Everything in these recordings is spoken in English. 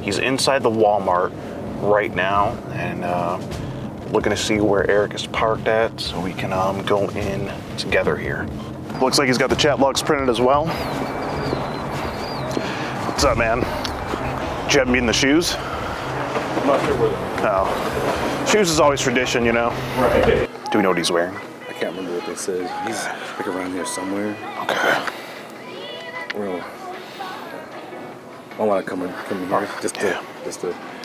He's inside the Walmart right now, and looking to see where Eric is parked at so we can go in together here. Looks like he's got the chat logs printed as well. What's up, man? Did you have me in the shoes? I'm not sure where No. Shoes is always tradition, you know? Right. Do we know what he's wearing? I can't remember what they said. He's like around here somewhere. Okay. Well, I want to come in here just to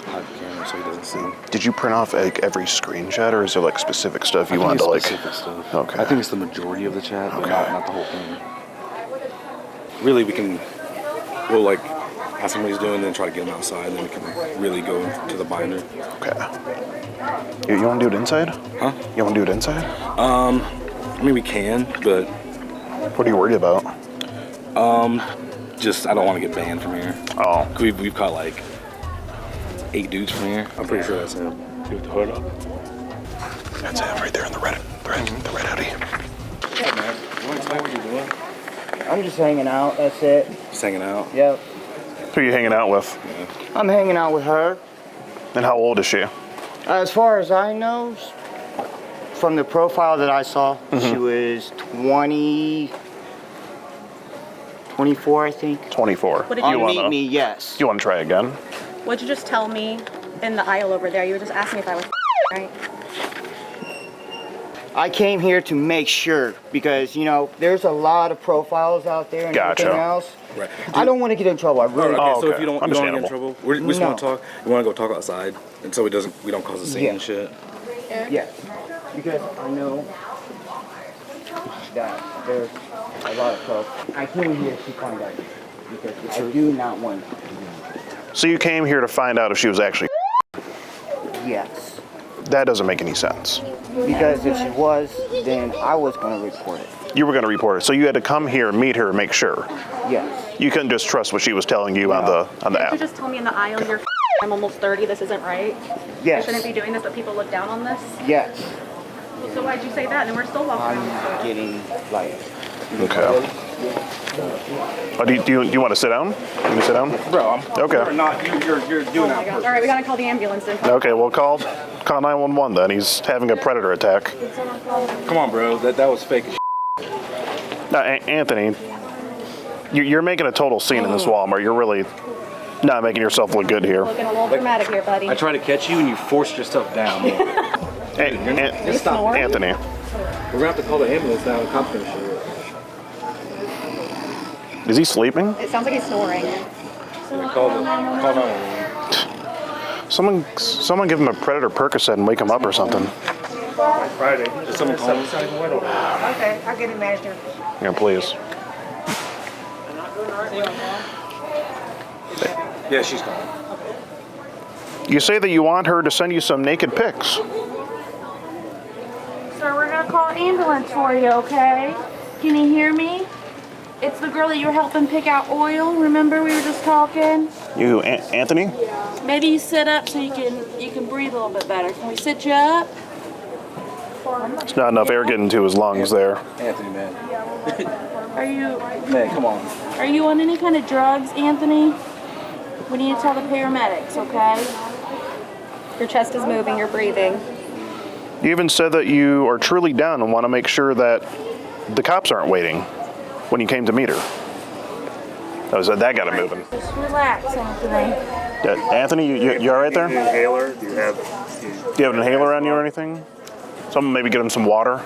hide the camera so he doesn't see. Did you print off like every screenshot, or is there like specific stuff you wanted to like? Specific stuff. Okay. I think it's the majority of the chat, but not the whole thing. Really, we'll like ask him what he's doing, and then try to get him outside, and then we can really go to the binder. Okay. You want to do it inside? Huh? You want to do it inside? I mean, we can, but what are you worried about? Just I don't want to get banned from here. Oh. We've caught like 8 dudes from here. I'm pretty sure that's him. Do with the hood up. That's him right there in the red hoodie. Yeah, man. You want to tell me what you're doing? I'm just hanging out, that's it. Just hanging out? Yep. Who are you hanging out with? Yeah. I'm hanging out with her. And how old is she? As far as I know, from the profile that I saw, she was 24, I think. 24. What did On you Meet Me, yes. You want to try again? What'd you just tell me in the aisle over there? You were just asking me if I was right? I came here to make sure because, you know, there's a lot of profiles out there and everything else. Right. I don't want to get in trouble. I really Okay, Oh, so okay. if you don't get in Understandable. trouble, we just want to talk. We want to go talk outside, and so we don't cause a scene and shit. Yeah. Because I know that there's a lot of profiles. I came here to find out because I do not want to. So you came here to find out if she was actually. Yes. That doesn't make any sense. Because if she was, then I was going to report it. You were going to report it, so you had to come here, meet her, and make sure. Yes. You couldn't just trust what she was telling you on the Did you app. just tell me in the aisle you're I'm almost 30, this isn't right? Yes. I shouldn't be doing this, but people look down on this? Yes. Well, so why'd you say that? And we're still walking around. I'm getting like. Okay. Oh, do you want to sit down? Can you sit down? Bro, I'm Okay. You're Oh doing my God. All right, we gotta call the ambulance then. Okay, well call 911 then. He's having a predator attack. Come on, bro. That was fake as shit. Now, Anthony, you're making a total scene in this Walmart. You're really not making yourself look good here. Looking a little dramatic here, buddy. I tried to catch you, and you forced yourself down. Stop, Anthony. We're gonna have to call the ambulance now and cops gonna show up. Is he sleeping? It sounds like he's snoring. Call 911. Someone give him a Predator Percocet and wake him up or something. Friday. Did someone call him? Okay, I'll get him manager. Yeah, please. Yeah, she's calling. You say that you want her to send you some naked pics. Sir, we're gonna call an ambulance for you, okay? Can you hear me? It's the girl that you were helping pick out oil. Remember we were just talking? You, Anthony? Maybe you sit up so you can breathe a little bit better. Can we sit you up? There's not enough air getting to his lungs there. Anthony, man. Are you Man, come on. are you on any kind of drugs, Anthony? We need to tell the paramedics, okay? Your chest is moving, you're breathing. You even said that you are truly down and want to make sure that the cops aren't waiting when you came to meet her. That got it moving. Just relax, Anthony. Anthony, you all right there? Inhaler? Do you have? Do you have an inhaler on you or anything? Someone maybe get him some water.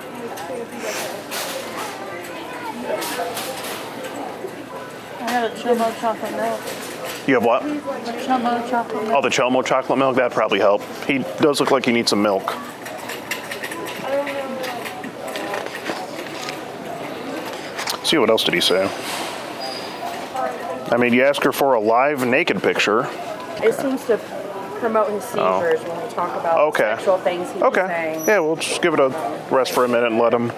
I have a Chomo chocolate milk. You have what? Chomo chocolate milk. Oh, the Chomo chocolate milk? That'd probably help. He does look like he needs some milk. See, what else did he say? I mean, you ask her for a live naked picture. It seems to promote his seizures when we talk about sexual things he was saying. Yeah, we'll just give it a rest for a minute and let him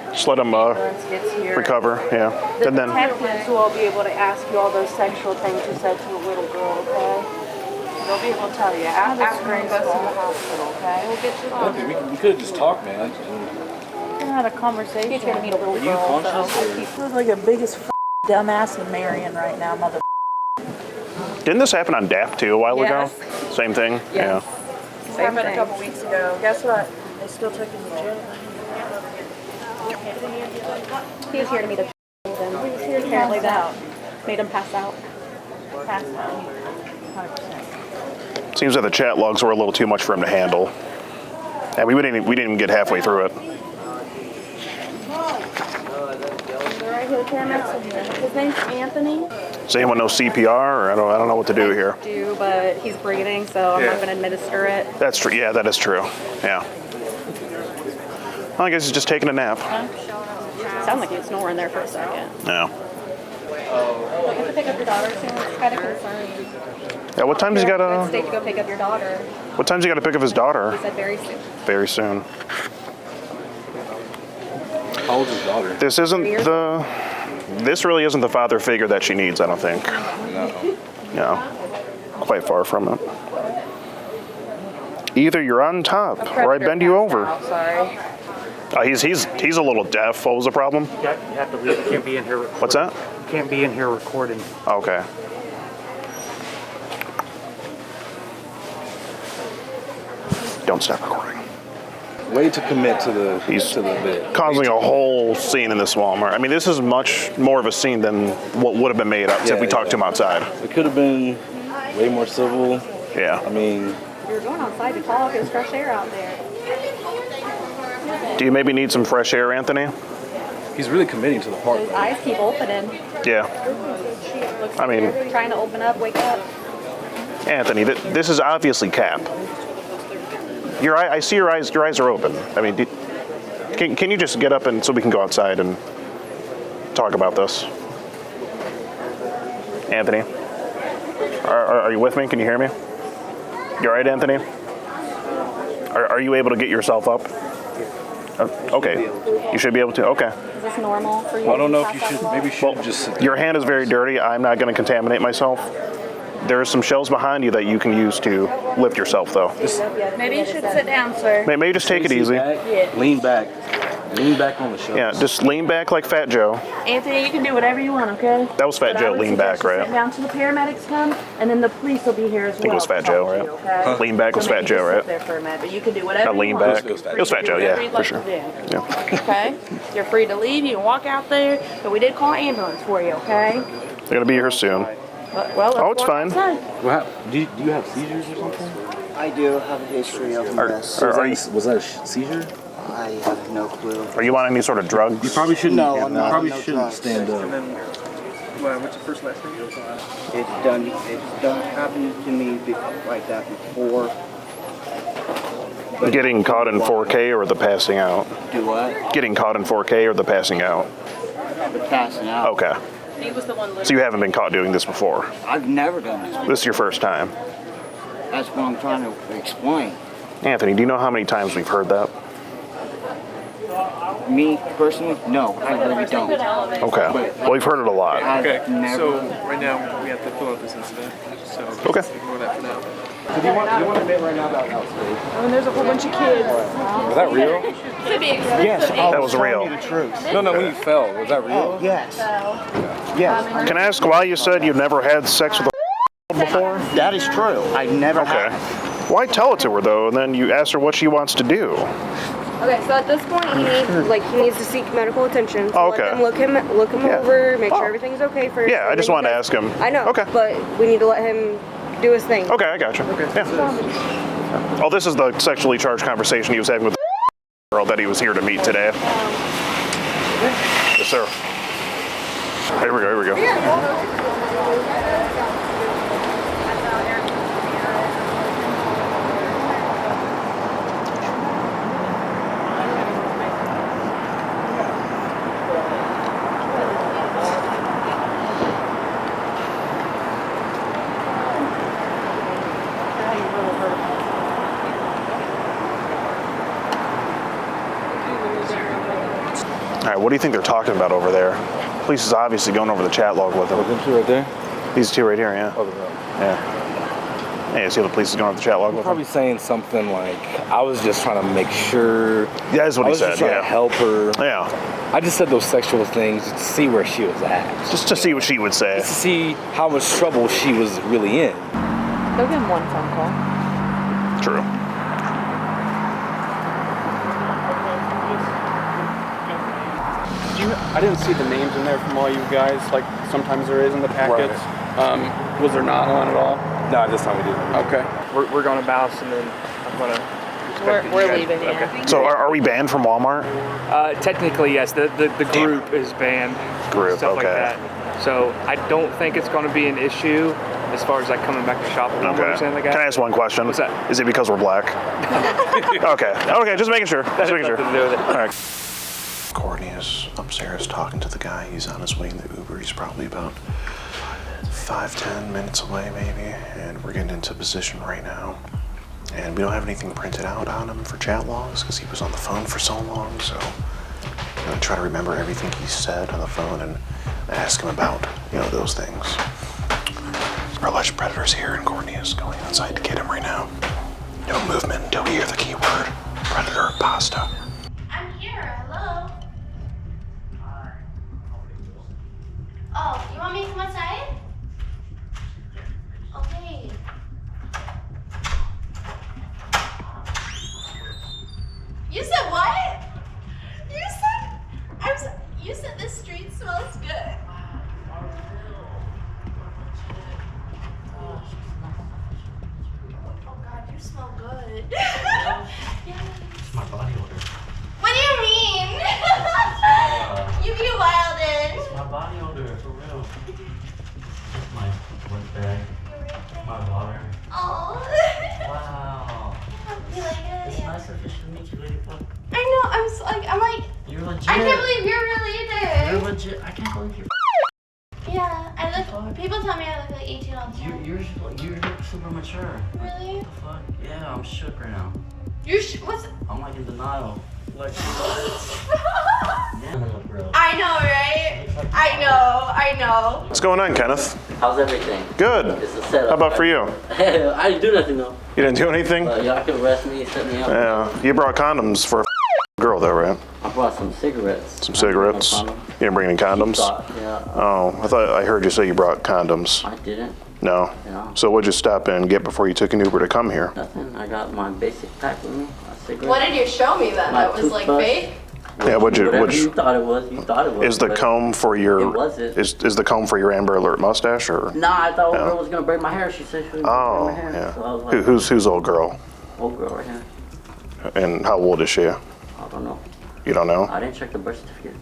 recover. Yeah. The And then detectives will be able to ask you all those sexual things you said to a little girl, okay? They'll be able to tell you after he goes to the hospital, okay? We'll get you on. We could have just talked, man. We had a conversation. He's gonna meet a little Are you girl, conscious? so He feels like the biggest dumbass in Marion right now, mother. Didn't this happen on DAP too a while Yes. ago? Same thing? Yes. This happened a couple weeks ago. Guess what? They still took him to jail. He was here to meet a apparently that made him pass out. Passed out. Seems that the chat logs were a little too much for him to handle. And we didn't even get halfway through it. Right here, the paramedics are here. His name's Anthony. Does anyone know CPR? Or I don't know what to do here. Do, but he's breathing, so I'm not going to administer it. That's true. Yeah, that is true. Yeah. Well, I guess he's just taking a nap. Sounded like he was snoring there for a second. Yeah. You have to pick up your daughter soon. It's kind of concerning. Yeah. What time's he got It's to? safe to go pick up your daughter. What time's he got to pick up his daughter? He said very soon. Very soon. How old is his daughter? This isn't the. This really isn't the father figure that she needs. I don't think. No. No. Quite far from it. Either you're on top, or I bend you over. Sorry. He's a little deaf. What was the problem? You have to leave. You can't be in here. What's that? You can't be in here recording. Okay. Don't stop recording. Way to commit to the He's bit. causing a whole scene in this Walmart. I mean, this is much more of a scene than what would have been made up if we talked to him outside. It could have been way more civil. Yeah. I mean, We were going outside to talk. There's fresh air out there. Do you maybe need some fresh air, Anthony? he's really committing to the part. His eyes keep opening. Yeah. Looks I mean- scared, trying to open up, wake up. Anthony, this is obviously Cap. I see your eyes. Your eyes are open. I mean, can you just get up and so we can go outside and talk about this? Anthony, are you with me? Can you hear me? You all right, Anthony? Are you able to get yourself up? Okay. You should be able to. Okay. Is this normal for you? I don't know if Pass you out should. along? Maybe you should just sit. Your hand is very dirty. I'm not going to contaminate myself. There are some shelves behind you that you can use to lift yourself, though. Maybe you should sit down, sir. Maybe just take it easy. Lean back. Lean back on the shelf. Yeah, just lean back like Fat Joe. Anthony, you can do whatever you want, okay? That was Fat But I Joe, would lean back, suggest you right? Sit down till the paramedics come, and then the police will be here as well. think it was Fat to Joe, talk to right? you, okay? Huh? Lean back was So maybe Fat Joe, just sit right? there for a minute, but you can do whatever Not you lean want. back. It was Fat Joe, Whatever yeah, you'd for like sure. to do. Yeah. Okay? You're free to leave. You can walk out there, but we did call an ambulance for you, okay? They're going to be here soon. Well, let's Oh, it's walk fine. outside. Do you have seizures or something? I do have a history of this. Was that a seizure? I have no clue. Are you on any sort of drugs? You probably shouldn't. No, I'm not. Probably No shouldn't drugs. stand up. What's your first last name? It's done happened to me like that before. But Getting caught in 4K or the passing out? do what? Getting caught in 4K or the passing out? The passing out. Okay. He was the one So you haven't been caught doing this before? I've never done this. This is your first time? That's what I'm trying to explain. Anthony, do you know how many times we've heard that? Me personally, no, I really don't. Okay. Well, we've heard it a lot. I've Okay, never. so right now we have to fill out this incident. So Okay. ignore that for now. Do you want to admit right now that was fake? I mean, there's a whole bunch of kids. Was that real? Yes, That was real. the truth. No, when you fell, was that real? Yes. Yes, Can I ask why you said you've never had sex with a before? that is true. I never Okay. have. Why tell it to her though, and then you ask her what she wants to do? Okay, so at this point, he needs to seek medical attention. So Oh, okay. Let him look him Yeah. over, make Oh. sure everything's okay first. Yeah, I just wanted to ask him. I know. Okay. But we need to let him do his thing. Okay, I gotcha. Yeah. Oh, this is the sexually charged conversation he was having with the girl that he was here to meet today. Yes, sir. Here we go, here we go. All right, what do you think they're talking about over there? Police is obviously going over the chat log with them. Them two right there. These two right here, yeah. Oh, no. Yeah. Hey, see how the police is going off the chat log with him? Probably saying something like, I was just trying to make sure. Yeah, that's what I he was said, just trying yeah. to help her. Yeah. I just said those sexual things to see where she was at. Just to see what she would say. Just to see how much trouble she was really in. They'll give him one phone call. True. I didn't see the names in there from all you guys, like sometimes there is in the packets. Was there not one at all? No, this time we didn't. Okay. We're going to bounce and then I'm going to... We're leaving, yeah. Okay. So are we banned from Walmart? Technically, yes. The group is banned. Group, stuff like okay. that. So I don't think it's going to be an issue as far as like coming back to shop at Walmart or Okay. something like that. Can I ask one question? What's that? Is it because we're black? Okay, just making sure. Just making sure. Nothing to do with it. All right. Courtney is upstairs talking to the guy. He's on his way in the Uber. He's probably about 5-10 minutes away maybe. And we're getting into position right now. And we don't have anything printed out on him for chat logs because he was on the phone for so long. So I'm gonna try to remember everything he said on the phone and ask him about, those things. Our alleged predator's here and Courtney is going outside to get him right now. No movement until we hear the keyword predator pasta. I'm here. Hello. Oh, you want me to come outside? Okay. You said what? You said the street smells good. Oh God, you smell good. Yeah. It's my body odor. What do you mean? You be wildin'. It's my body odor, for real. It's my work bag. My water. Oh. Wow. You like it? It's nice to officially meet you, Lady Fuck. I know. I'm like. You're legit. I can't believe you're related. You're legit. I can't believe you're. Yeah, I look. People tell me I look like 18 all the time. You're super mature. Really? What the fuck? Yeah, I'm shook right now. What's? I'm like in denial. Like. Yeah, bro. I know, right? I know. What's going on, Kenneth? How's everything? Good. It's a setup. How about for you? I didn't do nothing though. You didn't do anything? Y'all can arrest me, set me up. Yeah. You brought condoms for a girl, though, right? I brought some cigarettes. Some cigarettes? No You condom. didn't bring any condoms? Yeah. Oh, I heard you say you brought condoms. I didn't. No. Yeah. So what'd you stop in and get before you took an Uber to come here? Nothing. I got my basic pack with me. A cigarette. What did you show me then? My That was like toothbrush. fake. Yeah, Whatever you thought it was, you thought it was. Is the but comb for your It wasn't. is the comb for your Amber Alert mustache or? Nah, I thought old No. girl was gonna braid my hair. She said she was gonna Oh, braid my hair. yeah. So I was like, Who's old girl? old girl right here. And how old is she? I don't know. You don't know? I didn't check the birth certificate.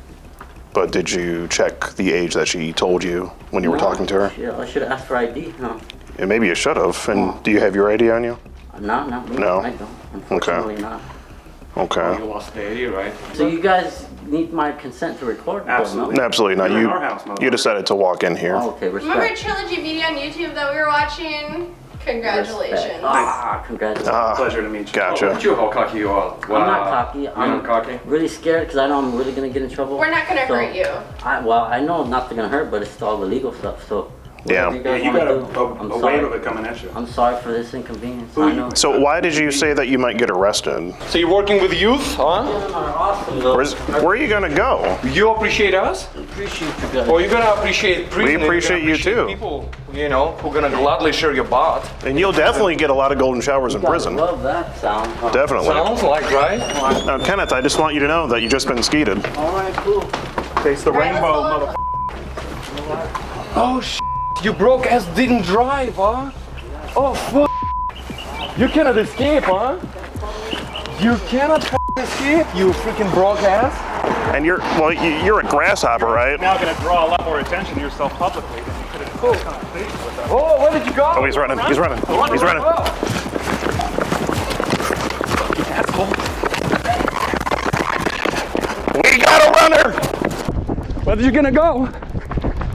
But did you check the age that she told you when you were No, talking to her? Yeah, I should have asked for ID. Huh? And maybe you should have. And do you have your ID on you? No, not me. No? I don't. Unfortunately not. Okay. You lost the ID, right? So you guys need my consent to record? Absolutely. No? Absolutely not. You're in our house, You decided to walk in here. Oh, okay, respect. Remember Trilogy video on YouTube that we were watching? Congratulations. Respect. Ah, congratulations. Pleasure to meet you. Gotcha. Look at you, how cocky you are. Wow. I'm not cocky. You're I'm not cocky? really scared because I know I'm really gonna get in trouble. We're not gonna So, hurt you. I know not gonna hurt, but it's all the legal stuff. So Yeah. whatever Yeah, you you guys got wanna do, I'm a sorry. wave of it coming at you. I'm sorry for this inconvenience. I know. So why did you say that you might get arrested? So you're working with youth, huh? Awesome, though. Where are you gonna go? You appreciate us? Appreciate you guys. Or you're gonna appreciate prison? We and you're gonna appreciate you appreciate too. People, who are gonna gladly share your butt. And you'll definitely get a lot of golden showers in You guys prison. love that sound. Huh? Definitely. Sounds like, right? Now, Kenneth, I just want you to know that you've just been skeeted. All right, cool. Taste the rainbow, mother. Oh, you broke ass didn't drive, huh? Oh, fuck. You cannot escape, huh? You cannot escape, you freaking broke ass. And you're a grasshopper, right? Now going to draw a lot more attention to yourself publicly than you could have done on Facebook with that. Oh, where did you go? Oh, he's running. He's running. He's running. We got a runner! Where are you gonna go?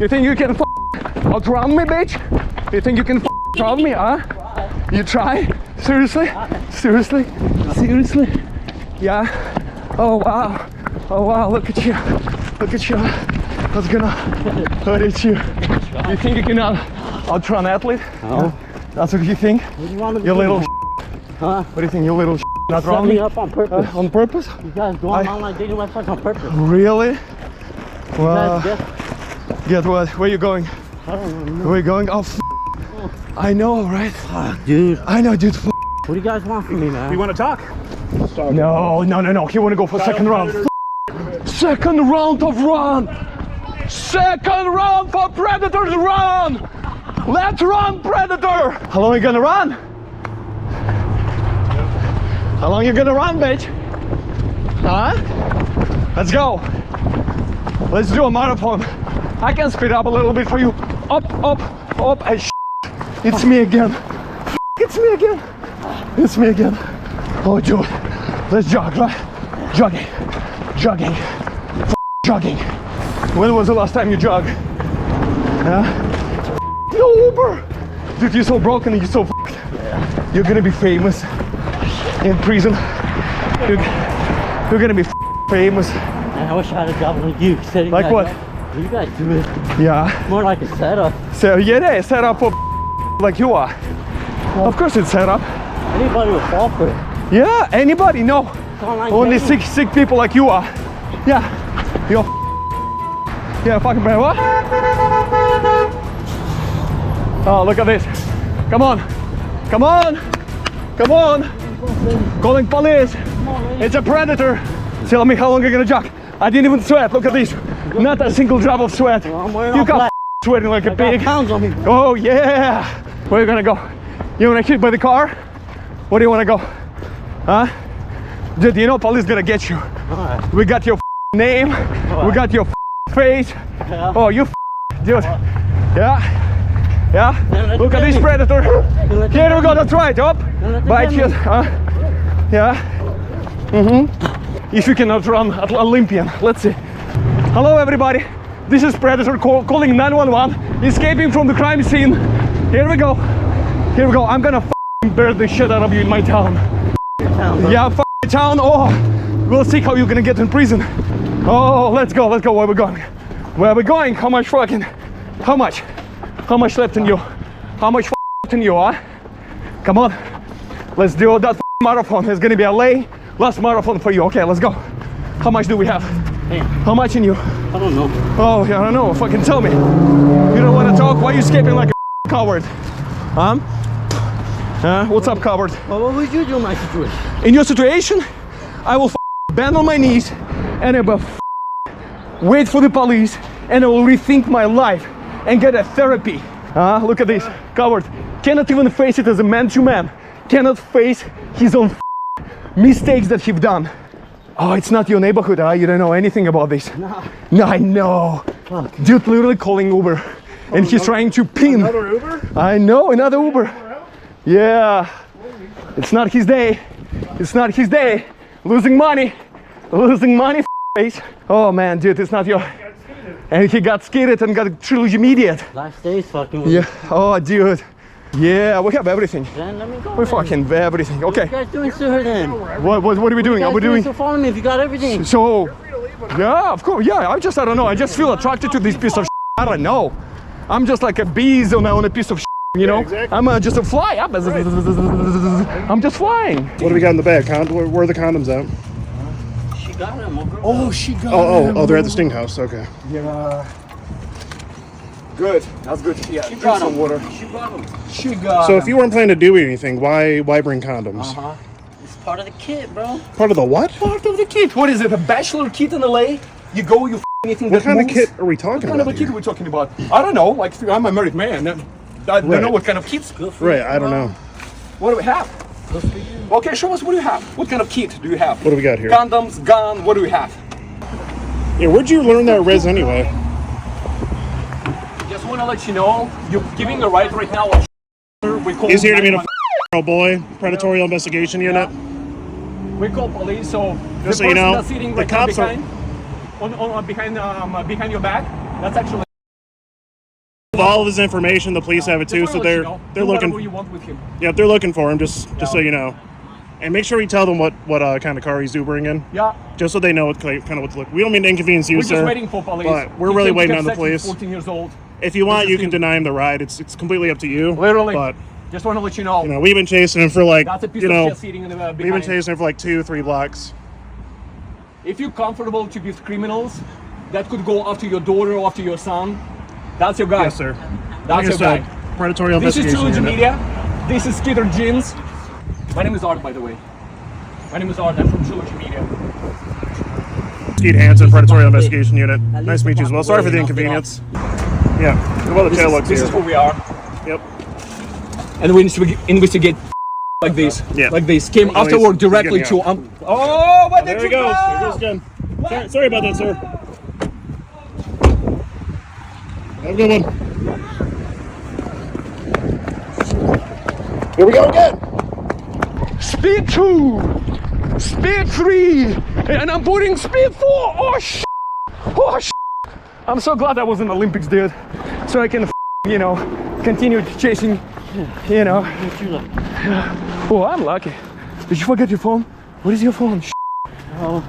You think you can outrun me, bitch? You think you can outrun me, huh? You try? Seriously? Seriously? Seriously? Yeah? Oh wow. Oh wow, look at you. Look at you. I was gonna hurt you. You think you can outrun athlete? No. That's what you think? What do you want me to You do? little Huh? What do you think, you little not Set wrong? me up on purpose. On purpose? You guys go on online dating websites on purpose. Really? Well, You guys get what? Where you going? I don't know. Where you going? Oh, I know, right? Fuck, dude. I know, dude. What do you guys want from me, man? You want to talk? No. He want to go for second round. Second round of run. Second round for Predators run. Let's run, Predator. How long are you gonna run? How long you gonna run, bitch? Huh? Let's go. Let's do a marathon. I can speed up a little bit for you. Up, and it's me again. It's me again. It's me again. Oh, dude. Let's jog, right? Jogging. Jogging. When was the last time you jogged? Huh? No Uber. Dude, you're so broken and you're so f***ed. You're gonna be famous in prison. You're gonna be famous. Man, I wish I had a job like you. Like what? You guys do it. Yeah. More like a setup. So yeah, set up for like you are. Of course it's set up. Anybody will fall for it. Yeah, anybody, no. Only sick people like you are. Yeah. You're fucking man, what? Oh, look at this. Come on. Calling police. It's a predator. Tell me how long you're gonna jog. I didn't even sweat. Look at this. Not a single drop of sweat. You got sweating like a pig. Pounds on me. Oh yeah. Where are you gonna go? You wanna hit by the car? Where do you wanna go? Huh? Dude, you know police gonna get you. Right. We got your name. Right. We got your face. Yeah. Oh, you dude. Yeah. Look at this predator. Here we go. That's right. Up. Bite you. Yeah. If you cannot run at Olympian, let's see. Hello, everybody. This is Predator calling 911, escaping from the crime scene. Here we go. I'm gonna bear the shit out of you in my town. Yeah, town. Oh, we'll see how you're gonna get in prison. Oh, let's go. Where we going? How much left in you? How much left in you, huh? Come on. Let's do that marathon. It's gonna be a last marathon for you. Okay, let's go. How much do we have? Hey. How much in you? I don't know. Oh, yeah, I don't know. Fucking tell me. You don't want to talk? Why are you escaping like a coward? What's up, coward? Well, what would you do in my situation? In your situation, I will bend on my knees and I will wait for the police and I will rethink my life and get a therapy. Look at this. Coward cannot even face it as a man to man. Cannot face his own mistakes that he've done. Oh, it's not your neighborhood, huh? You don't know anything about this. No, I know. Fuck. Dude literally calling Uber. And he's trying to pin. Another Uber? I know, another Uber. Yeah. It's not his day. Losing money, face. Oh man, dude, it's not your... And he got scared and got trilogy immediate. Life stays fucking with Yeah, me. oh dude. Yeah, we have everything. Then let me go. We fucking have everything. Okay. What are you guys doing, sir, then? What are we doing? Are we doing? So follow me if you got everything. So, yeah, of course. Yeah, I don't know. I just feel attracted to this piece of shit. I don't know. I'm just like a bees on a piece of shit, you know? exactly. I'm just a fly. I'm just flying. What do we got in the bag? Where are the condoms at? She got them. Oh, she got Oh, they're at the Sting House. Okay. Yeah. Good. That's good. Yeah, She got some them. water. She got them. She got So if you weren't planning to do anything, why bring condoms? It's part of the kit, bro. Part of the what? Part of the kit. What is it? A bachelor kit in LA? You go, you anything What that kind of moves? kit are we talking What kind about of a kit here? are we talking about? I don't know. Like, I'm a married man. I don't know what kind of kits. Right, I don't know. What do we have? Okay, show us what do you have. What kind of kit do you have? What do we got here? Condoms, gun, what do we have? Yeah, where'd you learn that res anyway? Just want to let you know, you're giving a ride right now. We call He's here to meet a 911. boy, Predatorial Investigation Unit. We call police, so the Just so you person know, that's sitting the right now cops are- behind your back, that's actually All of his information, the police have it too, so they're Do looking. whatever you want with him. Yeah, they're looking for him. Just so you know, and make sure we tell them what kind of car he's Ubering in. Yeah. Just so they know what kind of what to look. We don't mean to inconvenience you, We're sir. just waiting for police. But we're He really came to waiting get on the sex, he's police. 14 years old. If you want, This you is can him. deny him the ride. It's completely up to you. Literally. But Just want to let you know. You know, we've been chasing him for like, That's a piece you of know, shit sitting in the behind. we've been chasing him for like 2-3 blocks. If you're comfortable to give criminals that could go after your daughter or after your son, that's your guy. Yes, sir. That's Like I your said, guy. predatory This is investigation Trilogy unit. Media. This is Skitter Jeans. My name is Art, by the way. My name is Art. I'm from Trilogy Media. Skeet Hansen, predatory investigation unit. Nice to meet you as well. Sorry for the inconvenience. Yeah, well, the tail looks This here. is who we are. Yep. And we investigate like this. Yeah. Like this. Came Oh, afterward he's directly getting to. out. Oh, what There did he you goes. go? There he goes again. Sorry about that, sir. Have a good one. Here we go again. Speed 2, speed 3, and I'm putting speed 4. Oh shit! Oh shit! I'm so glad I was in the Olympics, dude. So I can, you know, continue chasing, you know. Oh, I'm lucky. Did you forget your phone? What is your phone? Shit. Oh.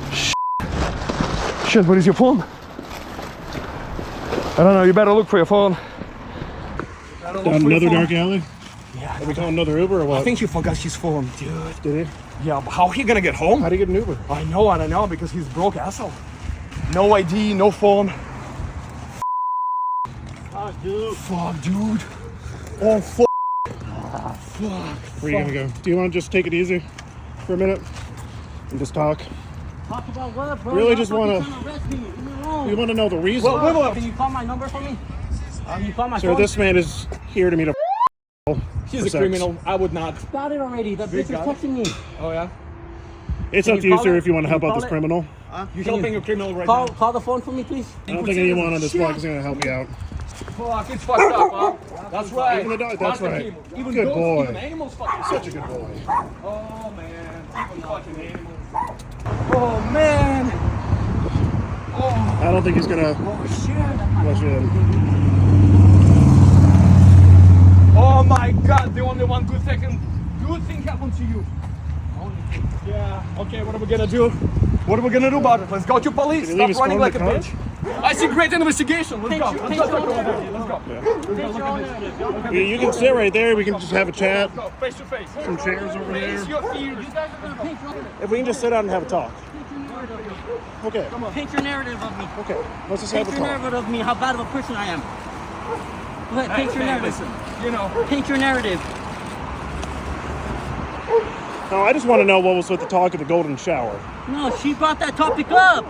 Shit, what is your phone? I don't know, you better look for your phone. Down another dark alley? Yeah. Are we calling another Uber or what? I think he forgot his phone, dude. Did he? Yeah, but how he gonna get home? How do you get an Uber? I don't know, because he's broke asshole. No ID, no phone. Oh, dude. Fuck, dude. Oh, fuck. Fuck. Where are you gonna go? Do you want to just take it easy for a minute and just talk? Talk about what, bro? Really just want to. to. We want to know the reason. Well, can you call my number for me? You call my Sir, phone? this man is here to meet a. He's for a sex. criminal. I would not. Got it already. That bitch is got it. texting me. Oh, yeah? It's Can up to you you, call sir, it? if you want to Can help you out call this it? criminal. You're helping a criminal right Call, now. call the phone for me, please. I don't think anyone on this block is going to help you out. Fuck, it's fucked up, huh? That's right. Even the dog, that's Fucking right. people. Even Good goats, boy. even animals fucking Such a good boy. Oh, man. Even fucking animals. Oh, man. Oh. I don't think he's going to Oh, shit. let you in. Oh, my God. The only one good thing happened to you. Yeah. Okay, what are we gonna do? What are we gonna do about it? Let's go to police. Did he leave Stop his running phone like a in the bitch. I see great investigation. Let's go. Let's go. Let's go. You can sit right there. We can just have a chat. Let's go. Face to face. Some chairs over there. Face your fears. If we can just sit down and have a talk. Okay. Paint your narrative of me. Okay. Let's just have Paint a your talk. narrative of me, how bad of a person I am. Go ahead, paint your narrative. Listen, you know. Paint your narrative. No, I just want to know what was with the talk of the golden shower. No, she brought that topic up.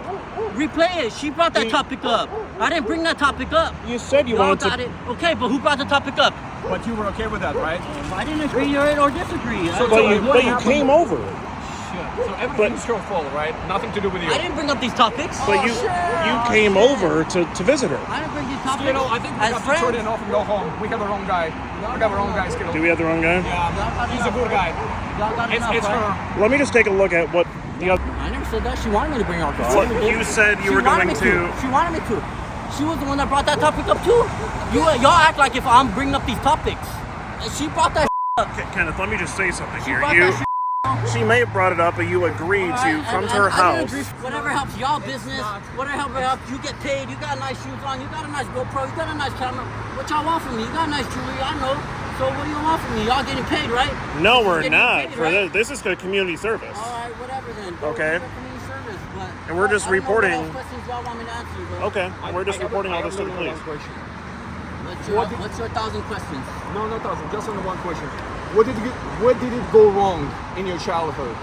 Replay it. She brought that topic up. I didn't bring that topipic up. You said you Y'all wanted got to. it. Okay, but who brought the topic up? But you were okay with that, right? I didn't agree or disagree. But you came over. So everything's your fault, right? Nothing to do with you. I didn't bring up these topics. But you came over to visit her. I didn't bring these topics. You know, I think we As have to friends. turn it off and go home. We have our own guy. We have our own guy, Skittle. Do we have the wrong guy? Yeah, he's a good guy. Y'all got enough, It's right? her. Let me just take a look at what the other. I never said that. She wanted me to bring her up. What, you said you were going to. She wanted me to. She was the one that brought that topic up too. Y'all act like if I'm bringing up these topics. And she brought that up. Kenneth, let me just say something here. brought You. that She may have brought it up, but you agreed to come to her I house. didn't agree. Whatever helps y'all business, whatever helps you get paid, you got nice shoes on, you got a nice GoPro, you got a nice camera. What y'all want from me? You got nice jewelry, I know. So what do you want from me? Y'all getting paid, right? No, we're Getting not. paid, For right? this is a community service. All right, whatever then. Okay. Community service, but And we're just I don't know what reporting- else questions y'all want me to answer, bro. Okay, and we're just reporting all this to the police. What's your 1,000 questions? No, not 1,000. Just only one question. What did it go wrong in your childhood?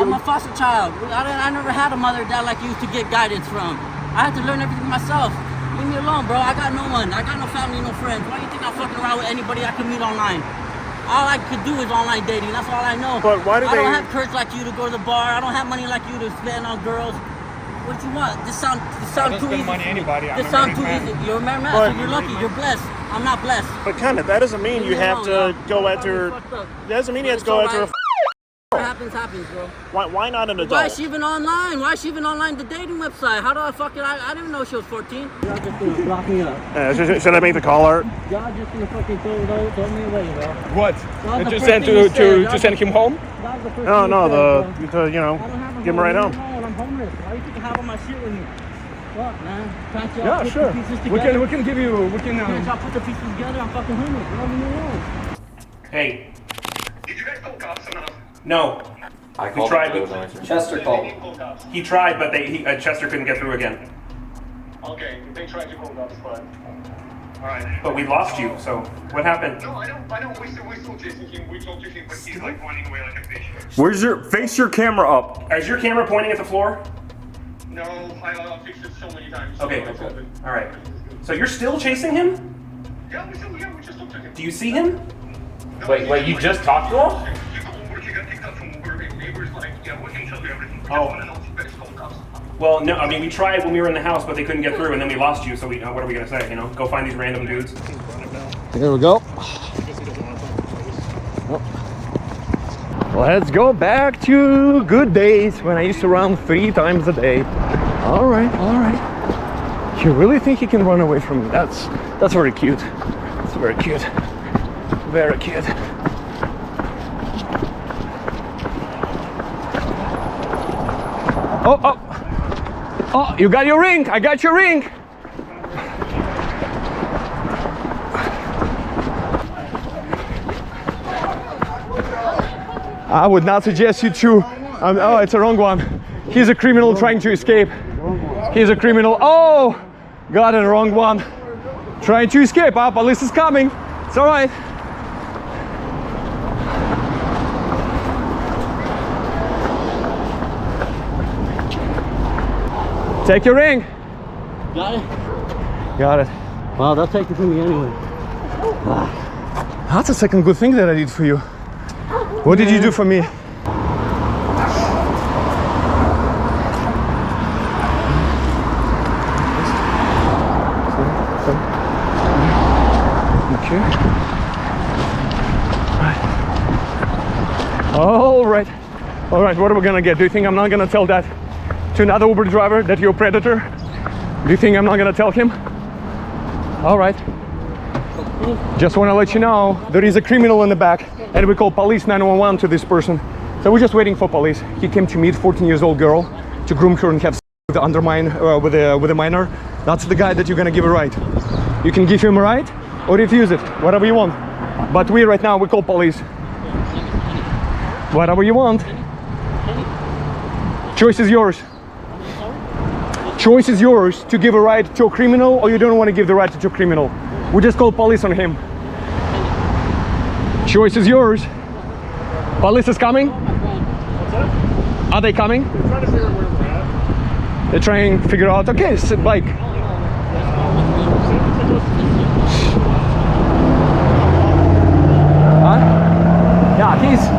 I'm a foster child. I never had a mother that like you to get guidance from. I had to learn everything myself. Leave me alone, bro. I got no one. I got no family, no friends. Why do you think I'm fucking around with anybody I could meet online? All I could do is online dating. That's all I know. But why do I they- don't have courage like you to go to the bar. I don't have money like you to spend on girls. What you want? This sound don't too spend easy. money for me. anybody. I'm This a sound married too man. easy. You're a married man, But- so you're lucky. You're blessed. I'm not blessed. But Kenneth, that doesn't mean you have to go after. That doesn't mean you have to go after a. What happens, bro. Why not an adult? Why is she even online? Why is she even online? The dating website. How do I fucking? I didn't know she was 14. Y'all just gonna block me up. Should I make the call, Art? Y'all just gonna fucking throw me away, bro. What? Y'all the To first send thing you to said. send him home? Y'all the first No, thing no, you said, bro. because you know, I don't have a give him right home. I'm homeless. Why you think I have all my shit with me? Fuck, man. Can't y'all Yeah, put sure. the pieces We together? can give you. We can. Can't y'all put the pieces together? I'm fucking homeless. Y'all leave me alone. Hey. Did you guys call cops or not? No. I We tried. Chester called. He tried, but Chester couldn't get through again. Okay, they tried to call cops, but... Alright. But we lost you, so what happened? No, I know, we're still chasing him, we talked to him, but he's like running away like a fish. Where's face your camera up? Is your camera pointing at the floor? No, I fixed it so many times. Okay. Alright. So you're still chasing him? Yeah, we just talked to him. Do you see him? No, Wait, you just talked to him? You got Uber, you got kicked out from Uber, his neighbors like, yeah, we can tell you everything. We Oh. just want to know if you guys call cops. Well, no, I mean, we tried when we were in the house, but they couldn't get through, and then we lost you, so what are we gonna say, you know? Go find these random dudes? There we go. Let's go back to good days when I used to run 3 times a day. All right. You really think he can run away from me? That's very cute. That's very cute. Very cute. Oh, you got your ring. I got your ring. I would not suggest you to. Oh, it's a wrong one. He's a criminal trying to escape. He's a criminal. Oh, got it, wrong one. Trying to escape. Ah, police is coming. It's all right. Take your ring. Got it? Got it. Well, they'll take it from me anyway. That's the second good thing that I did for you. What did you do for me? Okay. All right. What are we gonna get? Do you think I'm not gonna tell that to another Uber driver that you're a predator? Do you think I'm not gonna tell him? All right. Just want to let you know there is a criminal in the back, and we call police 911 to this person. So we're just waiting for police. He came to meet 14-year-old girl to groom her and have with with a minor. That's the guy that you're gonna give a ride. You can give him a ride or refuse it, whatever you want. But right now we call police. Whatever you want. Choice is yours. Choice is yours to give a ride to a criminal, or you don't want to give the ride to a criminal. We just call police on him. Choice is yours. Police is coming. Are they coming? They're trying to figure out where we're at. They're trying to figure out. Okay, sit bike.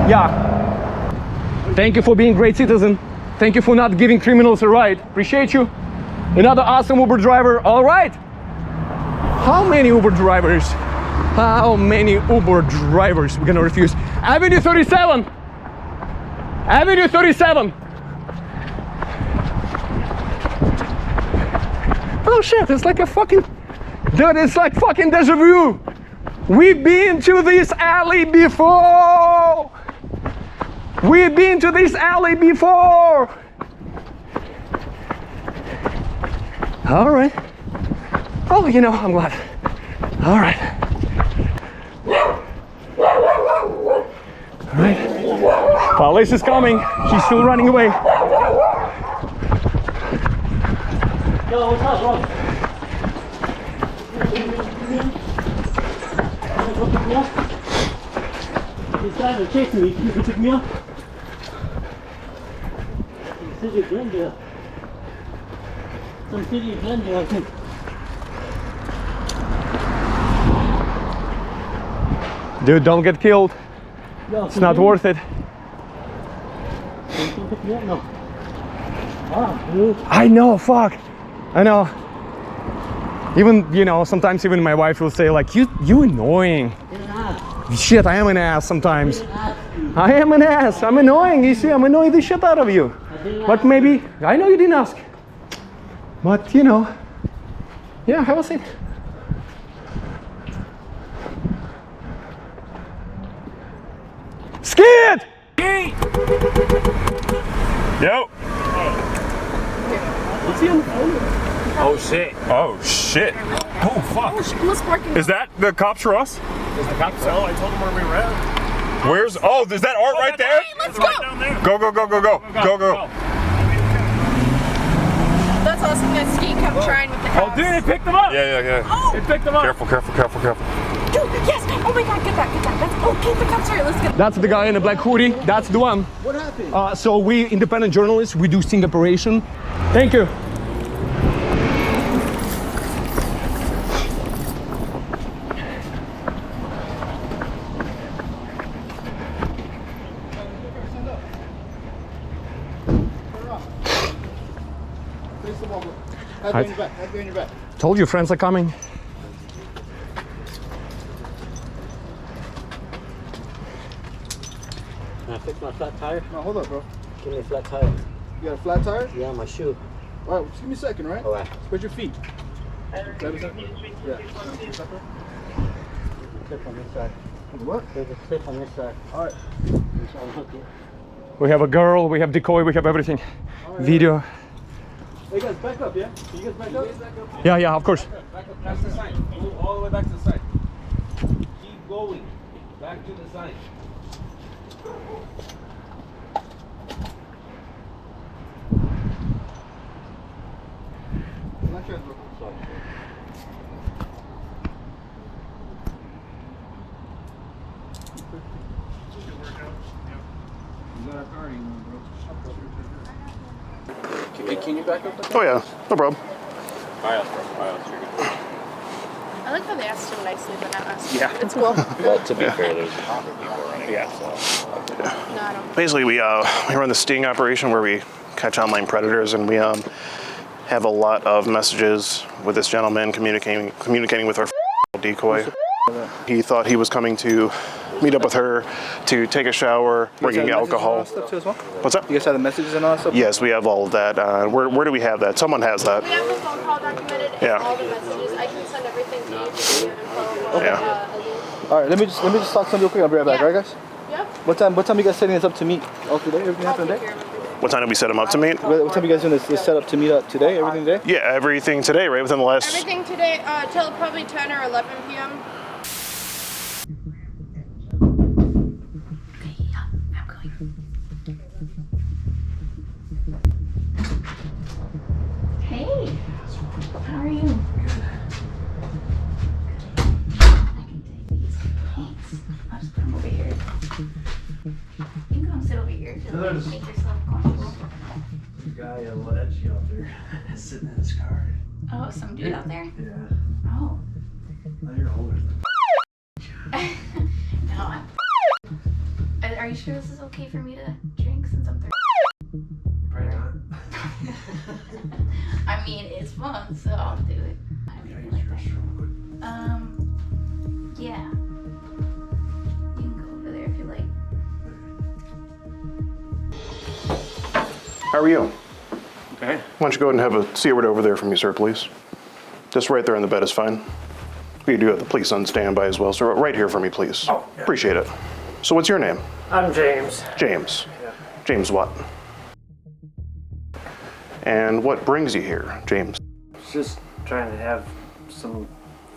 Yeah. Thank you for being a great citizen. Thank you for not giving criminals a ride. Appreciate you. Another awesome Uber driver. All right. How many Uber drivers? How many Uber drivers we're gonna refuse? Avenue 37. Avenue 37. Oh shit, it's like a fucking... Dude, it's like fucking deja vu. We've been to this alley before. We've been to this alley before. All right. Oh, you know, I'm glad. All right. All right. Police is coming. She's still running away. Yo, what's up, bro? These guys are chasing me. You pick me up? City of Glendale. Some city of Glendale, I think. Dude, don't get killed. Yo, it's not worth it. You can pick me up? No. Wow, dude. I know, fuck. I know. Even, you know, sometimes even my wife will say like, you annoying. Shit, I am an ass sometimes. I am an ass. I'm annoying. You see, I'm annoying the shit out of you. But maybe, I know you didn't ask. But, you know, yeah, have a seat. Skid! Yo. What's he on the phone? Oh shit. Oh shit. Oh fuck. Who's barking? Is that the cops for us? Is the cop so? I told him where we were at. Where's? Oh, is that art right there? Let's Right down there. Go, go, go, go, go, go, go. That's awesome. That ski kept trying with the cops. Oh, dude, it picked them up. Yeah. Oh! It picked them up. Careful, careful, careful, careful. Dude, yes! Oh my god, get that. That's, okay, the cops are. Let's get. That's the guy in the black hoodie. That's the one. What happened? So we independent journalists, we do sting operation. Thank you. Have your back. Have your back. Told you friends are coming. Can I fix my flat tire? No, hold up, bro. Give me a flat tire. You got a flat tire? Yeah, my shoe. All right, just give me a second, right? All right. Spread your feet. Yeah. Clip on this side. What? There's a clip on this side. All right. We have a girl, we have decoy, we have everything. Video. Hey guys, back up, yeah? Can you guys back up? Yeah, of course. Back up past the sign. Move all the way back to the side. Keep going. Back to the sign. Can you back up? Oh yeah, no problem. I like how they asked him nicely, but not us. Yeah. It's cool. Well, to be fair, there's a lot of people running. Yeah. No, I don't. Basically, we run the sting operation where we catch online predators, and we have a lot of messages with this gentleman communicating with our decoy. He thought he was coming to meet up with her to take a shower, bringing alcohol. What's that? You guys have the messages and all that stuff? Yes, we have all of that. Where do we have that? Someone has that. We have the phone call documented and Yeah. all the messages. I can send everything to you to give you info. Yeah. All right, let me just talk some real quick. I'll be right back, Yeah. right, guys? Yep. What time you guys setting this up to meet? All today? Everything happening today? What time did we set him up to meet? What time you guys doing this set up to meet up today? Everything today? Yeah, everything today, right within the last. Everything today till probably 10 or 11 p.m. Hey, how are you? I'll just put them over here. You can come sit over here to make yourself comfortable. There's a guy a little edgy out there sitting in his car. Oh, some dude out there? Yeah. Oh. Now you're older than No, are you sure this is okay for me to drink since I'm 30? Probably not. I mean, it's fun, so I'll do it. Yeah. You can go over there if you like. How are you? Okay. Why don't you go ahead and have a Seaward over there for me, sir, please? Just right there in the bed is fine. We do have the police on standby as well, so right here for me, please. Oh, yeah. Appreciate it. So what's your name? I'm James. James. Yeah. James what? And what brings you here, James? Just trying to have some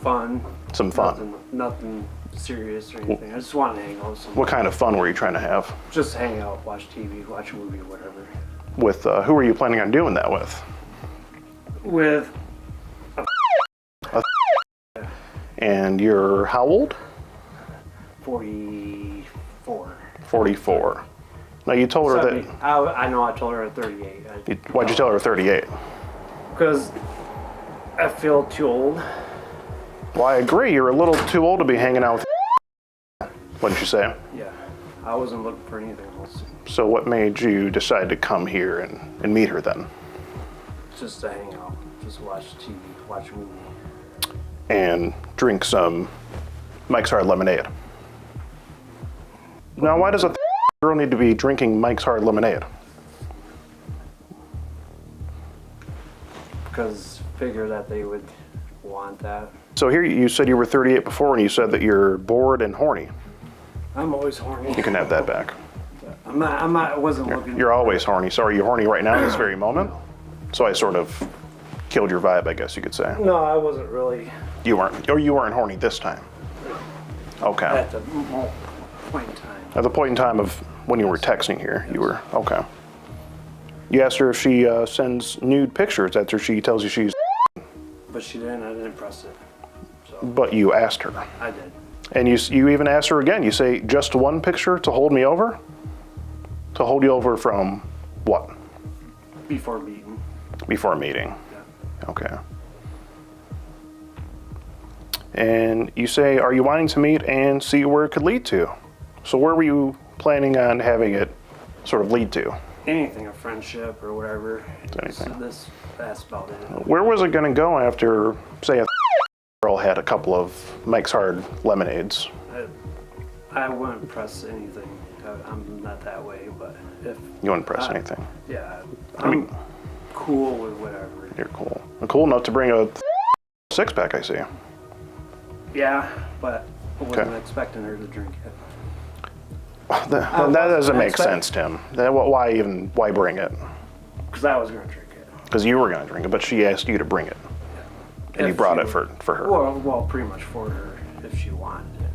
fun. Some fun. Nothing serious or anything. I just want to hang out with someone. What kind of fun were you trying to have? Just hang out, watch TV, watch a movie, whatever. With, who are you planning on doing that with? With And you're how old? 44. 44. Now you told her 70. I know I told her at 38. Why'd you tell her 38? Because I feel too old. Well, I agree. You're a little too old to be hanging out with. What did you say? Yeah, I wasn't looking for anything else. So what made you decide to come here and meet her then? Just to hang out, just watch TV, watch a movie. And drink some Mike's Hard Lemonade. Now, why does a girl need to be drinking Mike's Hard Lemonade? Because figure that they would want that. So here you said you were 38 before, and you said that you're bored and horny. I'm always horny. You can have that back. I wasn't looking. You're always horny. So are you horny right now in this very moment? So I sort of killed your vibe, I guess you could say. No, I wasn't really. You weren't horny this time. Okay. At the point in time. At the point in time of when you were texting here, you were, okay. You asked her if she sends nude pictures after she tells you she's. But she didn't. I didn't press it. So. But you asked her. I did. And you even asked her again. You say, just one picture to hold me over? To hold you over from what? Before meeting. Before meeting. Yeah. Okay. And you say, are you wanting to meet and see where it could lead to? So where were you planning on having it sort of lead to? Anything, a friendship or whatever. Anything. So that's about it. Where was it going to go after, say, a girl had a couple of Mike's Hard lemonades? I wouldn't press anything. I'm not that way, but if You wouldn't press anything? Yeah, I mean, cool with whatever. you're cool. Cool enough to bring a six-pack, I see. Yeah, but I wasn't expecting her to drink it. That doesn't make sense, Tim. Why bring it? Because I was going to drink it. Because you were going to drink it, but she asked you to bring it. And you brought it for her. Well, pretty much for her if she wanted it.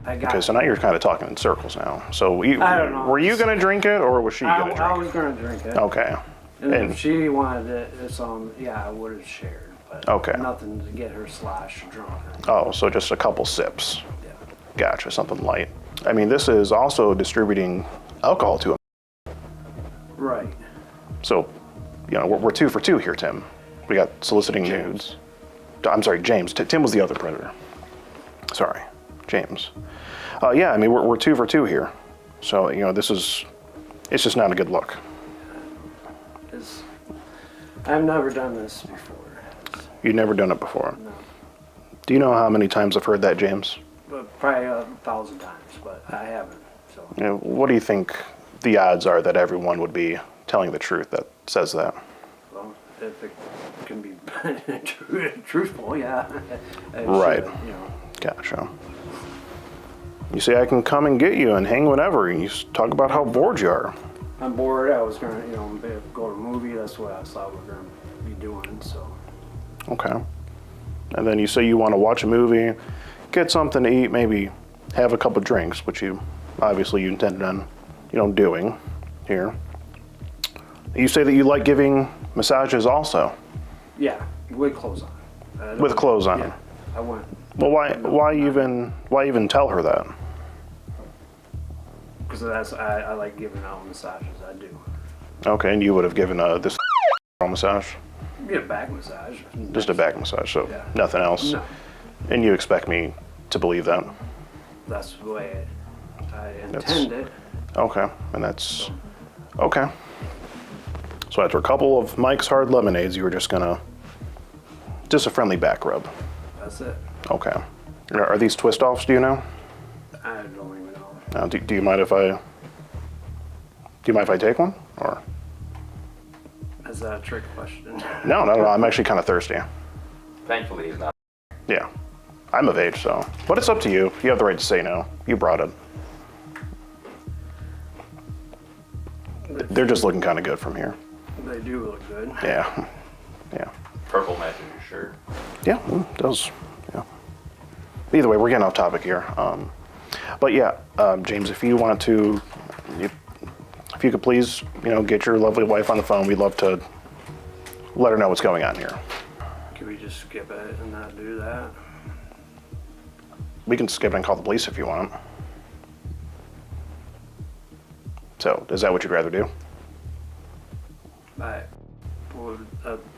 I got Okay, so now you're kind of talking in circles now. So I don't know. were you going to drink it, or was she going to drink I was going to drink it. Okay. And if she wanted it, I would have shared. But Okay. nothing to get her sloshed drunk. Oh, so just a couple sips. Yeah. Gotcha, something light. I mean, this is also distributing alcohol to him. Right. So, we're 2 for 2 here, Tim. We got soliciting nudes. I'm sorry, James. Tim was the other predator. Sorry, James. Yeah, I mean, we're 2 for 2 here. So, it's just not a good look. I've never done this before. You've never done it before? No. Do you know how many times I've heard that, James? Probably 1,000 times, but I haven't. So. What do you think the odds are that everyone would be telling the truth that says that? Well, if it can be truthful, yeah. Right. Gotcha. You say I can come and get you and hang whenever, and you talk about how bored you are. I'm bored. I was going to, go to a movie. That's what I thought we were going to be doing. So. Okay. And then you say you want to watch a movie, get something to eat, maybe have a couple drinks, which you intended on, doing here. You say that you like giving massages also. Yeah, with clothes on. With clothes on. Yeah, I went. Well, why even tell her that? Because I like giving out massages. I do. Okay, and you would have given this massage? Get a back massage. Just a back massage, so yeah. Nothing else? No. And you expect me to believe that? That's the way I intend it. Okay, and that's okay. So after a couple of Mike's Hard Lemonades, you were just a friendly back rub. That's it. Okay. Are these twist offs? Do you know? I don't even know. Now, do you mind if I take one, or? Is that a trick question? No. I'm actually kind of thirsty. Thankfully, he's not. Yeah, I'm of age, so. But it's up to you. You have the right to say no. You brought it. They're just looking kind of good from here. They do look good. Yeah. Purple matches your shirt. Yeah, it does. Yeah. Either way, we're getting off topic here. But yeah, James, if you want to, if you could please, get your lovely wife on the phone, we'd love to let her know what's going on here. Can we just skip it and not do that? We can skip it and call the police if you want. So, is that what you'd rather do?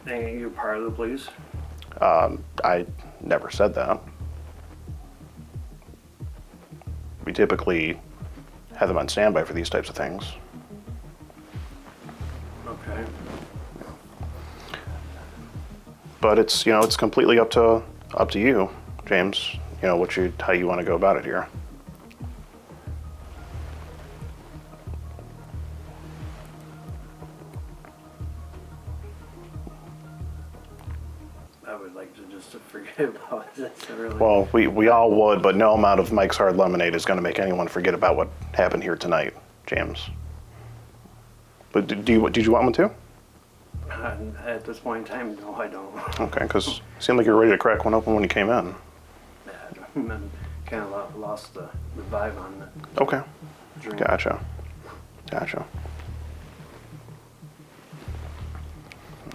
Ain't you part of the police? I never said that. We typically have them on standby for these types of things. Okay. But it's it's completely up to you, James. How you want to go about it here. I would like to just forget about this. Really. Well, we all would, but no amount of Mike's Hard Lemonade is going to make anyone forget about what happened here tonight, James. But did you want one too? At this point in time, no, I don't. Okay, because it seemed like you were ready to crack one open when you came in. kind of lost the vibe on it. Okay. Drink. Gotcha.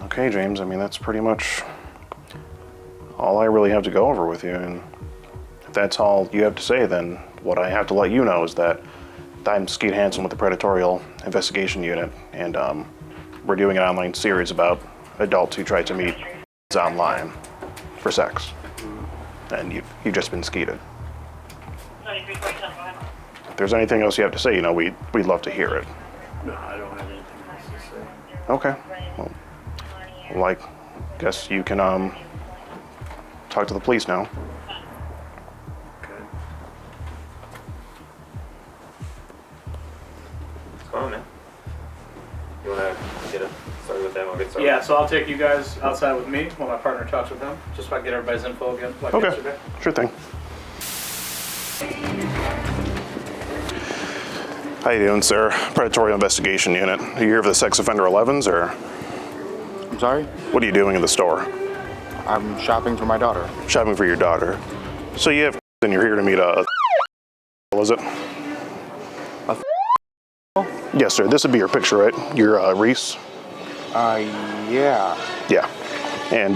Okay, James, I mean, that's pretty much all I really have to go over with you. And if that's all you have to say, then what I have to let you know is that I'm Skeet Hansen with the Predatorial Investigation Unit, and we're doing an online series about adults who try to meet online for sex. And you've just been skeeted. If there's anything else you have to say, we'd love to hear it. No, I don't have anything else to say. Okay. Well, I guess you can talk to the police now. Okay. What's going on, man? You want to get it started with them? I'll get started. Yeah, so I'll take you guys outside with me while my partner talks with him, just so I can get everybody's info again, like Okay. yesterday. Sure thing. How you doing, sir? Predatorial Investigation Unit. Are you here for the sex offender 11s, or? I'm sorry? What are you doing in the store? I'm shopping for my daughter. Shopping for your daughter. So you have, and you're here to meet a is it? Yes, sir. This would be your picture, right? You're Reese? Yeah. Yeah. And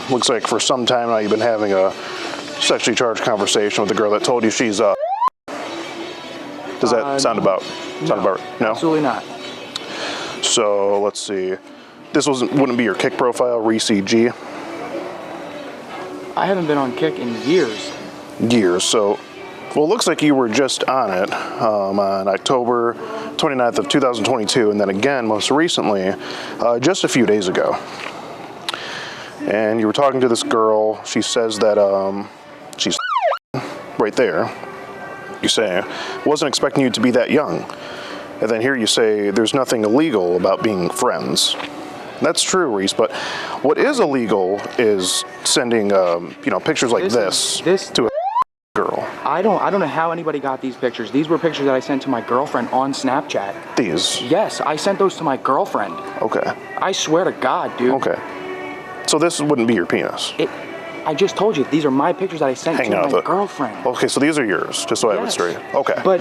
looks like for some time now you've been having a sexually charged conversation with the girl that told you she's Does that sound about right? No? Absolutely not. So let's see. This wouldn't be your Kick profile, Reese G? I haven't been on Kick in years. Years. So, well, it looks like you were just on it on October 29th of 2022, and then again most recently, just a few days ago. And you were talking to this girl. She says that she's right there. You say, wasn't expecting you to be that young. And then here you say, there's nothing illegal about being friends. That's true, Reese, but what is illegal is sending, pictures like this to a girl. I don't know how anybody got these pictures. These were pictures that I sent to my girlfriend on Snapchat. These? Yes, I sent those to my girlfriend. Okay. I swear to God, dude. Okay. So this wouldn't be your penis? I just told you, these are my pictures that I sent to my girlfriend. Okay, so these are yours, just so I have it straight. Okay. But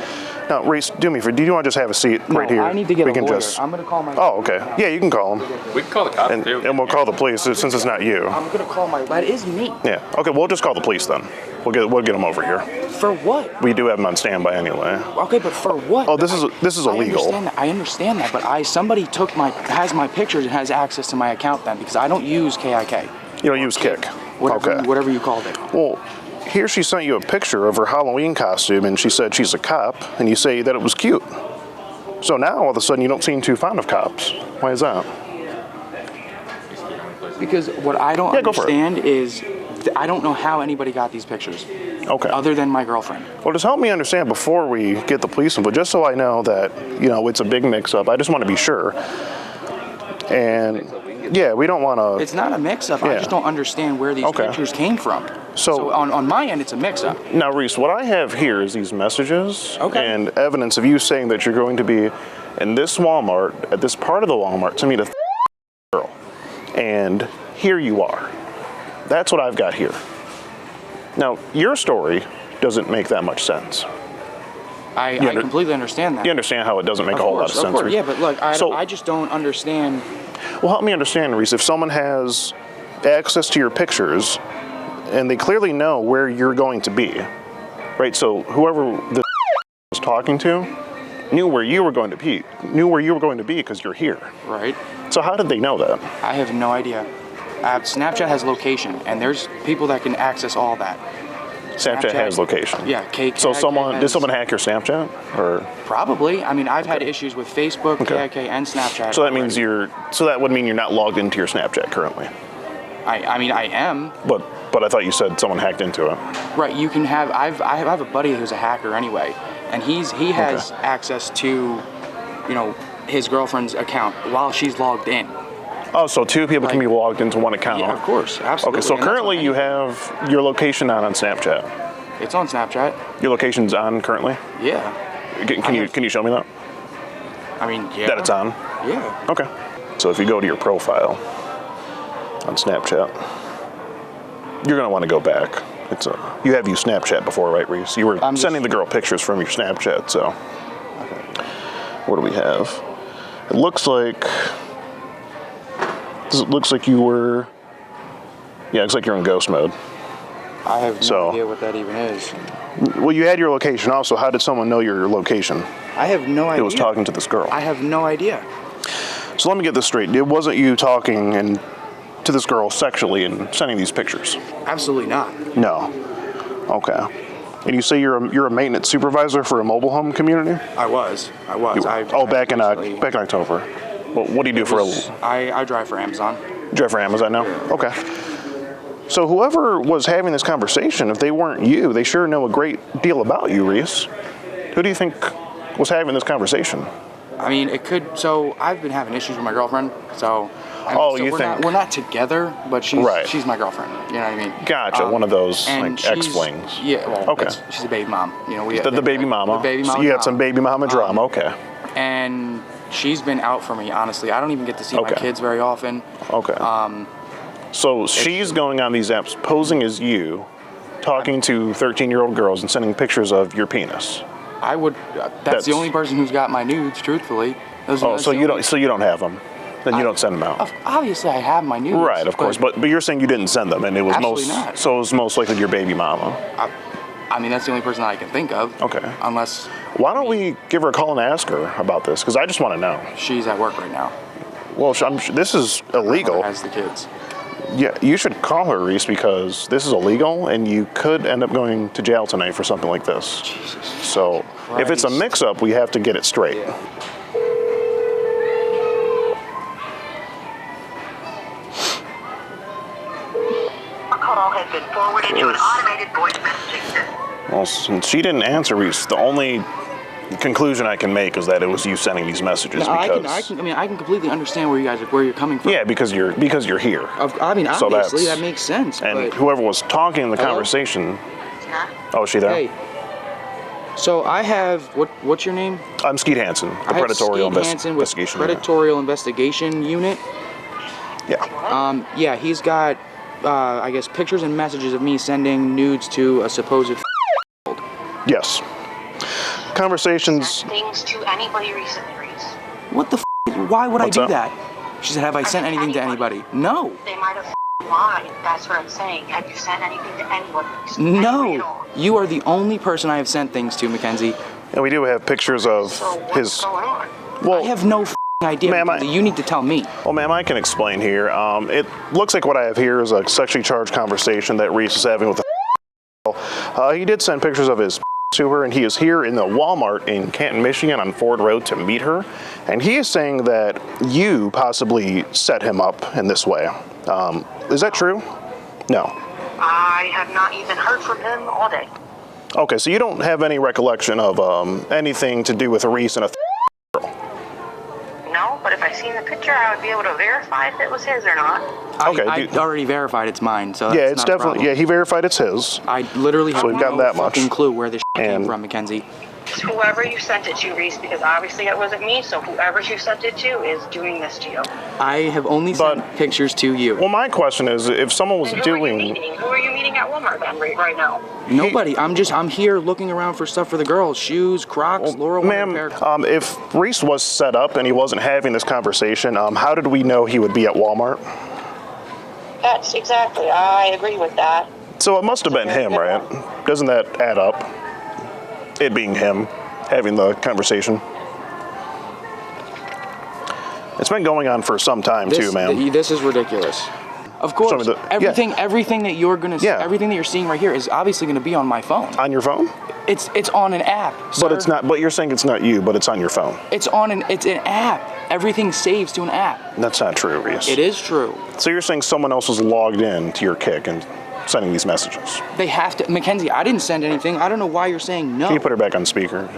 now, Reese, do me a favor. Do you want to just have a seat right here? I need to get we a can lawyer. Just... I'm going to call my... Oh, okay. Yeah, you can call him. We can call the cops, and we'll call the police since it's not you. I'm going to call my... That is me. Yeah. Okay, we'll just call the police then. We'll get them over here. For what? We do have them on standby anyway. Okay, but for what? Oh, this is illegal. I understand that, but somebody has my pictures and has access to my account then, because I don't use KIK. You don't use Kick? Whatever you called it. Well, here she sent you a picture of her Halloween costume, and she said she's a cop, and you say that it was cute. So now, all of a sudden, you don't seem too fond of cops. Why is that? Because what I don't understand is, I don't know how anybody got these pictures. Okay. Other than my girlfriend. Well, just help me understand before we get the police involved, just so I know that, it's a big mix-up. I just want to be sure. And, yeah, we don't want to... It's not a mix-up. I just don't understand where these pictures came from. So on my end, it's a mix-up. Now, Reese, what I have here is these messages and evidence of you saying that you're going to be in this Walmart, at this part of the Walmart, to meet a girl. And here you are. That's what I've got here. Now, your story doesn't make that much sense. I completely understand that. You understand how it doesn't make a whole lot of sense. Of course, yeah, but look, I just don't understand. Well, help me understand, Reese. If someone has access to your pictures, and they clearly know where you're going to be, right? So whoever the was talking to knew where you were going to be, because you're here. Right. So how did they know that? I have no idea. Snapchat has location, and there's people that can access all that. Snapchat has location. Yeah, did someone hack your Snapchat, or? Probably. I mean, I've had issues with Facebook, KIK, and Snapchat. So that means that would mean you're not logged into your Snapchat currently. I mean, I am. But I thought you said someone hacked into it. Right. You can have. I have a buddy who's a hacker anyway, and he has access to, his girlfriend's account while she's logged in. Oh, so two people can be logged into one account? Yeah, of course, absolutely. Okay, so currently you have your location on Snapchat. It's on Snapchat. Your location's on currently? Yeah. Can you show me that? I mean, yeah. That it's on? Yeah. Okay. So if you go to your profile on Snapchat, you're going to want to go back You have used Snapchat before, right, Reese? You were sending the girl pictures from your Snapchat, so. What do we have? It looks like you were. Yeah, it looks like you're in ghost mode. I have no idea what that even is. Well, you had your location also. How did someone know your location? I have no idea. It was talking to this girl. I have no idea. So let me get this straight. It wasn't you talking to this girl sexually and sending these pictures? Absolutely not. No. Okay. And you say you're a maintenance supervisor for a mobile home community? I was. Back in October. Well, what do you do for I drive for Amazon. You drive for Amazon now? Okay. So whoever was having this conversation, if they weren't you, they sure know a great deal about you, Reese. Who do you think was having this conversation? I mean, it could. So I've been having issues with my girlfriend. So. We're not together, but she's my girlfriend. You know what I mean? Gotcha. One of those like ex-flings. Yeah. Well, okay. She's a baby mom. You know, the baby mama. The baby mama. So you got some baby mama drama. Okay. And she's been out for me. Honestly, I don't even get to see my kids very often. Okay. So she's going on these apps, posing as you, talking to 13-year-old girls and sending pictures of your penis. I would. That's the only person who's got my nudes. Truthfully. So you don't have them. Then you don't send them out. Obviously, I have my nudes. Right, of course. But you're saying you didn't send them, and it was not. So it was most likely your baby mama. I mean, that's the only person that I can think of. Okay. Unless. Why don't we give her a call and ask her about this? Because I just want to know. She's at work right now. Well, this is illegal. Has the kids. Yeah, you should call her, Reese, because this is illegal, and you could end up going to jail tonight for something like this. Jesus. So if it's a mix-up, we have to get it straight. Yeah. Call has been forwarded to an automated voice messaging system. Well, since she didn't answer, Reese, the only conclusion I can make is that it was you sending these messages. No, I can completely understand where you're coming from. Yeah, because you're here. I mean, obviously that makes sense. And whoever was talking in the conversation. Oh, is she there? Hey. So I have what's your name? I'm Skeet Hansen, the Predatorial Investigation Predatorial Investigation Unit. Yeah. Yeah, he's got. I guess pictures and messages of me sending nudes to a supposed. Yes. Conversations. Sent things to anybody recently, Reese. What the? Why would I do that? She said, "Have I sent anything to anybody?" No. They might have lied. That's what I'm saying. Have you sent anything to anyone recently? No. You are the only person I have sent things to, Mackenzie. And we do have pictures of his. Going on? Well, I have no idea. Ma'am, you need to tell me. Well, ma'am, I can explain here. It looks like what I have here is a sexually charged conversation that Reese is having with he did send pictures of his to her, and he is here in the Walmart in Canton, Michigan on Ford Road to meet her. And he is saying that you possibly set him up in this way. Is that true? No. I have not even heard from him all day. Okay, so you don't have any recollection of anything to do with Reese and a girl? No, but if I seen the picture, I would be able to verify if it was his or not. Okay, I already verified it's mine, so that's yeah, it's not definitely a problem. he verified it's his. I literally have no fucking clue where this came from, Mackenzie. It's whoever you sent it to, Reese, because obviously it wasn't me, so whoever you sent it to is doing this to you. I have only sent pictures to you. Well, my question is, if someone was doing... Who are you meeting at Walmart then right now? Nobody. I'm here looking around for stuff for the girls. Shoes, Crocs, Laura. Ma'am, if Reese was set up and he wasn't having this conversation, how did we know he would be at Walmart? That's exactly. I agree with that. So it must have been him, right? Doesn't that add up? It being him having the conversation. It's been going on for some time too, ma'am. This is ridiculous. Of course, everything that you're gonna, everything that you're seeing right here is obviously gonna be on my phone. On your phone? It's on an app. But it's not. But you're saying it's not you, but it's on your phone. It's an app. Everything saves to an app. That's not true, Reese. It is true. So you're saying someone else was logged in to your Kick and sending these messages? They have to. Mackenzie, I didn't send anything. I don't know why you're saying no. Can you put her back on speaker?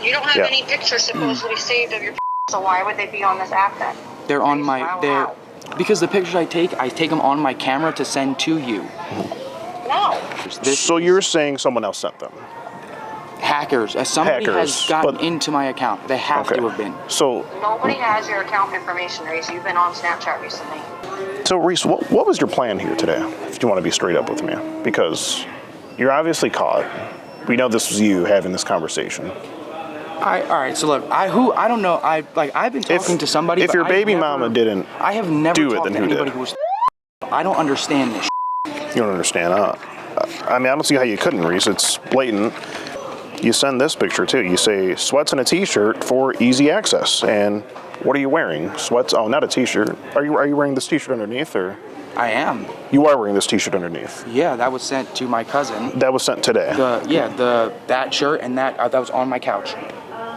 You don't have any pictures supposedly saved of your so why would they be on this app then? They're on my, because the pictures I take them on my camera to send to you. No. So you're saying someone else sent them? Hackers. Somebody has gotten into my account. They have to have been. So nobody has your account information, Reese. You've been on Snapchat recently. So Reese, what was your plan here today? If you want to be straight up with me, because You're obviously caught. We know this was you having this conversation. All right. So look, I don't know. I've been talking to somebody. If but your baby I've mama didn't I have never do it, talked then to who anybody did? who was. I don't understand this. You don't understand. I mean, I don't see how you couldn't, Reese. It's blatant. You send this picture too. You say sweats and a t-shirt for easy access. And what are you wearing? Sweats? Oh, not a t-shirt. Are you wearing this t-shirt underneath, or? I am. You are wearing this t-shirt underneath. Yeah, that was sent to my cousin. That was sent today. That shirt and that was on my couch.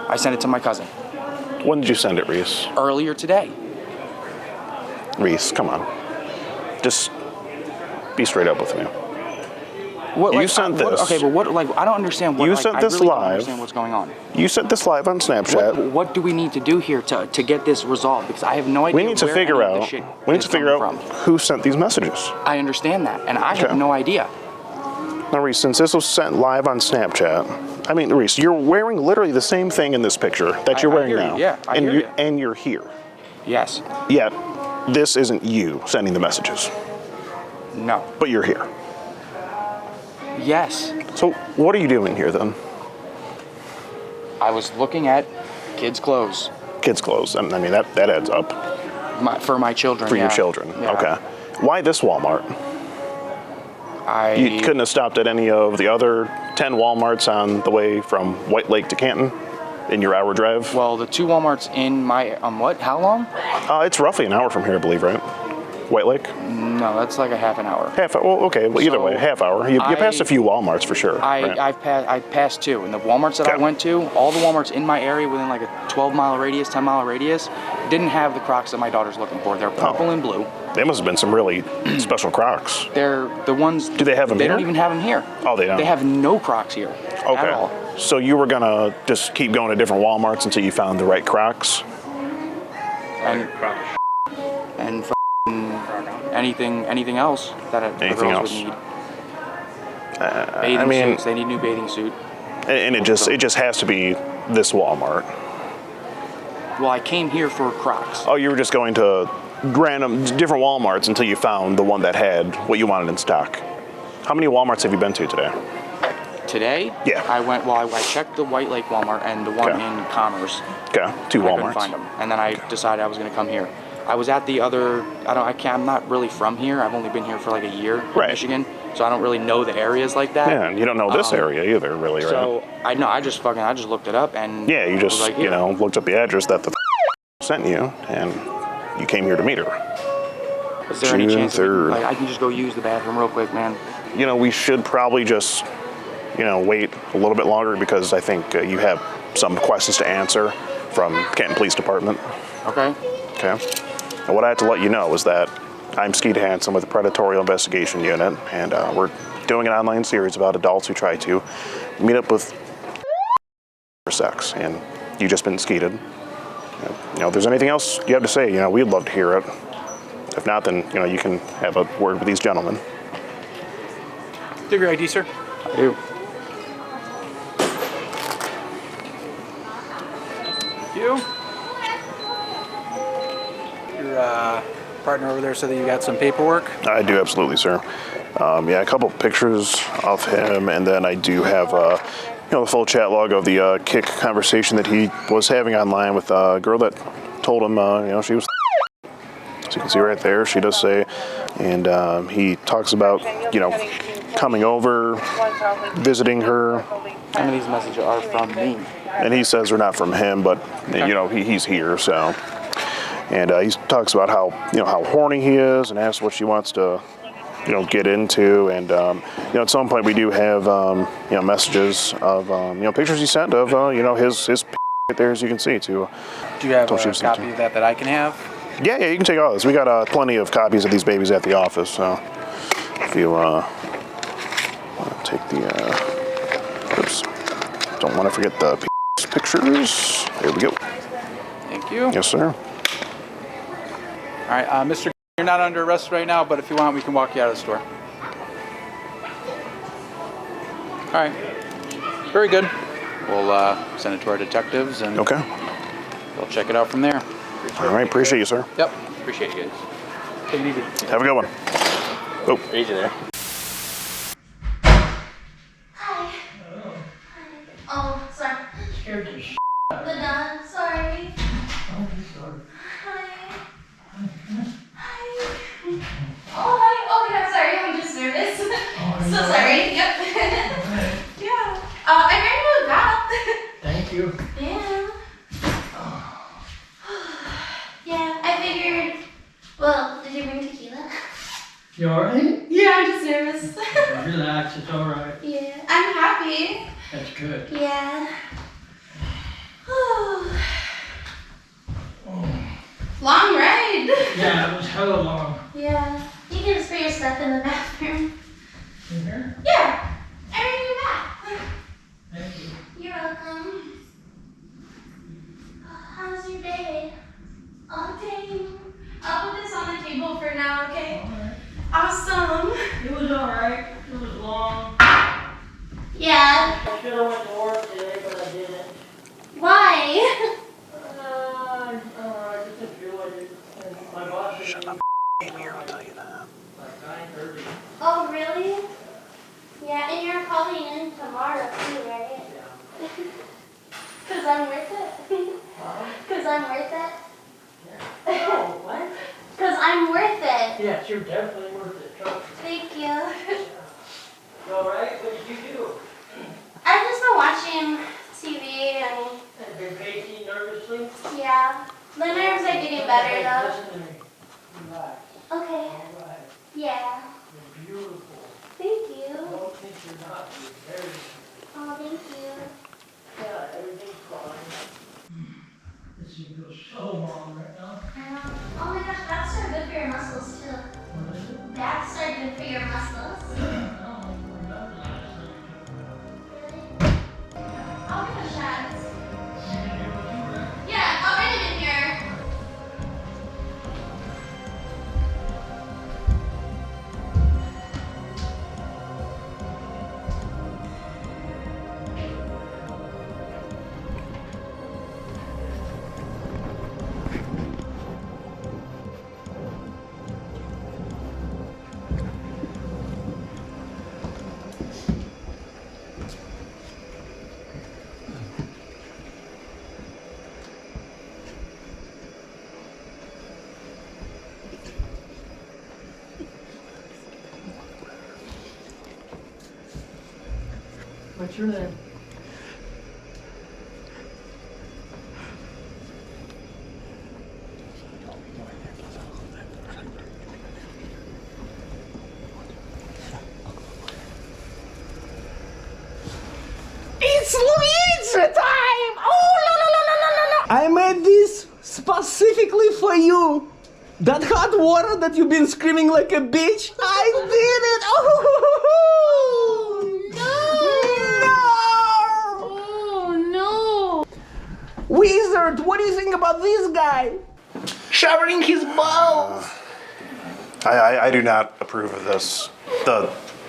I sent it to my cousin. When did you send it, Reese? Earlier today. Reese, come on. Just be straight up with me. What, you sent this. Okay, but what? Like, I don't understand what. You sent this I really live. don't understand what's going on. You sent this live on Snapchat. What do we need to do here to get this resolved? Because I have no idea. We need to figure out. Who sent these messages. I understand that, and I have no idea. Now, Reese, since this was sent live on Snapchat, I mean, Reese, you're wearing literally the same thing in this picture that you're wearing now. Yeah, I hear you. And you're here. Yes. Yet, this isn't you sending the messages. No. But you're here. Yes. So, what are you doing here then? I was looking at kids' clothes. Kids' clothes. I mean, that adds up. For my children. For your children. Yeah. Okay. Why this Walmart? You couldn't have stopped at any of the other 10 Walmarts on the way from White Lake to Canton in your hour drive? Well, the 2 Walmarts in my what? How long? It's roughly an hour from here, I believe, right? White Lake? No, that's like a half an hour. Well, okay. Well, either way, half hour. You passed a few Walmarts for sure. I passed 2, and the Walmarts that I went to, all the Walmarts in my area within like a 12-mile radius, 10-mile radius, didn't have the Crocs that my daughter's looking for. They're purple and blue. They must have been some really special Crocs. They're the ones. Do they have them here? here? They don't even have them here. Oh, they don't? They have no Crocs here at all. So you were going to just keep going to different Walmarts until you found the right Crocs? And anything else that the girls would need. Bathing suits. They need new bathing suit. And it just has to be this Walmart. Well, I came here for Crocs. Oh, you were just going to random different Walmarts until you found the one that had what you wanted in stock. How many Walmarts have you been to today? Today? Yeah. I checked the White Lake Walmart and the one in Commerce. Okay, 2 Walmarts. I couldn't find them, and then I decided I was going to come here. I was at the other. I'm not really from here. I've only been here for like a year in Michigan, so I don't really know the areas like that. Yeah, and you don't know this area either, really, right? So I just looked it up and you just like, looked up the address that the sent you, and you came here to meet her. Is there any chance I can just go use the bathroom real quick, man? We should probably just wait a little bit longer because I think you have some questions to answer from Canton Police Department. Okay. And what I have to let you know is that I'm Skeet Hansen with the Predatorial Investigation Unit, and we're doing an online series about adults who try to meet up with for sex, and you've just been skeeted. If there's anything else you have to say, we'd love to hear it. If not, then, you can have a word with these gentlemen. Do you have your ID, sir? I do. Thank you. Your partner over there said that you got some paperwork? I do, absolutely, sir. A couple pictures of him, and then I do have the full chat log of the kick conversation that he was having online with a girl that told him, she was. So you can see right there, she does say, and he talks about, coming over, visiting her. Some of these messages are from me. And he says they're not from him, but he's here, so. And he talks about how horny he is, and asks what she wants to, get into. And at some point we do have messages of pictures he sent of his right there, as you can see too. Do you have a copy of that I can have? Yeah, you can take all this. We got plenty of copies of these babies at the office, so if you take the oops, don't want to forget the pictures. There we go. Thank you. Yes, sir. All right, Mr. You're not under arrest right now, but if you want, we can walk you out of the store. All right. Very good. We'll send it to our detectives, and they'll check it out from there. All right, appreciate you, sir. Yep. Appreciate you guys. Take it easy. Have a good one. Oh. Easy there. You alright? Yeah, I'm just nervous. Relax, it's alright. Yeah, I'm happy. That's good. Yeah. Long ride. Yeah, it was hella long. Yeah. You can just put your stuff in the bathroom. In here? Yeah. Everything in your back. Thank you. You're welcome. How was your day? Oh, dang. I'll put this on the table for now, okay? Alright. Awesome. It was alright. It was long. Yeah. I should have went to work today, but I didn't. Why? I just didn't feel like it. And my boss said shut up, here, I'll tell you that. Like 9:30. Oh, really? Yeah, and you're calling in tomorrow too, right? Yeah. Cause I'm worth it. Cause I'm worth it. Oh, what? Cause I'm worth it. Yes, you're definitely worth it. Trust me. Thank you. You alright? What did you do? I've just been watching TV and Have been pacing nervously? yeah. The nerves are getting better though. Listen to me. Relax. Okay. Alright. Yeah. You're beautiful. Thank you. Don't think you're not. You're very. Oh, thank you. Yeah, everything's fine. This thing feels so long right now. Oh my gosh, bats are good for your muscles too. What is it? Bats are good for your muscles. I'll give it a shot. Yeah, I'll write it in here. What's your name? It's Luigi time! Oh, la, la, la, la, la, la. I made this specifically for you. That hot water that you've been screaming like a bitch, I did it! Oh, Oh no! Wizard, what do you think about this guy? Showering his balls. I do not approve of this.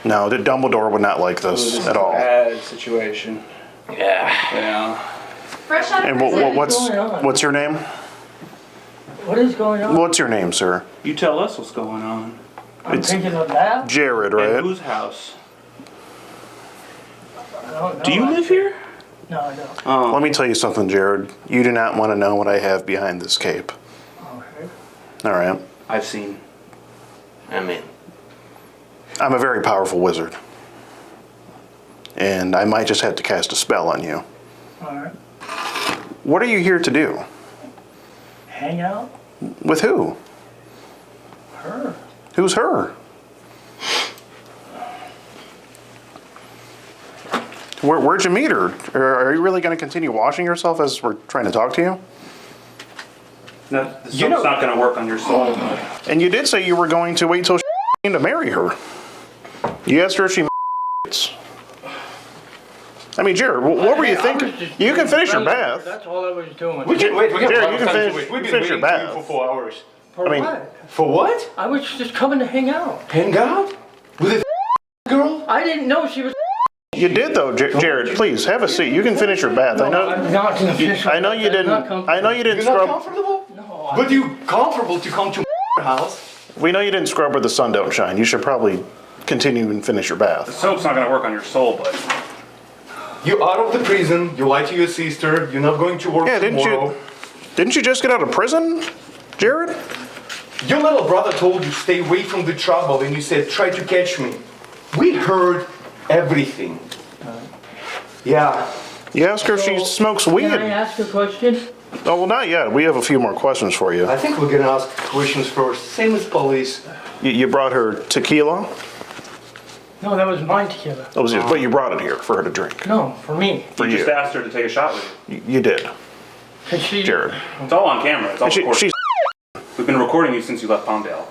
No, the Dumbledore would not like this at all. Bad situation. Yeah. Fresh out of And prison. what's your name? What is going on? What's your name, sir? You tell us what's going on. I'm taking a bath. Jarrod, At right? whose house? I don't know. Do you live here? No, I don't. Oh. Let me tell you something, Jarrod. You do not want to know what I have behind this cape. Okay. All right. I've seen. I'm in. I'm a very powerful wizard. And I might just have to cast a spell on you. Alright. What are you here to do? Hang out? With who? Her. Who's her? Where'd you meet her? Are you really going to continue washing yourself as we're trying to talk to you? No, the soap's not going to work on your soul. And you did say you were going to wait till to marry her. You asked her if she I mean, Jarrod, what were you thinking? You can finish your bath. That's all I was doing. We can wait. Jarrod, you can finish your bath. bath. For 4 hours. For I mean, what? For what? I was just coming to hang out. Hang out? With a girl? I didn't know she was. You did though, Jarrod. Please have a seat. You can finish your bath. No, I'm not gonna finish my I know bath. you I'm didn't. not comfortable. I know you didn't You're not scrub. comfortable? No. But you comfortable to come to house? We know you didn't scrub where the sun don't shine. You should probably continue and finish your The bath. soap's not going to work on your soul, but... You out of the prison, you lied to your sister, you're not going to work tomorrow. Didn't you just get out of prison, Jarrod? Your little brother told you stay away from the trouble and you said try to catch me. We heard everything. Yeah. You asked her if she smokes weed. Can I ask a question? Oh, well, not yet. We have a few more questions for you. I think we're gonna ask questions first, same as police. You brought her tequila? No, that was my tequila. Oh, was it, but you brought it here for her to drink. No, for me. For You you. just asked her to take a shot with you. You did. Cause she, Jarrod. It's all on camera. It's all recorded. She's. We've been recording you since you left Palmdale.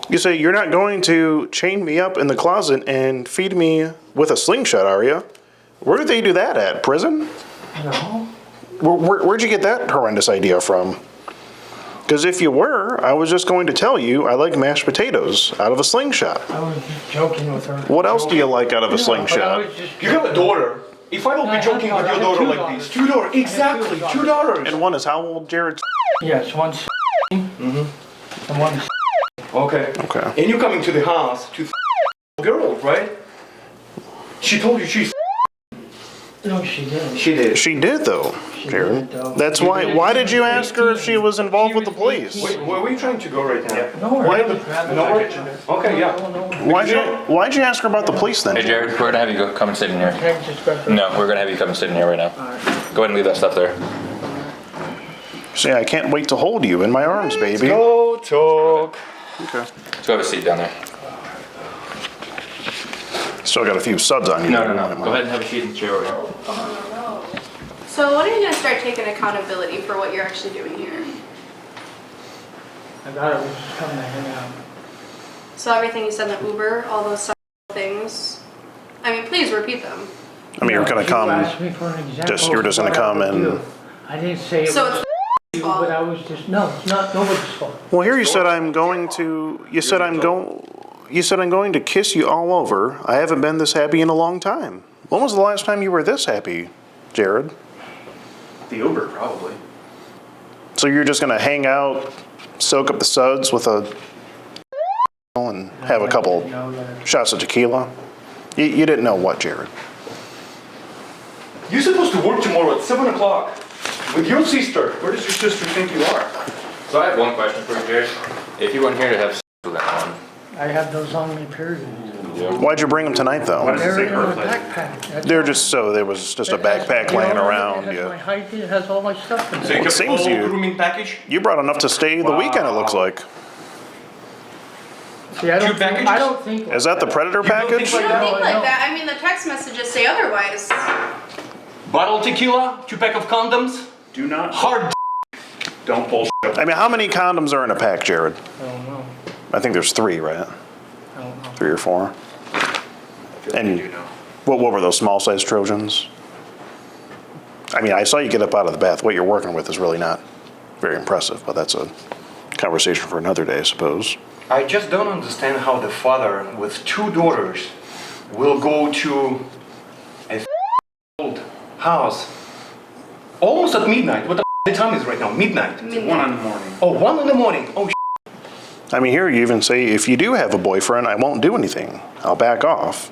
You say you're not going to chain me up in the closet and feed me with a slingshot, are you? Where did they do that at? Prison? No. Where'd you get that horrendous idea from? Because if you were, I was just going to tell you I like mashed potatoes out of a slingshot. I was just joking with her. What else do you like out of a slingshot? You have a daughter. If I don't be joking with your daughter like this, $2, exactly, $2. And one is how old, Jarrod? Yes, one's and one's Okay. Okay. And you're coming to the house to girl, right? She told you she's. No, she didn't. She did. She did, though, Jarrod. That's why. Why did you ask her if she was involved with the police? Wait, where are we trying to go right now? Nowhere. Nowhere? Okay, yeah. Why'd you ask her about the police then? Hey Jarrod, we're gonna have you go come and sit in here. No, we're gonna have you come and sit in here right now. Go ahead and leave that stuff there. See, I can't wait to hold you in my arms, baby. Go talk. Okay. Let's go have a seat down there. Still got a few suds on you. No. Go ahead and have a seat in the chair over here. So when are you gonna start taking accountability for what you're actually doing here? I thought it was just coming to hang out. So everything you said in the Uber, all those things. I mean, please repeat them. I mean, you're gonna come. You asked me for an example. You're just gonna come and. I didn't say it So was you, but I was just it's not nobody's fault. Well, here you said I'm going to. You said I'm going to kiss you all over. I haven't been this happy in a long time. When was the last time you were this happy, Jarrod? The Uber, probably. So you're just gonna hang out, soak up the suds with a and have a couple shots of tequila? You didn't know what, Jarrod? You're supposed to work tomorrow at 7 o'clock with your sister. Where does your sister think you are? So I have one question for you, Jarrod. If you weren't here to have sex with anyone, I have those on me, period. Why'd you bring them tonight, though? They're in a backpack. That's They're just so there was just a backpack laying around. It has my height, it has all my stuff in So you it. kept the seems whole you- grooming package? You brought enough to stay the weekend. It looks like. See, I don't, packages? I don't think. Is that the Predator package? I don't think like that. I mean, the text messages say otherwise. Bottle of tequila, 2 pack of condoms. Do not. Hard. Don't bullshit. I mean, how many condoms are in a pack, Jarrod? I don't know. I think there's 3, right? I don't know. 3 or 4. And what were those small size Trojans? I mean, I saw you get up out of the bath. What you're working with is really not very impressive, but that's a conversation for another day, I suppose. I just don't understand how the father with 2 daughters will go to a old house almost at midnight. What the time is right now? Midnight. It's 1 in the morning. Oh, 1 in the morning. Oh, I mean, here you even say, if you do have a boyfriend, I won't do anything. I'll back off.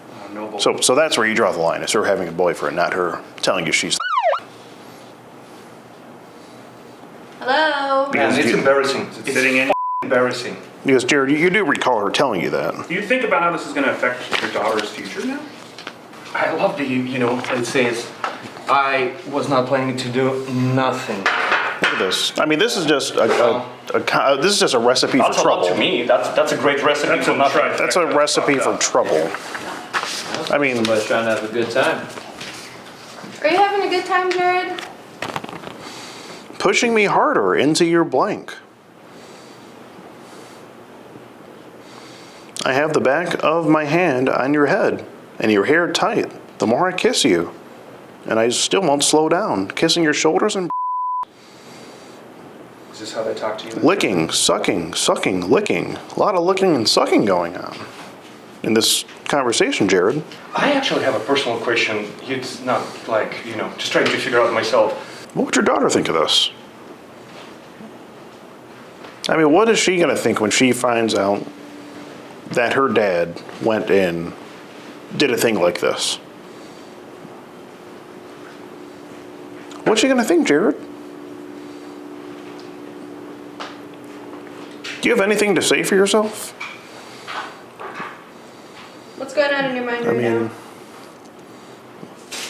So that's where you draw the line. It's her having a boyfriend, not her telling you she's. Hello? man, it's embarrassing. It's Sitting in. embarrassing. Because, Jarrod, you do recall her telling you that. Do you think about how this is going to affect your daughter's future now? I love the, it says, I was not planning to do nothing. Look at this. I mean, this is just this is just a recipe for That's a trouble. lot to me. That's a great recipe for nothing. That's a recipe for trouble. I mean, Somebody's trying to have a good time. Are you having a good time, Jarrod? pushing me harder into your blank. I have the back of my hand on your head and your hair tight. The more I kiss you, and I still won't slow down, kissing your shoulders and Is this how they talk to you? licking, sucking, licking. A lot of licking and sucking going on in this conversation, Jarrod. I actually have a personal question. It's not like, just trying to figure out myself. What would your daughter think of this? I mean, what is she going to think when she finds out that her dad went in, did a thing like this? What's she going to think, Jarrod? Do you have anything to say for yourself? What's going on in your mind I right mean, now?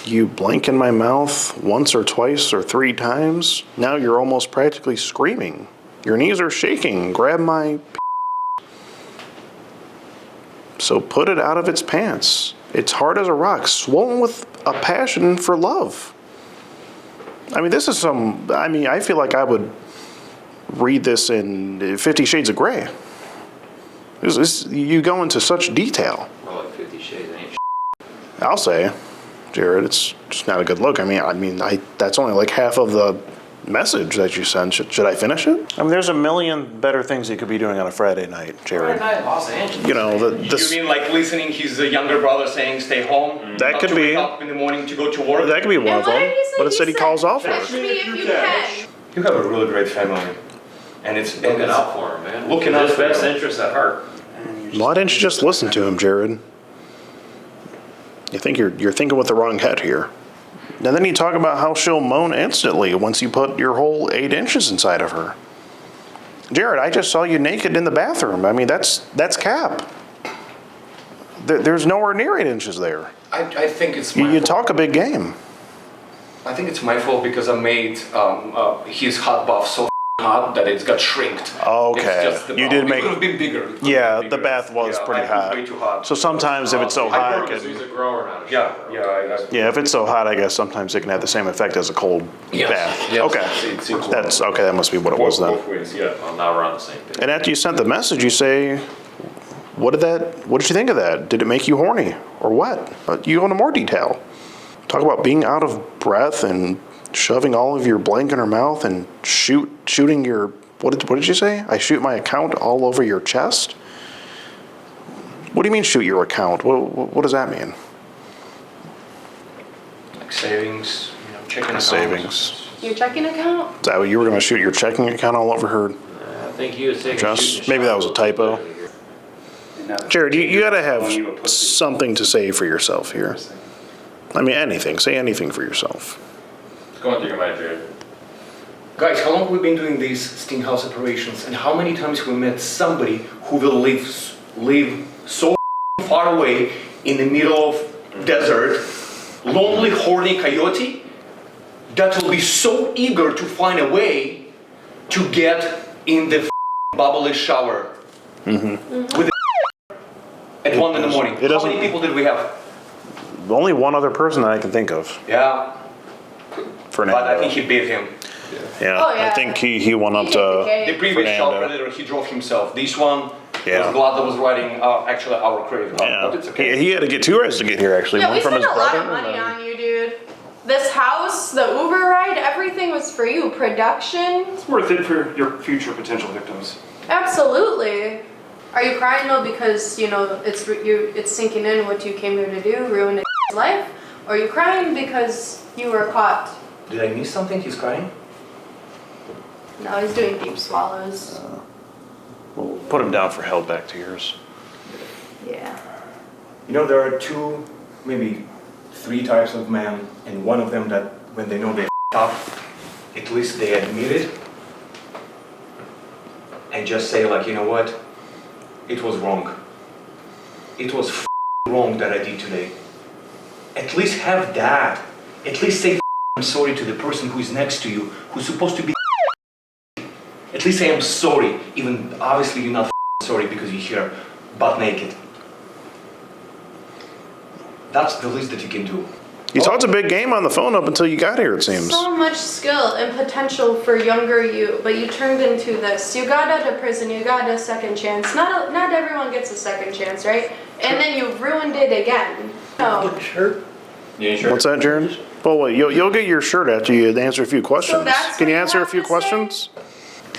you blank in my mouth once or twice or 3 times. Now you're almost practically screaming. Your knees are shaking. Grab my So put it out of its pants. It's hard as a rock, swollen with a passion for love. I mean, this is I feel like I would read this in 50 Shades of Grey. You go into such detail. More like 50 Shades ain't I'll say, Jarrod, it's just not a good look. That's only like half of the message that you sent. Should I finish it? I mean, there's a million better things you could be doing on a Friday night, Jarrod. Friday night, Los Angeles. You know, You mean like listening his younger brother saying stay home? That not could to be. wake up in the morning to go to work? That could be one of them. But instead he calls off work. Fetch me if you can. You have a really great family. And it's Looking out for him, man. Looking out His for best him. interests at heart. Why didn't you just listen to him, Jarrod? You think you're thinking with the wrong head here. And then you talk about how she'll moan instantly once you put your whole 8 inches inside of her. Jarrod, I just saw you naked in the bathroom. I mean, that's cap. There's nowhere near 8 inches there. I think it's my You fault. talk a big game. I think it's my fault because I made his hot bath so hot that it's got shrinked. Okay. It's just the You bath. did It make. could have been bigger. Yeah, the bath was pretty hot. Way too hot. So sometimes if it's so hot, it He's can. a grower, not a Yeah, Yeah, if it's so hot, I guess sometimes it can have the same effect as a cold bath. Yes. Okay. It seems That's okay. That must be what it was then. both ways, yeah. Well, now we're on the same page. And after you sent the message, you say, what did you think of that? Did it make you horny or what? You go into more detail. Talk about being out of breath and shoving all of your blank in her mouth and shooting your, what did you say? I shoot my account all over your chest? What do you mean shoot your account? What does that mean? like savings, checking account. Savings. Your checking account? Is that what you were going to shoot your checking account all over her I think he was taking chest? Maybe that was a typo. Jarrod, you got to have something to say for yourself here. I mean, anything. Say anything for yourself. What's going through your mind, Jarrod? Guys, how long have we been doing these sting house operations, and how many times we met somebody who will live so far away in the middle of desert, lonely, horny coyote, that will be so eager to find a way to get in the bubbly shower with at 1 in the morning. How many people did we have? Only one other person that I can think of. Yeah, Fernando. but I think he beat him. Yeah, Oh, yeah. I think he went up to The previous shop Fernando. predator, he drove himself. This one Yeah. was glad that was riding actually our crate. But it's okay. He had to get 2 rides to get here, actually. Yeah, One we from spent his a lot brother. of money on you, dude. This house, the Uber ride, everything was for you. Production, It's worth it for your future potential victims. absolutely. Are you crying though because it's sinking in what you came here to do, ruin his life? Or are you crying because you were caught? Did I miss something? He's crying? No, he's doing deep swallows. We'll put him down for held back tears. Yeah. You know, there are 2, maybe 3 types of men, and one of them that when they know they up, at least they admit it and just say like, you know what, it was wrong. It was wrong that I did today. At least have that. At least say I'm sorry to the person who's next to you, who's supposed to be. At least say I'm sorry, even obviously you're not sorry because you're here butt naked. That's the least that you can do. You talked a big game on the phone up until you got here, it seems. So much skill and potential for younger you, but you turned into this. You got out of prison, you got a second chance. Not everyone gets a second chance, right? And then you ruined it again. No. Shirt? Yeah, sure. What's that, Jarrod? Well, wait, you'll get your shirt after you answer a few questions. that's Can you what you answer a have few to questions?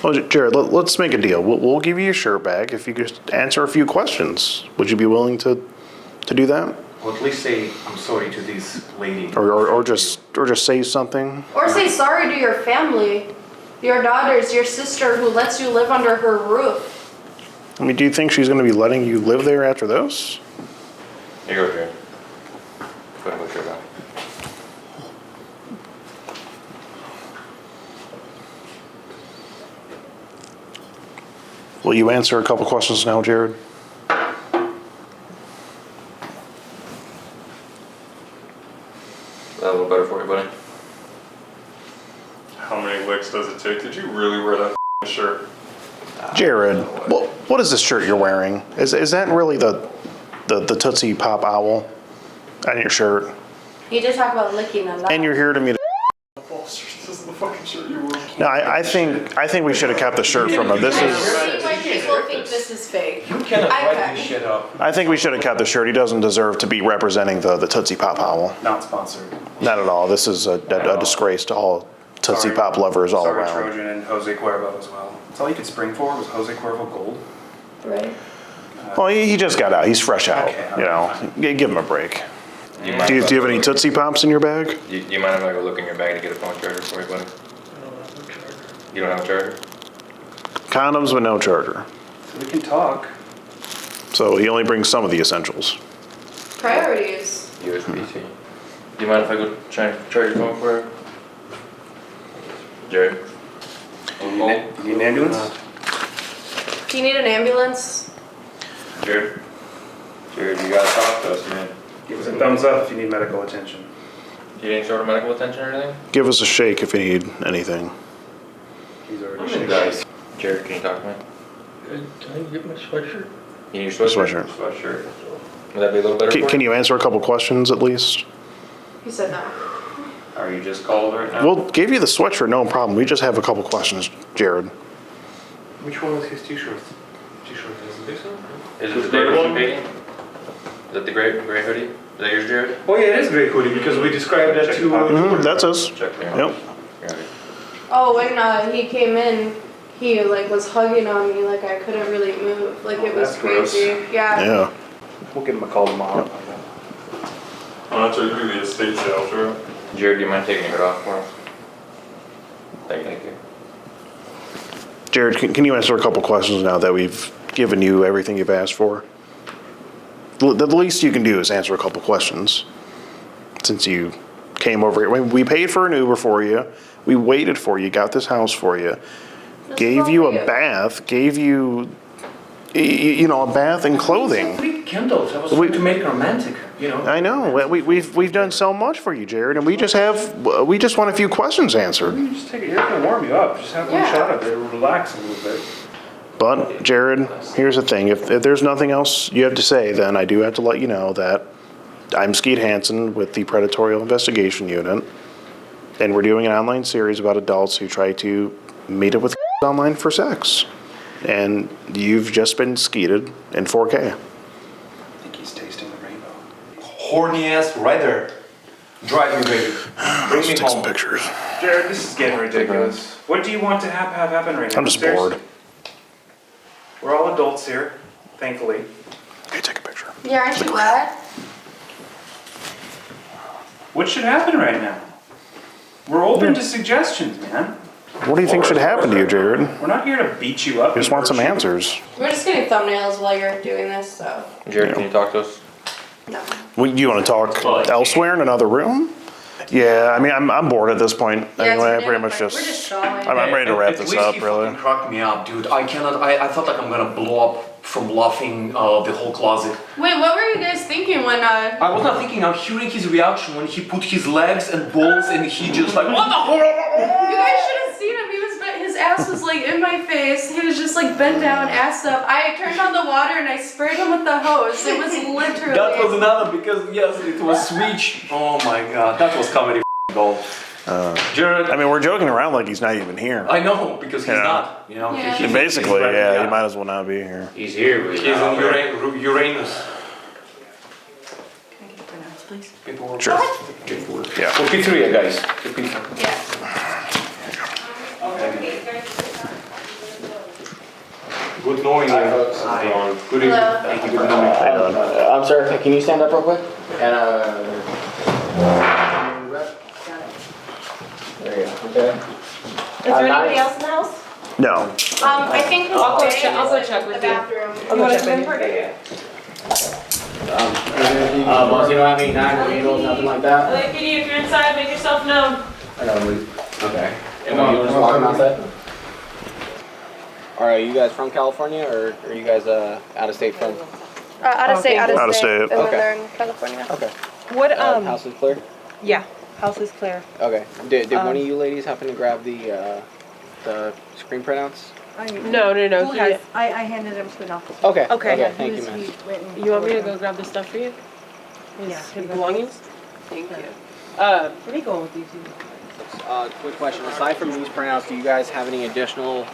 Well, Jarrod, let's make a deal. We'll give you your shirt back if you just answer a few questions. Would you be willing to do that? Or at least say I'm sorry to this lady. Or just say something? Or say sorry to your family, your daughters, your sister who lets you live under her roof. I mean, do you think she's going to be letting you live there after this? Here you go, Jarrod. Go ahead, look your back. Will you answer a couple questions now, Jarrod? That a little better for you, buddy? How many licks does it take? Did you really wear that shirt? Jarrod, what is this shirt you're wearing? Is that really the the Tootsie Pop owl on your shirt. You did talk about licking a lot. And you're here to meet. This is the fucking shirt you wore. No, I think we should have kept the shirt from him. This I is. see why people think this is fake. You cannot I write this shit up. I think we should have kept the shirt. He doesn't deserve to be representing the Tootsie Pop owl. Not sponsored. Not at all. This is a disgrace to all Tootsie Pop lovers all Sorry, around. Trojan and Jose Cuervo as well. That's all you could spring for was Jose Cuervo gold. Right. Well, he just got out. He's fresh out. Okay, you know, give him a break. You Do you have any Tootsie Pops in your bag? You mind if I go look in your bag to get a phone charger for you, buddy? You don't have a charger? Condoms with no charger. So we can talk. So he only brings some of the essentials. Priorities. USB-C. Do you mind if I go try and charge your phone for you? Jarrod? You need an ambulance? Do you need an ambulance? Jarrod, you gotta talk to us, man. Give us a thumbs up if you need medical attention. Do you need any sort of medical attention or anything? Give us a shake if you need anything. He's already Hey, shaking. guys. Jarrod, can you talk to me? Can I get my sweatshirt? You need your sweatshirt? Sweatshirt. Would that be a little better for Can you? you answer a couple questions at least? He said no. Are you just called right now? We'll give you the sweatshirt, no problem. We just have a couple questions, Jarrod. Which one was his t-shirt? T-shirt, isn't this one? Is it the David one painting? Is that the gray hoodie? Is that yours, Jarrod? Oh yeah, it is gray hoodie because we described that to. That's us. Check there. Yep. Got it. Oh, when he came in, he like was hugging on me like I couldn't really move. Like it was that's gross. crazy. Yeah. Yeah. We'll give him a call tomorrow. I'll have to do the estate shelter. Jarrod, do you mind taking your hood off for us? Thank you. Jarrod, can you answer a couple questions now that we've given you everything you've asked for? The least you can do is answer a couple questions. Since you came over here. We paid for an Uber for you. We waited for you, got this house for you. Gave you a bath, gave you, you know, a bath and clothing. 3 candles. I was trying to make it romantic, you know. I know. We've done so much for you, Jarrod, and we just want a few questions answered. You just take it here to warm you up. Just have one shot of it. Relax a little bit. But Jarrod, here's the thing: if there's nothing else you have to say, then I do have to let you know that I'm Skeet Hansen with the Predatorial Investigation Unit, and we're doing an online series about adults who try to meet up with online for sex. And you've just been skeeted in 4K. I think he's tasting the rainbow. Horny ass right there. Drive me, baby. Bring me Take some home. pictures. Jarrod, this is getting ridiculous. What do you want to have happen right now? I'm just Seriously? bored. We're all adults here, thankfully. Hey, take a picture. Yeah, aren't you glad? What should happen right now? We're open to suggestions, man. What do you think should happen to you, Jarrod? We're not here to beat you up. We just want some answers. We're just getting thumbnails while you're doing this, so Jarrod, can you talk to us? no. You want to talk elsewhere in another room? Yeah, I mean, I'm bored at this point. Yeah, Anyway, I it's pretty much we're just stalling. I'm ready to wrap At this least up, he really. fucking cracked me up, dude. I cannot. I felt like I'm gonna blow up from laughing the whole closet. Wait, what were you guys thinking when I was not thinking. I'm hearing his reaction when he put his legs and balls and he just like what the hell? You guys should have seen him. His ass was like in my face. He was just like bent down, ass up. I turned on the water and I sprayed him with the hose. It was literally. That was another because yes, it was switch. Oh my god, that was comedy gold. Jarrod, I mean, we're joking around like he's not even here. I know because he's not. You know, Yeah. he's Basically, yeah, he might as well not be here. He's here, but He's in Uranus. Please. Paperwork. Sure. Yeah. For pizzeria, guys. For pizza. Yeah. Good morning. Good evening. Hello. Thank you. Good morning. How you doing? I'm sorry, can you stand up real quick? And there you go, okay. Is there anybody else in the house? No. I think I'll go check with the you. bathroom. You want to come in for it? You don't have any knives or needles, nothing like that? Like, if you're inside, make yourself known. I gotta leave. Okay. You want to walk outside? Alright, you guys from California or are you guys out of state from? Out of state. Out of state. And then they're in California. Okay. What, House is clear? Yeah, house is clear. Okay. Did one of you ladies happen to grab the screen printouts No. Who He has- has, I handed him to an officer. Okay. Okay. Okay. Yeah, Thank you, man. You want me to go grab the stuff for you? His belongings? Thank you. Where are you going with these? Quick question. Aside from these printouts, do you guys have any additional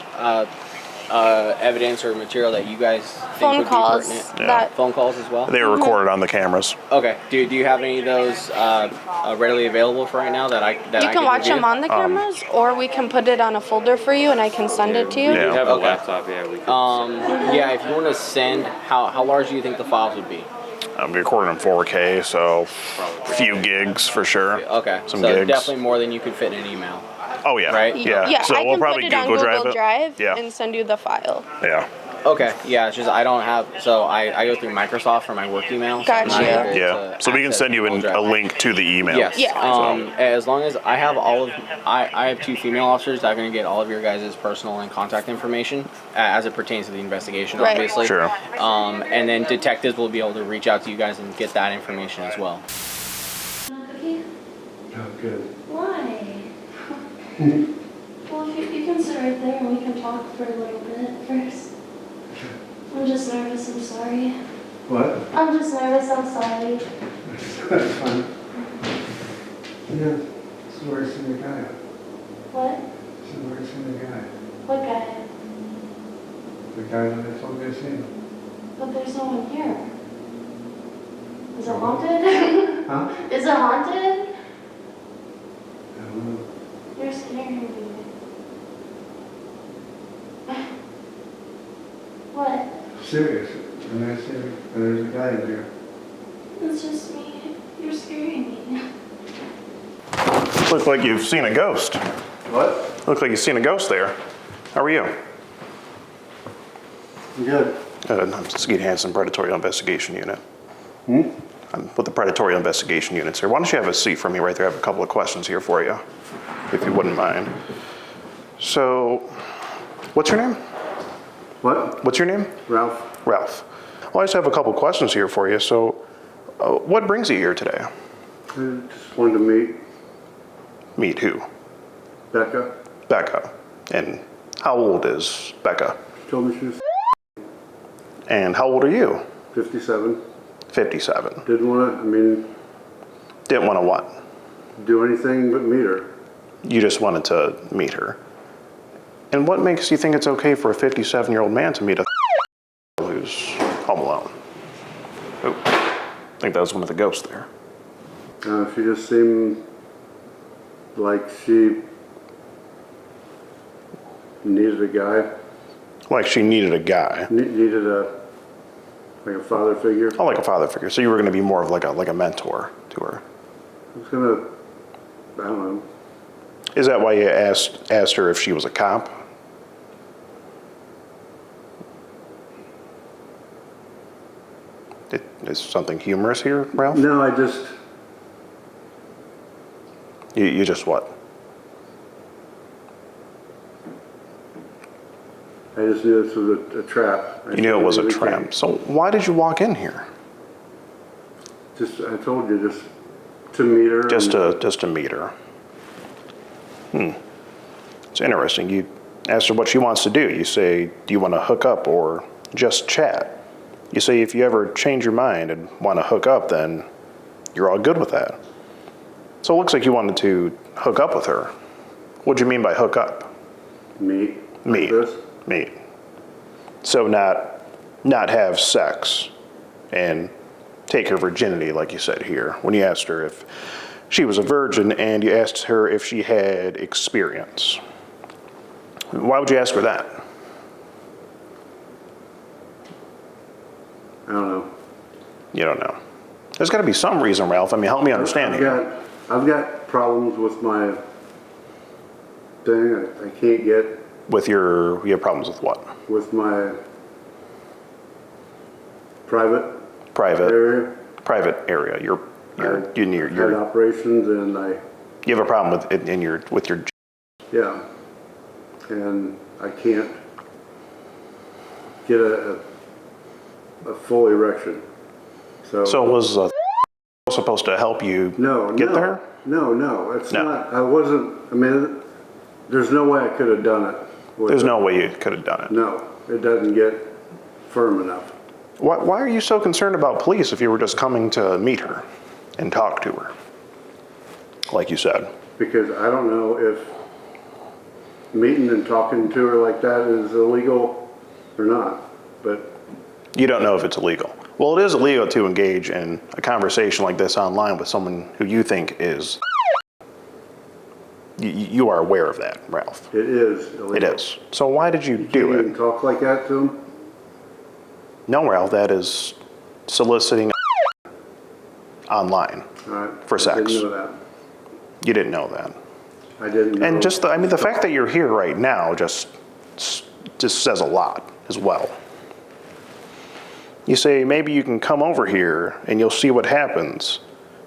evidence or material that you guys think Phone would calls be pertinent? that- Phone calls as well? They were recorded on the cameras. Okay. Do you have any of those readily available for right now that I You can watch them on the cameras, or we can put it on a folder for you and I can send it to you. We have a Okay. laptop, yeah. We could yeah, if you want to send, how large do you think the files would be? I'm recording in 4K, so a few gigs for sure. Okay. Some so gigs. definitely more than you could fit in an email. Oh yeah. Right? Yeah. So I we'll can probably put it on Google Google Drive. Drive and send you the file. Yeah. Okay, yeah, it's just I don't have, so I go through Microsoft for my work email. So I'm not Gotcha. able Yeah. to So we can access send you Google a Drive. link to the email. Yes. Yeah. As long as I have all of, I have 2 female officers that are going to get all of your guys' personal and contact information as it pertains to the investigation, Right. obviously. Sure. And then detectives will be able to reach out to you guys and get that information as well. Cookie? Oh, good. Why? Well, if you can sit right there and we can talk for a little bit first. I'm just nervous, I'm sorry. What? I'm just nervous, I'm sorry. That's fine. Yeah, so where's the guy? What? So where's the guy? What guy? The guy that I told you I seen. But there's no one here. Is it haunted? Huh? Is it haunted? I don't know. You're scaring me. What? Serious. And I said, there's a guy in there. It's just me. You're scaring me. Look like you've seen a ghost. What? Look like you've seen a ghost there. How are you? Good. I'm Skeet Hansen, Predatory Investigation Unit. Hmm? I'm with the Predatory Investigation Units here. Why don't you have a seat for me right there? I have a couple of questions here for you, if you wouldn't mind. So, what's your name? What? What's your name? Ralph. Ralph. Well, I just have a couple of questions here for you. So, what brings you here today? I just wanted to meet Meet who? Becca. Becca. And how old is Becca? She told me she was And how old are you? 57. 57. Didn't want to, Didn't want to what? do anything but meet her. You just wanted to meet her. And what makes you think it's okay for a 57-year-old man to meet a who's home alone? Oh, I think that was one of the ghosts there. She just seemed like she needed a guy. Like she needed a guy. Needed like a father figure. Oh, like a father figure. So you were going to be more of like a mentor to her. I was gonna, I don't know. Is that why you asked her if she was a cop? Is something humorous here, Ralph? No, I just, You just what? I just knew this was a trap. You knew it was a trap. So why did you walk in here? Just, I told you, just to meet her. Just to meet her. It's interesting. You asked her what she wants to do. You say, do you want to hook up or just chat? You say if you ever change your mind and want to hook up, then you're all good with that. So it looks like you wanted to hook up with her. What do you mean by hook up? Meet. Meet. Meet. So not have sex and take her virginity, like you said here. When you asked her if she was a virgin and you asked her if she had experience. Why would you ask her that? I don't know. You don't know. There's got to be some reason, Ralph. I mean, help me understand here. I've got problems with my thing. I can't get. With you have problems with what? With my private area. Private area. You're had operations and you have a problem with it with your. Yeah, and I can't get a full erection. So was supposed to help you get there? No, it's not. I wasn't. I mean, there's no way I could have done it. There's no way you could have done it. No, it doesn't get firm enough. Why are you so concerned about police if you were just coming to meet her and talk to her, like you said? Because I don't know if meeting and talking to her like that is illegal or not, but... You don't know if it's illegal. Well, it is illegal to engage in a conversation like this online with someone who you think is... You are aware of that, Ralph. It is illegal. It is. So why did you do it? You can't talk like that to him? No, Ralph, that is soliciting online for sex. I didn't know that. You didn't know that. I didn't know. And just, the fact that you're here right now just says a lot as well. You say, maybe you can come over here and you'll see what happens.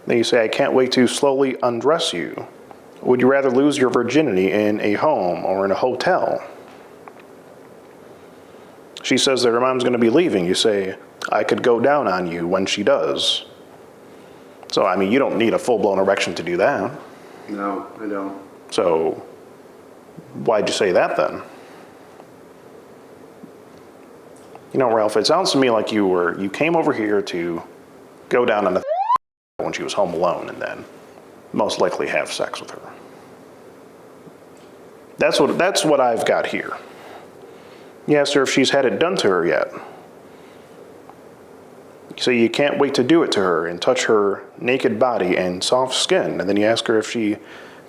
Then you say, I can't wait to slowly undress you. Would you rather lose your virginity in a home or in a hotel? She says that her mom's going to be leaving. You say, I could go down on you when she does. So, I mean, you don't need a full-blown erection to do that. No, I don't. So, why'd you say that then? You know, Ralph, it sounds to me like you came over here to go down on the when she was home alone and then most likely have sex with her. That's what I've got here. You asked her if she's had it done to her yet. So you can't wait to do it to her and touch her naked body and soft skin. And then you ask her if she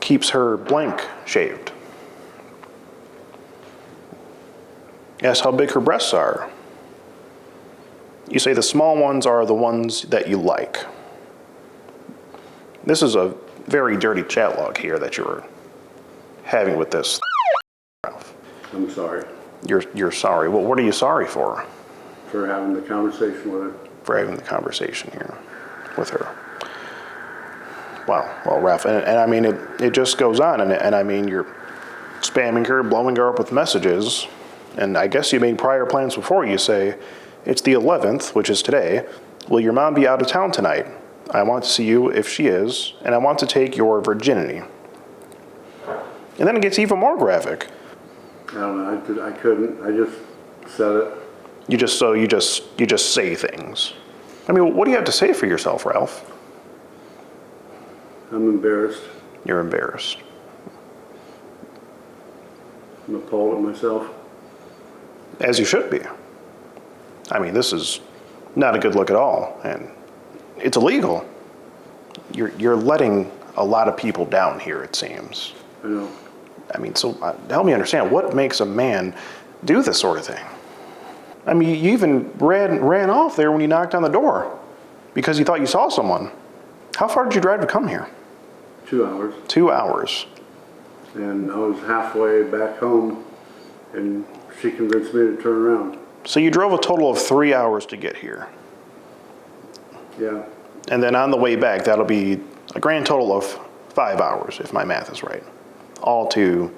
keeps her blank shaved. You ask how big her breasts are. You say the small ones are the ones that you like. This is a very dirty chat log here that you're having with this. I'm sorry. You're sorry. Well, what are you sorry for? For having the conversation with her. For having the conversation here with her. Wow. Well, Ralph, and I mean, it just goes on, and I mean, you're spamming her, blowing her up with messages, and I guess you made prior plans before. You say, it's the 11th, which is today. Will your mom be out of town tonight? I want to see you if she is, and I want to take your virginity. And then it gets even more graphic. I don't know, I couldn't, I just said it. You just say things. I mean, what do you have to say for yourself, Ralph? I'm embarrassed. You're embarrassed. I'm appalled at myself. As you should be. I mean, this is not a good look at all, and it's illegal. You're letting a lot of people down here, it seems. I know. I mean, so help me understand, what makes a man do this sort of thing? I mean, you even ran off there when you knocked on the door because you thought you saw someone. How far did you drive to come here? 2 hours. 2 hours. And I was halfway back home, and she convinced me to turn around. So you drove a total of 3 hours to get here. Yeah. And then on the way back, that'll be a grand total of 5 hours, if my math is right. All to,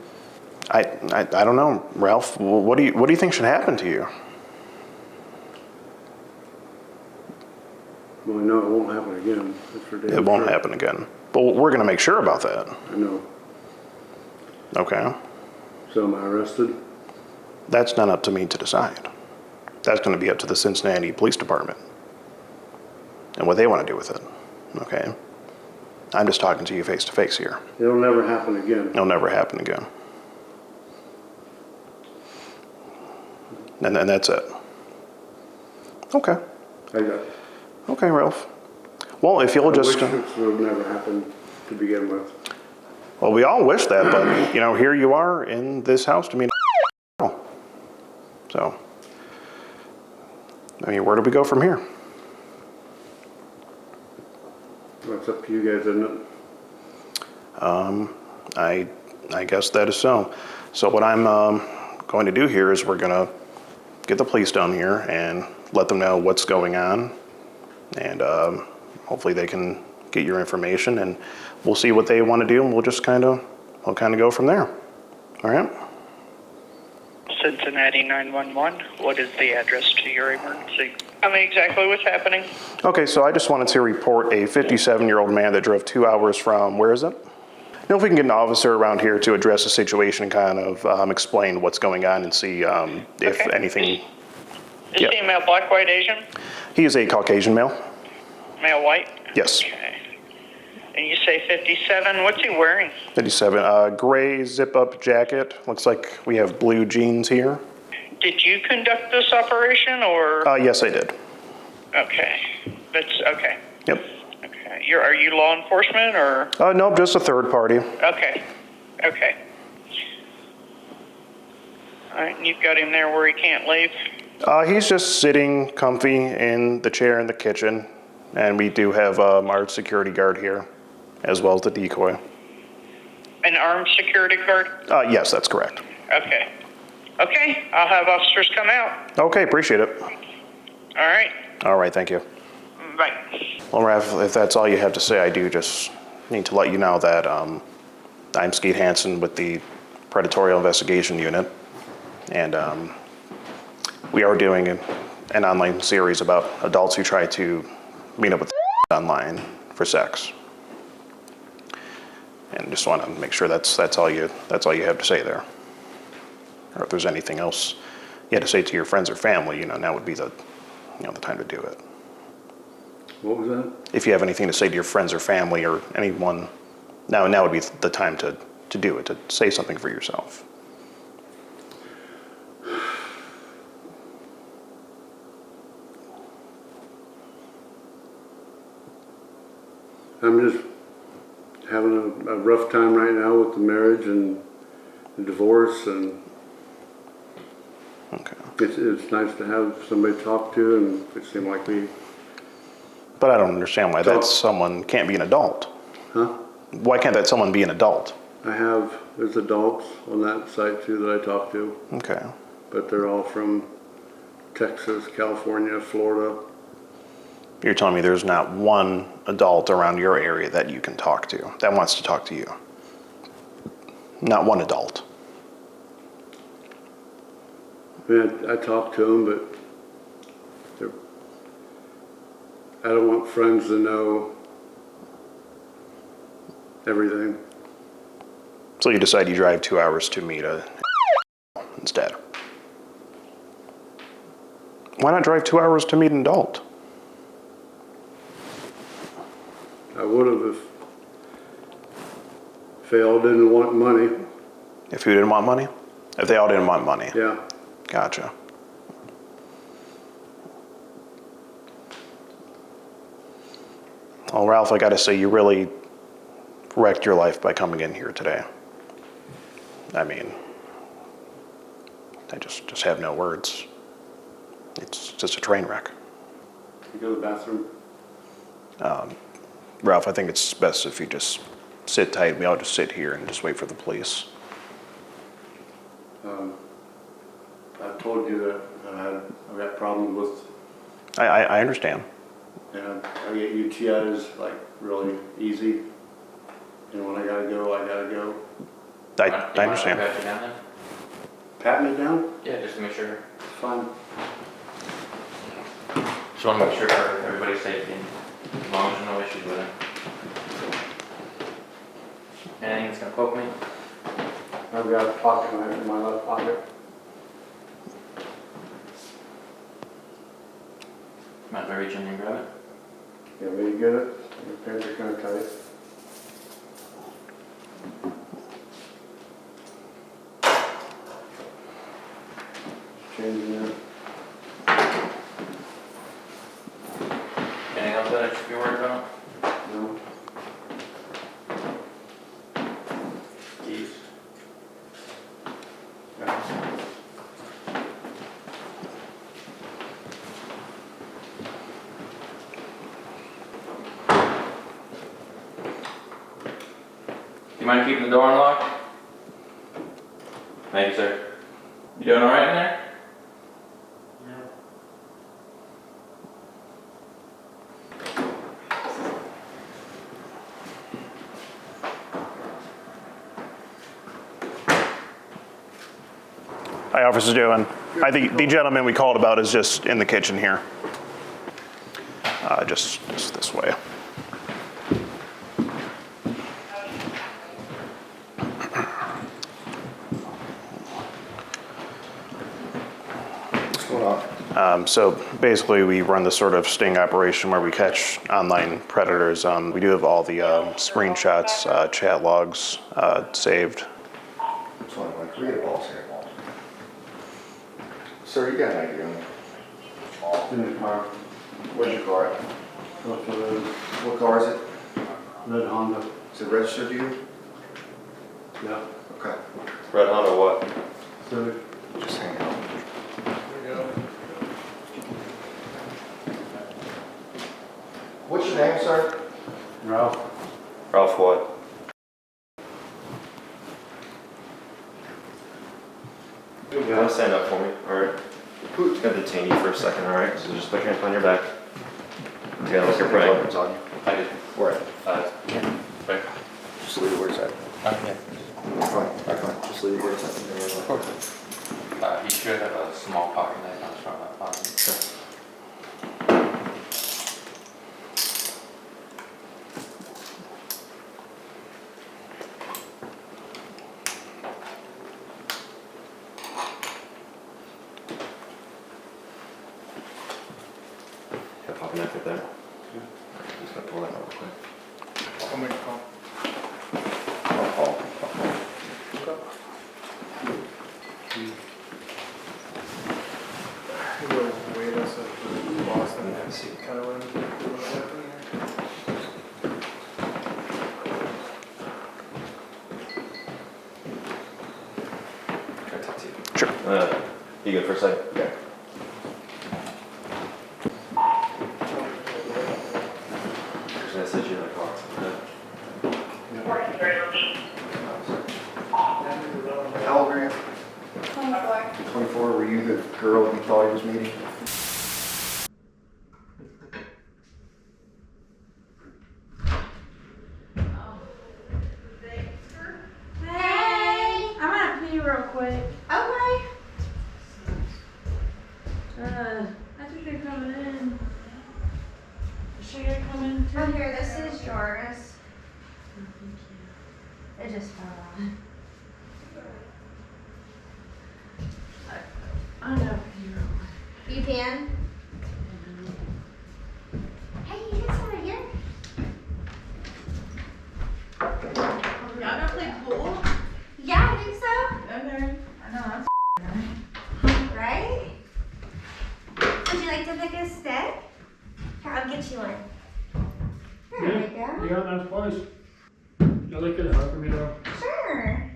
I don't know, Ralph. What do you think should happen to you? Well, I know it won't happen again. That's for damn It won't sure. happen again. But we're going to make sure about that. I know. Okay. So am I arrested? That's not up to me to decide. That's going to be up to the Cincinnati Police Department and what they want to do with it. Okay. I'm just talking to you face to face here. It'll never happen again. It'll never happen again. And that's it. Okay. I got it. Okay, Ralph. Well, if you'll just... I wish this would have never happened to begin with. Well, we all wish that, but, you know, here you are in this house to me. So, I mean, where do we go from here? Well, it's up to you guys, isn't it? I guess that is so. So what I'm going to do here is we're going to get the police down here and let them know what's going on, and hopefully they can get your information, and we'll see what they want to do, and we'll kind of go from there. All right? Cincinnati 911, what is the address to your emergency? Tell me exactly what's happening. Okay, so I just wanted to report a 57-year-old man that drove 2 hours from, where is it? know if we can get an officer around here to address the situation and kind of explain what's going on and see if anything. Is he a male, black, white, Asian? He is a Caucasian male. Male, white? Yes. Okay. And you say 57. What's he wearing? 57. Gray zip-up jacket. Looks like we have blue jeans here. Did you conduct this operation, or? Yes, I did. Okay. That's okay. Yep. Okay. Are you law enforcement, or? No, just a third party. Okay. Okay. All right. And you've got him there where he can't leave? He's just sitting comfy in the chair in the kitchen, and we do have our security guard here, as well as the decoy. An armed security guard? Yes, that's correct. Okay. Okay. I'll have officers come out. Okay, appreciate it. All right. All right, thank you. Bye. Well, Raph, if that's all you have to say, I do just need to let you know that I'm Skeet Hansen with the Predatorial Investigation Unit, and we are doing an online series about adults who try to meet up with online for sex. And just want to make sure that's all you have to say there. Or if there's anything else you had to say to your friends or family, now would be the time to do it. What was that? If you have anything to say to your friends or family or anyone, now would be the time to do it, to say something for yourself. I'm just having a rough time right now with the marriage and the divorce, and it's nice to have somebody to talk to, and it seemed like we. But I don't understand why that someone can't be an adult. Huh? Why can't that someone be an adult? There's adults on that site too that I talk to. Okay. But they're all from Texas, California, Florida. You're telling me there's not one adult around your area that you can talk to, that wants to talk to you? Not one adult? I mean, I talk to them, but I don't want friends to know everything. So you decide you drive 2 hours to meet instead. Why not drive 2 hours to meet an adult? I would have if they all didn't want money. If you didn't want money? If they all didn't want money? Yeah. Gotcha. Well, Ralph, I gotta say, you really wrecked your life by coming in here today. I mean, I just have no words. It's just a train wreck. You go to the bathroom? Ralph, I think it's best if you just sit tight. We all just sit here and just wait for the police. I told you that I've got problems with. I understand. And I get UTIs like really easy. And when I gotta go, I gotta go. I understand. Pat you down then? Pat me down? Yeah, just to make sure. It's fine. Just want to make sure for everybody's safety, as long as there's no issues with it. Anything that's gonna poke me? I've got a pocket knife in my left pocket. Might as well reach in and grab it. You want me to get it? Your pins are kind of tight. Changing it. Anything else that I should be worried about? No. Keys. You mind keeping the door unlocked? Thank you, sir. You doing all right in there? Hi, Officer Joan. I think the gentleman we called about is just in the kitchen here. Just this way. So basically, we run this sort of sting operation where we catch online predators. We do have all the screenshots, chat logs saved. Sir, you got an idea on it? In the car. Where's your car at? What car is it? Red Honda. Is it registered to you? Yeah. Okay. Red Honda what? Civic. Just hang out. What's your name, sir? Ralph. Ralph what? You gotta stand up for me, alright? Who's gonna detain you for a second, alright? So just put your hands on your back. You gotta look your praying. It's on you. I did. Where? Right. Just leave it where it's at. Okay. Fine. Just leave it where it's at. He should have a small pocket knife on his front left pocket. Got a pocket knife right there. Just gonna pull that out real quick. I'll make a call. I'll call. Wait us at Boston. Kind of run. Can I talk to you? Sure. You good for a second? Yeah. There's a message in the car. How old are you? 24. 24. Were you the girl you thought he was meeting? Hey, I'm gonna pee real quick. Okay. I think they're coming in. Is she gonna come in too? Oh, here, this is yours. It just fell off. I'm gonna pee real quick. You can? Hey, you get some right here? Y'all gonna play pool? Yeah, I think so. Okay. I know that's Right? Would you like to pick a stick? Here, I'll get you one. There we go. You got a nice place. You like it helping me though. Sure.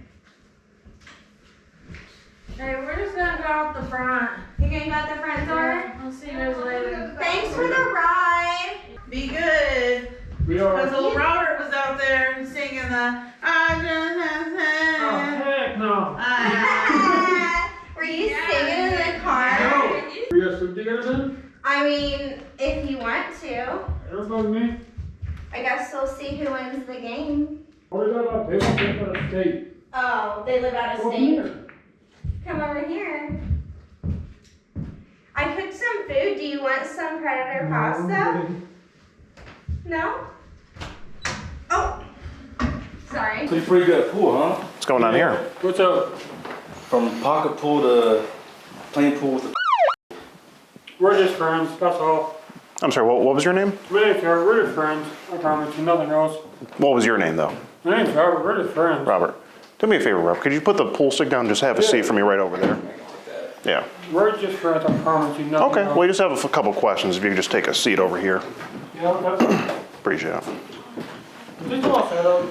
Hey, we're just gonna go out the front. You gonna go out the front door? Yeah, I'll see you guys later. Thanks for the ride. Be good. We are. Because old Robert was out there singing the I just have Oh, heck no. Were you singing in the car? No. We got sleep together then? I mean, if you want to. Everybody me? I guess we'll see who wins the game. What is that about? They don't get out of state. Oh, they live out of Come state? here. Come over here. I cooked some food. Do you want some predator pasta? No? Oh. Sorry. So you're pretty good at pool, huh? What's going on here? What's up? From pocket pool to playing pool with the We're just friends, that's all. I'm sorry, what was your name? We're just friends. I promise you, nothing else. What was your name, though? My name's Robert, we're just friends. Robert. Do me a favor, Rob. Could you put the pool stick down and just have a seat for me right over there? Yeah. We're just friends, I promise you, nothing Okay, else. well, we just have a couple questions. If you could just take a seat over here. Yeah, that's Appreciate it. just a little setup.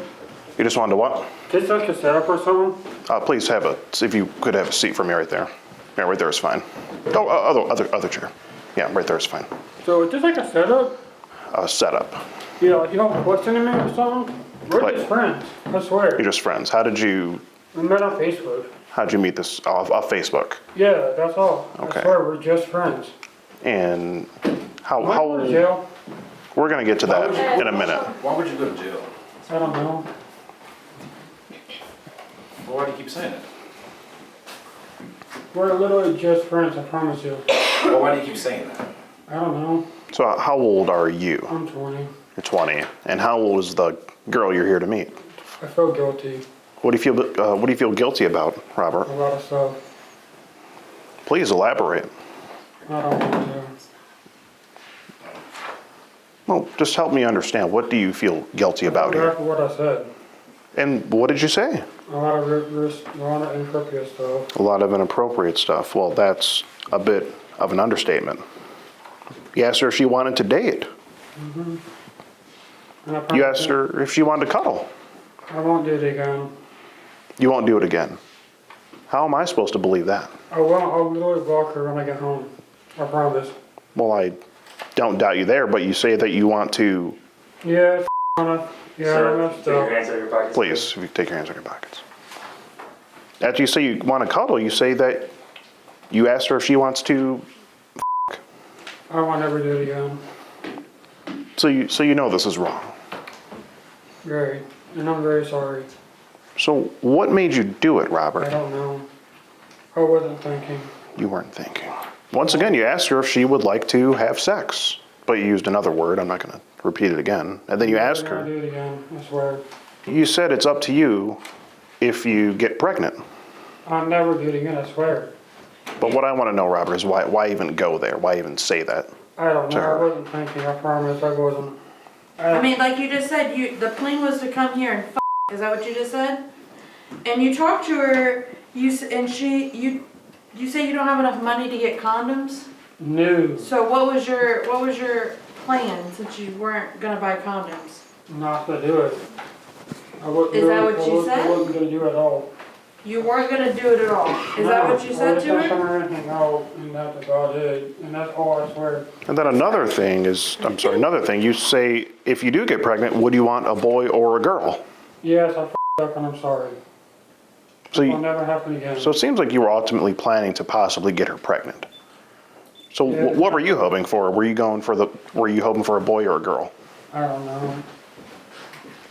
You just wanted to what? Just like a setup or something. Please have if you could have a seat for me right there. Yeah, right there is fine. Oh, other chair. Yeah, right there is fine. So it's just like a setup? Setup. Yeah, like you don't question me or something? We're just friends, I swear. You're just friends. How did you We met on Facebook. How'd you meet this off Facebook? Yeah, that's all. Okay. I swear, we're just friends. And how Might go to jail. We're gonna get to that in a minute. Why would you go to jail? I don't know. Well, why do you keep saying it? We're literally just friends, I promise you. Well, why do you keep saying that? I don't know. So how old are you? I'm 20. You're 20. And how old is the girl you're here to meet? I feel guilty. What do you feel guilty about, Robert? A lot of stuff. Please elaborate. I don't want to. Well, just help me understand. What do you feel guilty about here? That's what I said. And what did you say? A lot of inappropriate stuff. A lot of inappropriate stuff. Well, that's a bit of an understatement. You asked her if she wanted to date. Mm-hmm. You asked her if she wanted to cuddle. I won't do it again. You won't do it again. How am I supposed to believe that? I'll literally block her when I get home. I promise. Well, I don't doubt you there, but you say that you want to... Yeah, I messed up. Please, if you take your hands out of your pockets. After you say you want to cuddle, you say that you asked her if she wants to... I won't ever do it again. So you know this is wrong. Very. And I'm very sorry. So what made you do it, Robert? I don't know. I wasn't thinking. You weren't thinking. Once again, you asked her if she would like to have sex, but you used another word. I'm not going to repeat it again. And then you asked her. I'll do it again, I swear. You said it's up to you if you get pregnant. I'll never do it again, I swear. But what I want to know, Robert, is why even go there? Why even say that? I don't to know. her? I wasn't thinking. I promise I wasn't. I mean, like you just said, the plan was to come here and f***. Is that what you just said? And you talked to her, you say you don't have enough money to get condoms? No. So what was your plan since you weren't gonna buy condoms? Not to do it. Is that what you said? I wasn't going to do it at all. You weren't gonna do it at all. Is that what you said to her? Or anything out, and that's about it. And that's all I swear. And then another thing, you say, if you do get pregnant, would you want a boy or a girl? Yes, I f***ed up and I'm sorry. So It'll never happen again. So it seems like you were ultimately planning to possibly get her pregnant. So Yeah. what were you hoping for? Were you hoping for a boy or a girl? I don't know.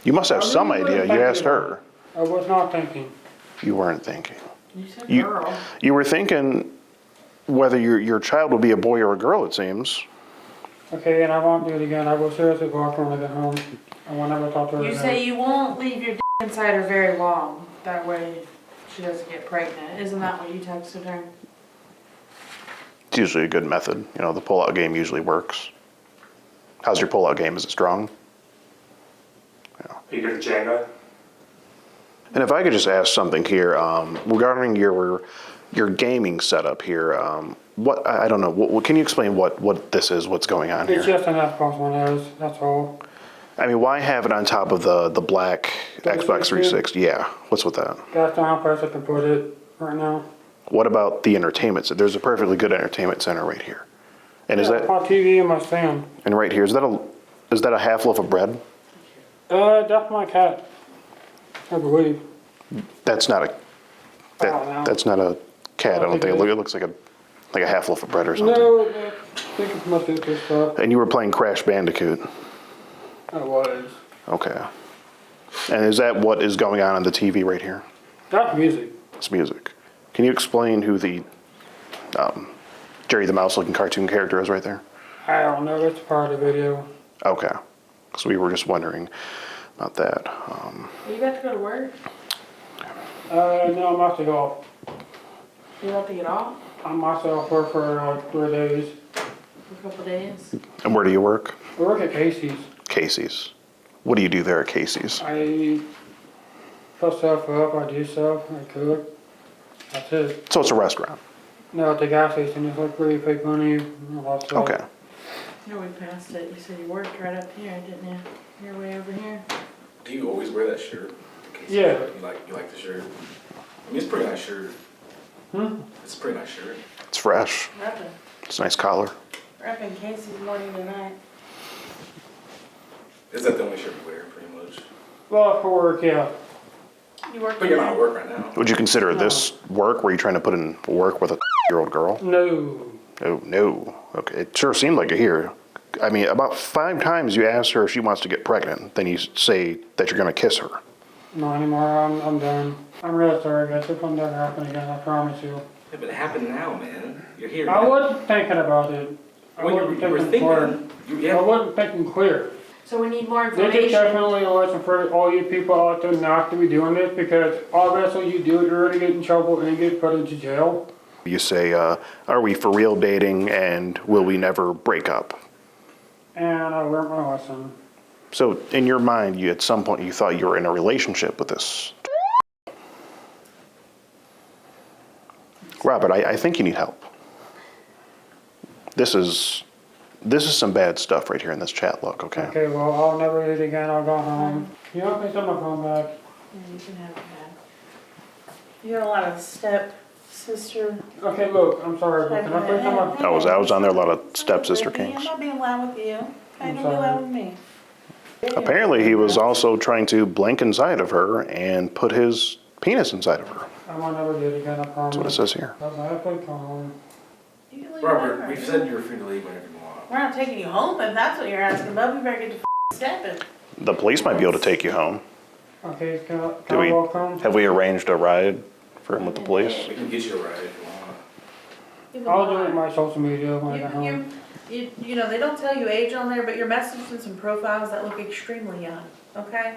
You must have I some really idea. wasn't You asked thinking her. I was not thinking. You weren't thinking. You said girl. You were thinking whether your child would be a boy or a girl, it seems. Okay, and I won't do it again. I will seriously block her when I get home. I will never talk to her You again. say you won't leave your d inside her very long. That way she doesn't get pregnant. Isn't that what you texted her? It's usually a good method. You know, the pull-out game usually works. How's your pull-out game? Is it strong? Are you good at Jenga? And if I could just ask something here regarding your gaming setup here, what I don't know. What can you explain what this is? What's going on It's here? just an Xbox One S, that's all. I mean, why have it on top of the black Xbox 360? Yeah, what's with that? That's the only place I can put it right now. What about the entertainment? There's a perfectly good entertainment center right here. And is that My TV and my stand. and right here is that a half loaf of bread? That's my cat. I believe. That's not a that's not a cat. I don't think it looks like a half loaf of bread or something. No, I think it's my sister's stuff. And you were playing Crash Bandicoot. I was. Okay. And is that what is going on the TV right here? That's music. It's music. Can you explain who the Jerry the Mouse looking cartoon character is right there? I don't know. That's part of the video. Okay. So we were just wondering about that. Are you about to go to work? No, I'm about to go off. You about to get off? I'm myself work for like 3 days. For a couple days. And where do you work? I work at Casey's. Casey's. What do you do there at Casey's? I put stuff up, I do stuff, I cook. That's it. So it's a restaurant. No, at the gas station, it's like where you pay money and all that stuff. Okay. No, we passed it. You said you worked right up here, didn't you? You're way over here. Do you always wear that shirt? Yeah. You like the shirt? I mean, it's a pretty nice shirt. It's a pretty nice shirt. It's fresh. Repping. It's a nice collar. Repping Casey's morning to night. Is that the only shirt you wear, pretty much? Well, for work, yeah. You work But you're not at work right now. Would you consider this work? Were you trying to put in work with a year-old girl? No. Oh, no. Okay. It sure seemed like it here. I mean, about 5 times you ask her if she wants to get pregnant, then you say that you're going to kiss her. Not anymore. I'm done. I'm really sorry, guys. If I'm done happen again, I promise you. Yeah, but it happened now, man. You're here. I wasn't thinking about it. I When wasn't you were thinking clear. thinking, I wasn't thinking clear. So we need more This is information. definitely a lesson for all you people out there not to be doing this, because obviously you do it, you're going to get in trouble and get put into jail. You say, are we for real dating and will we never break up? And I learned my lesson. So in your mind, at some point you thought you were in a relationship with this. Robert, I think you need help. This is some bad stuff right here in this chat log, okay? Okay, well, I'll never do it again. I'll go home. You know, please send my phone back. Yeah, you can have it back. You got a lot of step-sister. Okay, look, I'm sorry, but can I please send my... I was on there a lot of stepsister kings. I'm not being loud with you. Okay, I'm don't be loud with sorry. me. Apparently he was also trying to blink inside of her and put his penis inside of her. I will never do it again, I promise. That's what it says here. I have to come home. Robert, we've said you're free to leave whenever you want. We're not taking you home if that's what you're asking about. We better get to stepping. The police might be able to take you home. Okay, can I walk home? Have we arranged a ride for him with the police? We can get you a ride if you want. I'll do it on my social media when I get home. You know, they don't tell you age on there, but you're messaging some profiles that look extremely young, okay?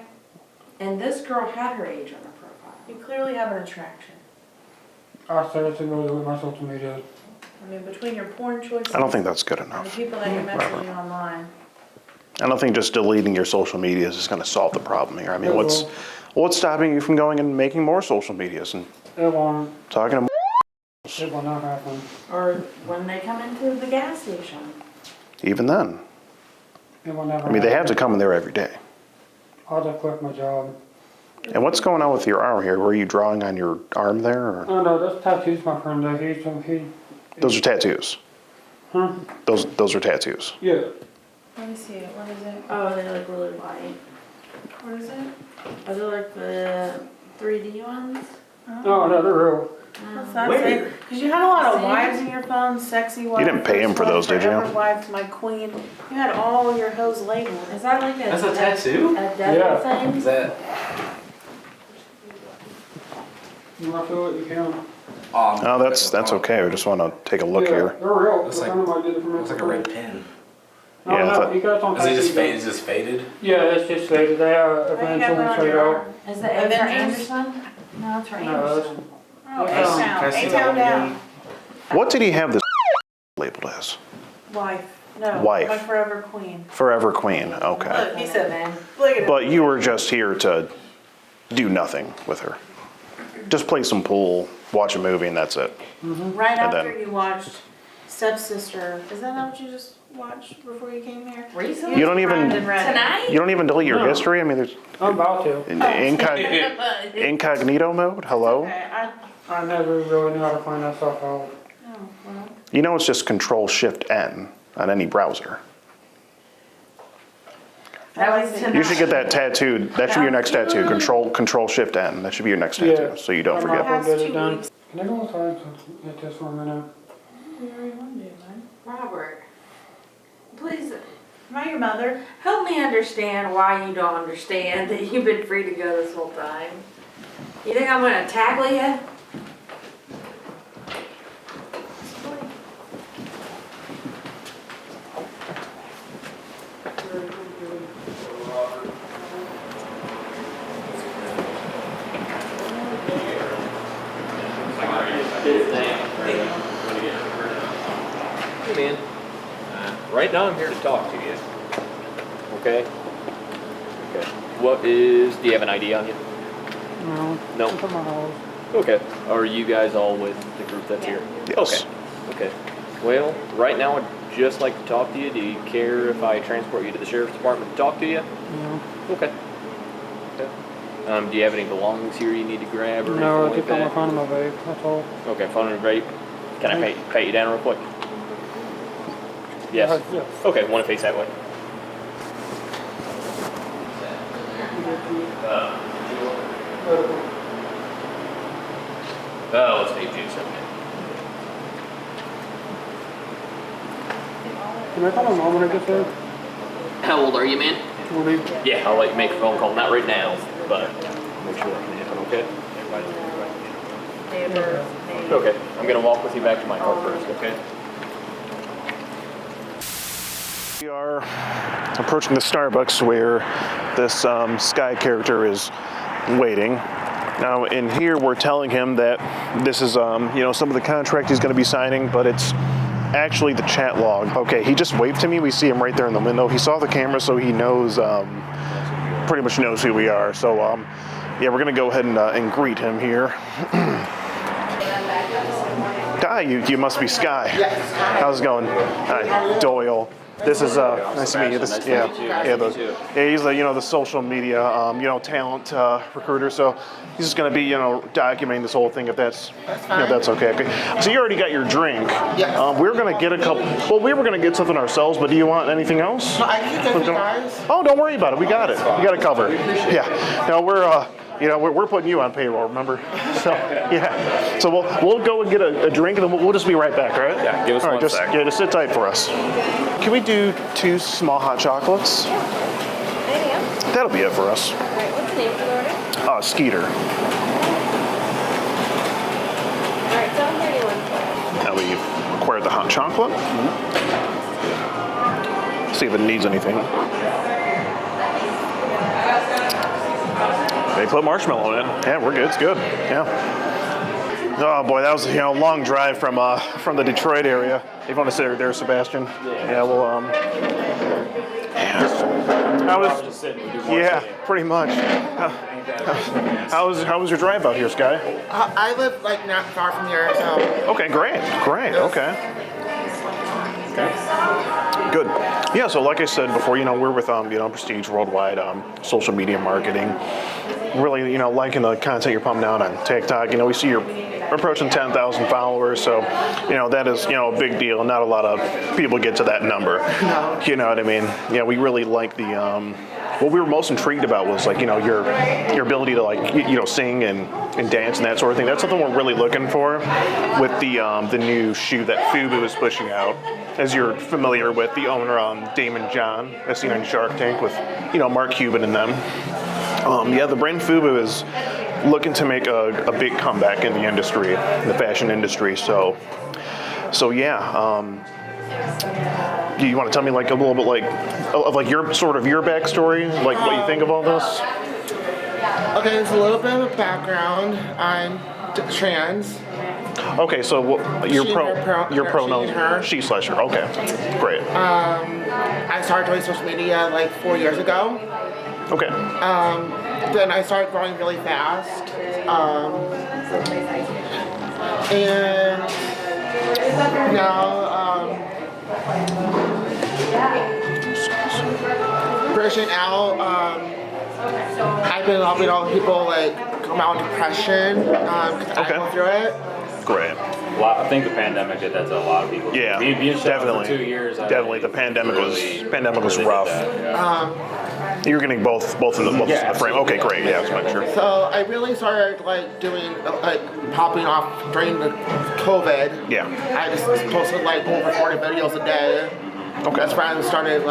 And this girl had her age on her profile. You clearly have an attraction. I seriously will do it with my social media. I mean, between your porn choices. I don't think that's good And the enough. people that you're messaging online. I don't think just deleting your social medias is going to solve the problem here. I mean, what's stopping you from going and making more social medias and It won't. talking to It will not happen. Or when they come into the gas station. even then? It will never I mean, they have happen. to come in there every day. I'll just quit my job. And what's going on with your arm here? Were you drawing on your arm there? Or? Oh no, those tattoos my friend did. Those are tattoos. Huh? Those are tattoos. Yeah. Let me see it. What is it? Oh, they're like really white. What is it? Are they like the 3D ones? No, no, they're real. What's that say? Because you had a lot of wives in your phone, sexy wife. You didn't pay him for those, did you? Forever wife, my queen. You had all your hoes labeled. Is that like a... That's a tattoo? A devil thing? Is that? You want to feel it? You can. No, that's okay. We just want to take a look Yeah, here. they're real. Looks like, looks like a red pen. No, Yeah, I no, thought- you got it on Is it just tattoo. faded? Is this faded? Yeah, it's just faded. They eventually fade out. Is that Anderson? No, it's for No, Anderson. Oh, Can I see A-Town. that A-Town one down. again? What did he have this labeled as? Wife. No. Wife. My forever queen. Forever Queen. Okay. Look, he said, man. Look at it. But you were just here to do nothing with her. Just play some pool, watch a movie, and that's it. Right And after then- you watched Stepsister. Is that not what you just watched before you came here? Recently? You don't even Tonight? You don't even delete your No. history. I mean, there's I'm about to. incognito mode. Hello. Okay, I never really knew how to find that stuff out. well. You know, it's just Control Shift N on any browser. That was tonight. You should get that tattooed. That should be your next tattoo. Control Shift N. That should be your next tattoo, so you don't I'm forget. not gonna get it done. Can I go outside to get this for a minute? We already want to do it, man. Robert, please, am I your mother? Help me understand why you don't understand that you've been free to go this whole time. You think I'm gonna tackle you? Hey man, right now I'm here to talk to you. Okay? Okay. Do you have an ID on you? No. No. It's at my house. Okay. Are you guys all with the group that's here? Yes. Okay. Okay. Well, right now I'd just like to talk to you. Do you care if I transport you to the sheriff's department to talk to you? No. Okay. Okay. Do you have any belongings here you need to grab or No, I anything just got my like phone in my vape. That's all. that? Okay, phone and vape. Can I pat you down real quick? Yes. Yes. Okay, want to face that way. Let's take juice. Okay. Can I call my mom when I get there? How old are you, man? 20. Yeah, I'll let you make a phone call. Not right now, but make sure that can happen, okay? Okay, I'm gonna walk with you back to my car first, okay? We are approaching the Starbucks where this Sky character is waiting. Now, in here, we're telling him that this is, some of the contract he's going to be signing, but it's actually the chat log. Okay, he just waved to me. We see him right there in the window. He saw the camera, so he knows, pretty much knows who we are. So, yeah, we're going to go ahead and greet him here. Hi, you must be Sky. Yes. How's it going? Hi, Doyle. This is nice to meet you. He's the social media talent recruiter. So he's just going to be documenting this whole thing if that's that's okay. So you already got your drink. Yeah. We're going to get a couple. Well, we were going to get something ourselves, but do you want anything else? No, I can get you guys. Oh, don't worry about it. We got it. We got it covered. Yeah. No, we're putting you on payroll, remember? So, yeah. So we'll go and get a drink, and then we'll just be right back, all right? Yeah, give us all right, one sec. Just sit tight for us. Can we do 2 small hot chocolates? Anything else? That'll be it for us. All right, what's the name of the order? Skeeter. All right, tell me anyone. Now we've acquired the hot chocolate. See if it needs anything. They put marshmallow in it. Yeah, we're good. It's good. Yeah. Oh boy, that was a long drive from the Detroit area. If you want to sit there, Sebastian. Yeah. Well, yeah, pretty much. How was your drive out here, Sky? I live not far from here, so. Okay, great. Okay. Good. Yeah, so like I said before, we're with Prestige Worldwide social media marketing. Really, liking the content you're pumping out on TikTok. We see you're approaching 10,000 followers, so that is a big deal. Not a lot of people get to that number. No. You know what I mean? Yeah, we really like the. What we were most intrigued about was your ability to sing and dance and that sort of thing. That's something we're really looking for with the new shoe that Fubu is pushing out. As you're familiar with, the owner Damon John, as seen on Shark Tank with Mark Cuban and them. The brand Fubu is looking to make a big comeback in the industry, the fashion industry. So yeah. Do you want to tell me a little bit of your backstory, what you think of all this? Okay, it's a little bit of a background. I'm trans. Okay, so your pronoun her. she/her. Okay, great. I started doing social media 4 years ago. Okay. Then I started growing really fast. And now branching out. I've been helping all the people come out of depression because I went through it. Great. I think the pandemic did that to a lot of people. Yeah, being shut definitely. for 2 years. Definitely, the pandemic was rough. You're getting both in the frame. Okay, great. Yeah, let's make sure. So I really started doing popping off during the COVID. Yeah. I just posted over 40 videos a day. Okay. That's when I started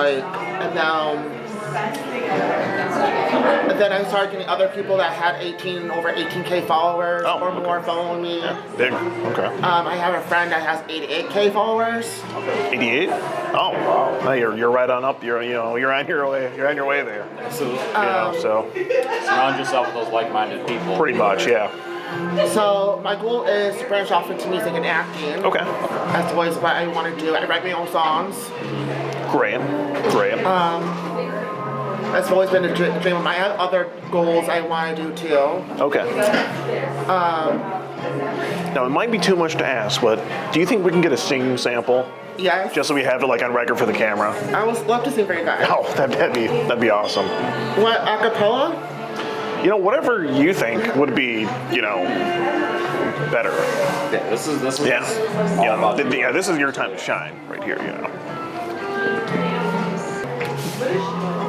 and then I started getting other people that had over 18K followers or more following me. Yeah, big. Okay. I have a friend that has 88K followers. 88? Oh, wow. You're right on up. You're on your way. You're on your way there. Absolutely. So surround yourself with those like-minded people. Pretty much, yeah. So my goal is to branch off into music and acting. Okay. That's always what I want to do. I write my own songs. Great. That's always been a dream of mine. I have other goals I want to do too. Okay. Now it might be too much to ask, but do you think we can get a singing sample? Yes. Just so we have it on record for the camera. I would love to sing for you guys. Oh, that'd be awesome. What, a cappella? Whatever you think would be, better. Yeah, this is this is your time to shine right here.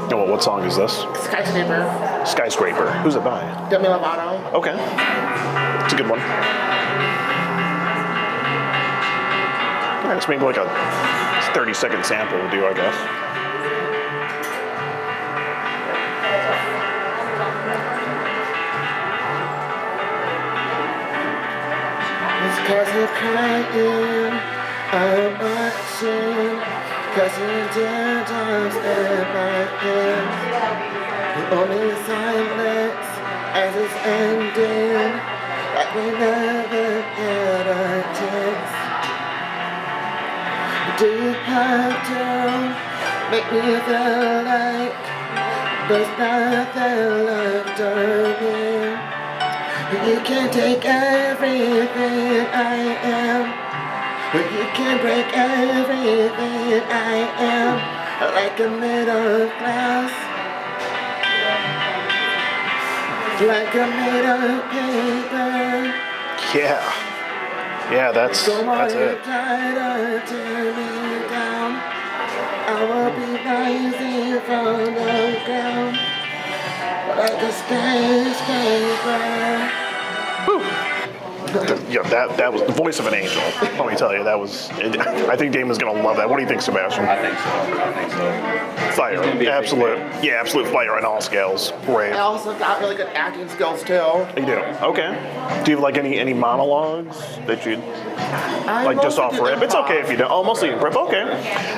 What song is this? Skyscraper. Skyscraper. Who's it by? Demi Lovato. Okay. It's a good one. Yeah, it's maybe a 30-second sample will do, I guess. It's 'cause you're crying, I'm watching. Cause you're teardrops in my hands. The only silence I as it's ending, like we never had a chance. Do you have to make me feel like there's nothing left of me? You can't take everything I am, but you can break everything I am. Like a middle glass, like a made of paper. Yeah, that's it. Try to tear me down, I will be rising from the ground like a skyscraper. Yeah, that was the voice of an angel. Let me tell you, that was. I think Damon's gonna love that. What do you think, Sebastian? I think so. Fire, absolute fire on all scales. Great. I also got really good acting skills too. You do. Okay. Do you have like any monologues that you'd like just off rip? It's okay if you don't. Oh, mostly improv. Okay.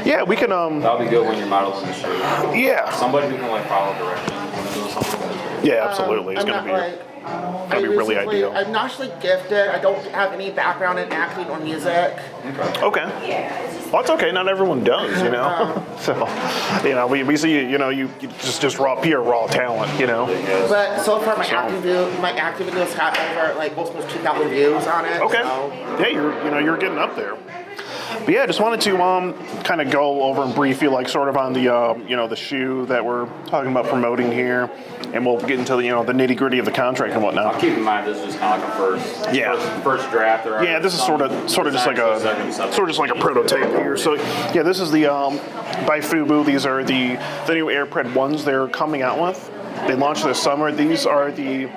Yeah, we can. That'll be good when you're modeling the show. Yeah. Somebody who can like follow directions. Yeah, absolutely. It's gonna be really ideal. I'm not actually gifted. I don't have any background in acting or music. Okay. Well, it's okay. Not everyone does, you know. So, you know, we see you just pure raw talent, you know. But so far, my acting videos have over like almost 2,000 views on it. Okay. So. Yeah, you're getting up there. But yeah, I just wanted to kind of go over and brief you, like sort of on the the shoe that we're talking about promoting here, and we'll get into the nitty gritty of the contract and whatnot. I'll keep in mind this is just kind of like a first draft. Yeah, this is sort of just like a prototype here. So yeah, this is the by Fubu. These are the new AirPred ones they're coming out with. They launched this summer. These are the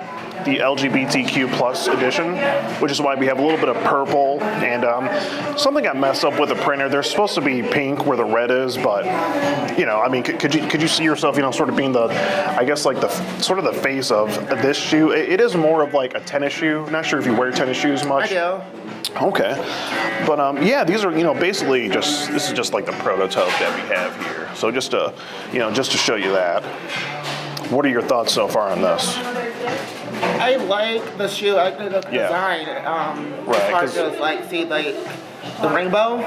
LGBTQ plus edition, which is why we have a little bit of purple, and something got messed up with the printer. They're supposed to be pink where the red is, but I mean, could you see yourself sort of being the sort of the face of this shoe? It is more of like a tennis shoe. Not sure if you wear tennis shoes much. I do. Okay, but yeah, these are basically this is just like the prototype that we have here. So just to show you that. What are your thoughts so far on this? I like the shoe. I like the design. As far as like see like the rainbow.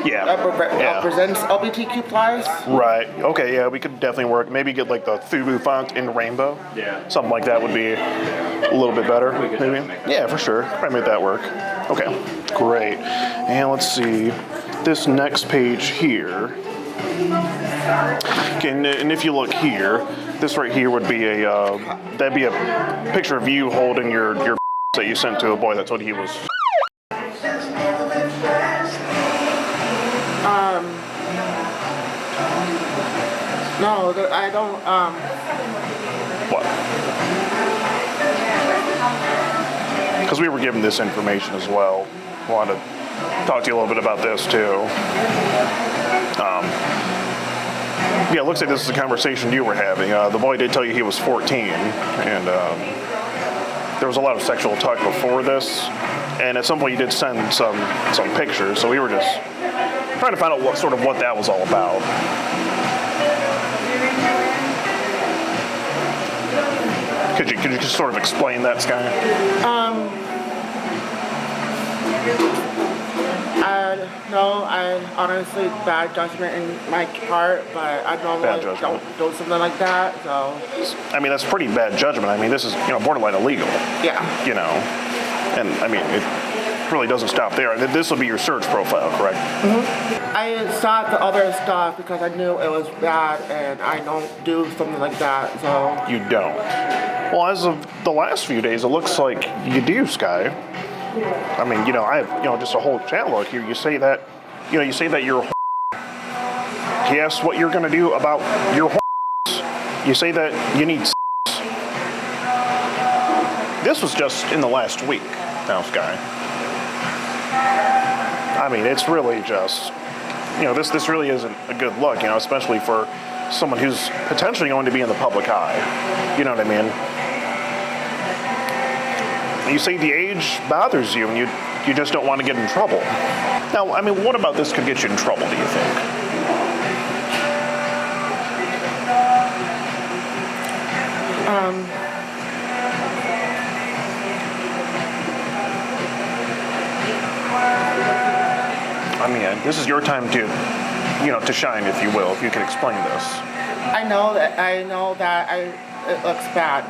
Yeah. That represents LGBTQ plus. Right. Okay. Yeah, we could definitely work. Maybe get like the Fubu font in rainbow. Yeah. Something like that would be a little bit better. Maybe. Yeah, for sure. Probably make that work. Okay. Great. And let's see this next page here. Okay, and if you look here, this right here would be that'd be a picture of you holding your that you sent to a boy. That's what he was. No, I don't. What? Because we were given this information as well. I wanted to talk to you a little bit about this too. Yeah, it looks like this is a conversation you were having. The boy did tell you he was 14, and there was a lot of sexual talk before this. And at some point, you did send some pictures, so we were just trying to find out what that was all about. Could you just sort of explain that, Sky? No, I honestly bad judgment in my part, but I normally don't do something like that. So I mean, that's pretty bad judgment. I mean, this is borderline illegal. Yeah. And I mean, it really doesn't stop there. This will be your search profile, correct? Mm-hmm. I stopped the other stuff because I knew it was bad, and I don't do something like that. So you don't. Well, as of the last few days, it looks like you do, Sky. I mean, I have, just a whole chat log here. You say that, you're a Guess what you're going to do about your You say that you need This was just in the last week now, Sky. I mean, it's really just, this really isn't a good look, especially for someone who's potentially going to be in the public eye. You know what I mean? You say the age bothers you and you just don't want to get in trouble. Now, I mean, what about this could get you in trouble, do you think? I mean, this is your time to, to shine, if you will, if you can explain this. I know that it looks bad.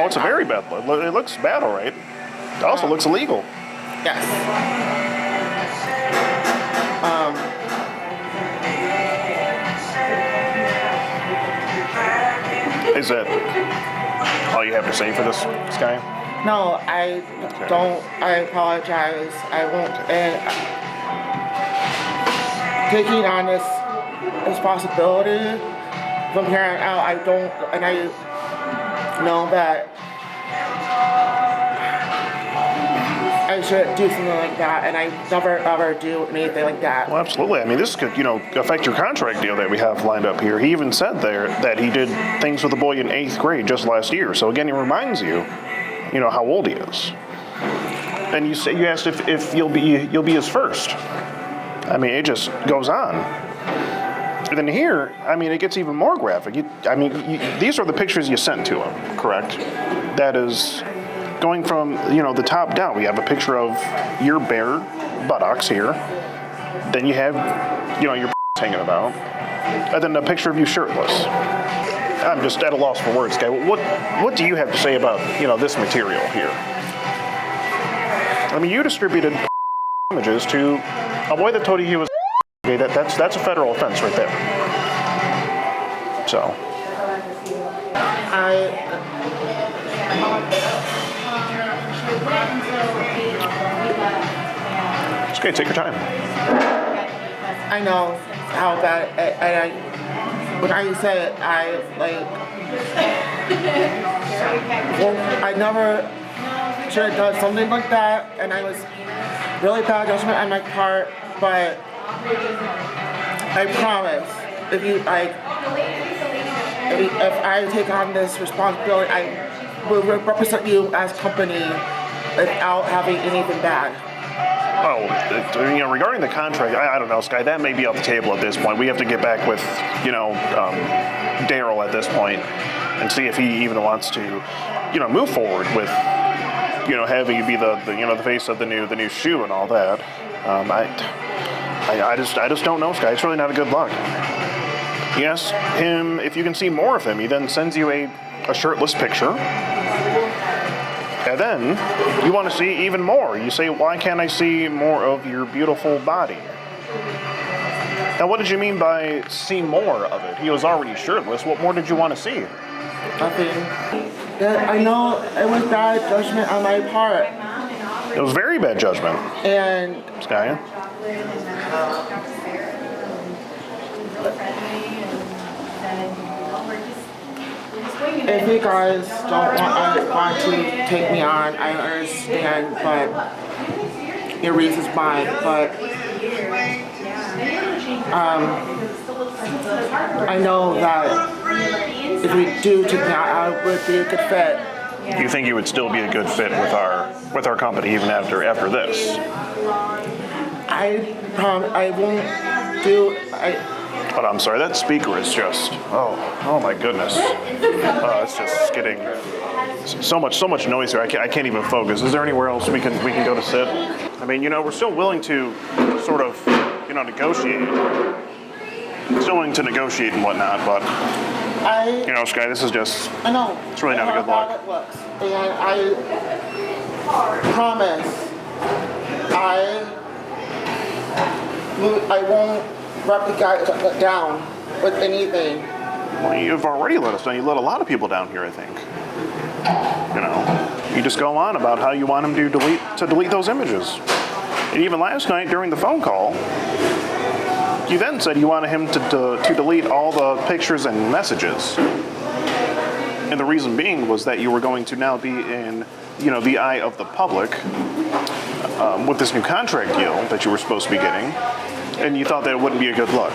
Oh, it's a very bad look. It looks bad, all right. It also looks illegal. Yes. Is that all you have to say for this guy? No, I don't. I apologize. I won't. And taking on this responsibility from here on out, I don't. And I know that I shouldn't do something like that, and I never ever do anything like that. Well, absolutely. I mean, this could, affect your contract deal that we have lined up here. He even said there that he did things with a boy in 8th grade just last year. So again, he reminds you, how old he is. And you asked if you'll be his first. I mean, it just goes on. And then here, I mean, it gets even more graphic. These are the pictures you sent to him, correct? That is going from, the top down. We have a picture of your bare buttocks here. Then you have, your hanging about. And then a picture of you shirtless. I'm just at a loss for words, guy. What do you have to say about, this material here? I mean, you distributed images to a boy that told you he was okay, that's a federal offense right there. So. It's okay, take your time. I know how bad, when I say it, I never should have done something like that, and I was really bad judgment on my part, but I promise, if I take on this responsibility, I will represent you as company without having anything bad. Oh, regarding the contract, I don't know, Sky, that may be off the table at this point. We have to get back with, Daryl at this point and see if he even wants to, move forward with, having you be the face of the new shoe and all that. I just don't know, Sky. It's really not a good look. Yes, if you can see more of him, he then sends you a shirtless picture. And then you want to see even more. You say, why can't I see more of your beautiful body? Now, what did you mean by see more of it? He was already shirtless. What more did you want to see? Nothing. I know it was bad judgment on my part. It was very bad judgment. And Sky? If you guys don't want to take me on, I understand, but your reason's mine. But I know that if we do take me on, I would be a good fit. You think you would still be a good fit with our company even after this? I won't do. But I'm sorry, that speaker is just, oh my goodness. It's just getting so much noise here. I can't even focus. Is there anywhere else we can go to sit? I mean, we're still willing to sort of, negotiate. Still willing to negotiate and whatnot, but, Sky, this is just, I know. It's really not a good look. It looks. And I promise I won't rub the guy down with anything. Well, you've already let us down. You let a lot of people down here, I think. You just go on about how you want him to delete those images. And even last night during the phone call, you then said you wanted him to delete all the pictures and messages. And the reason being was that you were going to now be in, the eye of the public with this new contract deal that you were supposed to be getting. And you thought that it wouldn't be a good look.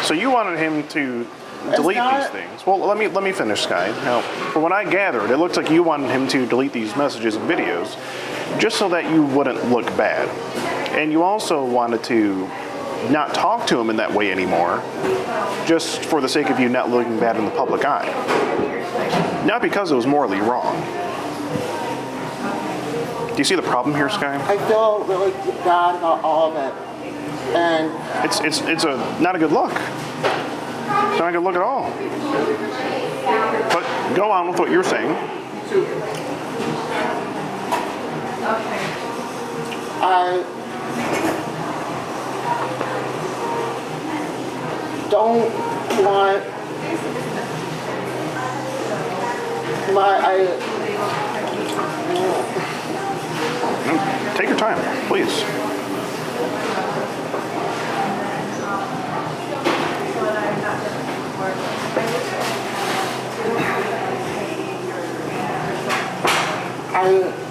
So you wanted him to delete these things. Well, let me finish, Sky. Now, from what I gathered, it looks like you wanted him to delete these messages and videos just so that you wouldn't look bad. And you also wanted to not talk to him in that way anymore, just for the sake of you not looking bad in the public eye. Not because it was morally wrong. Do you see the problem here, Sky? I feel really bad about all of it. And it's not a good look. It's not a good look at all. But go on with what you're saying. I don't want Take your time, please.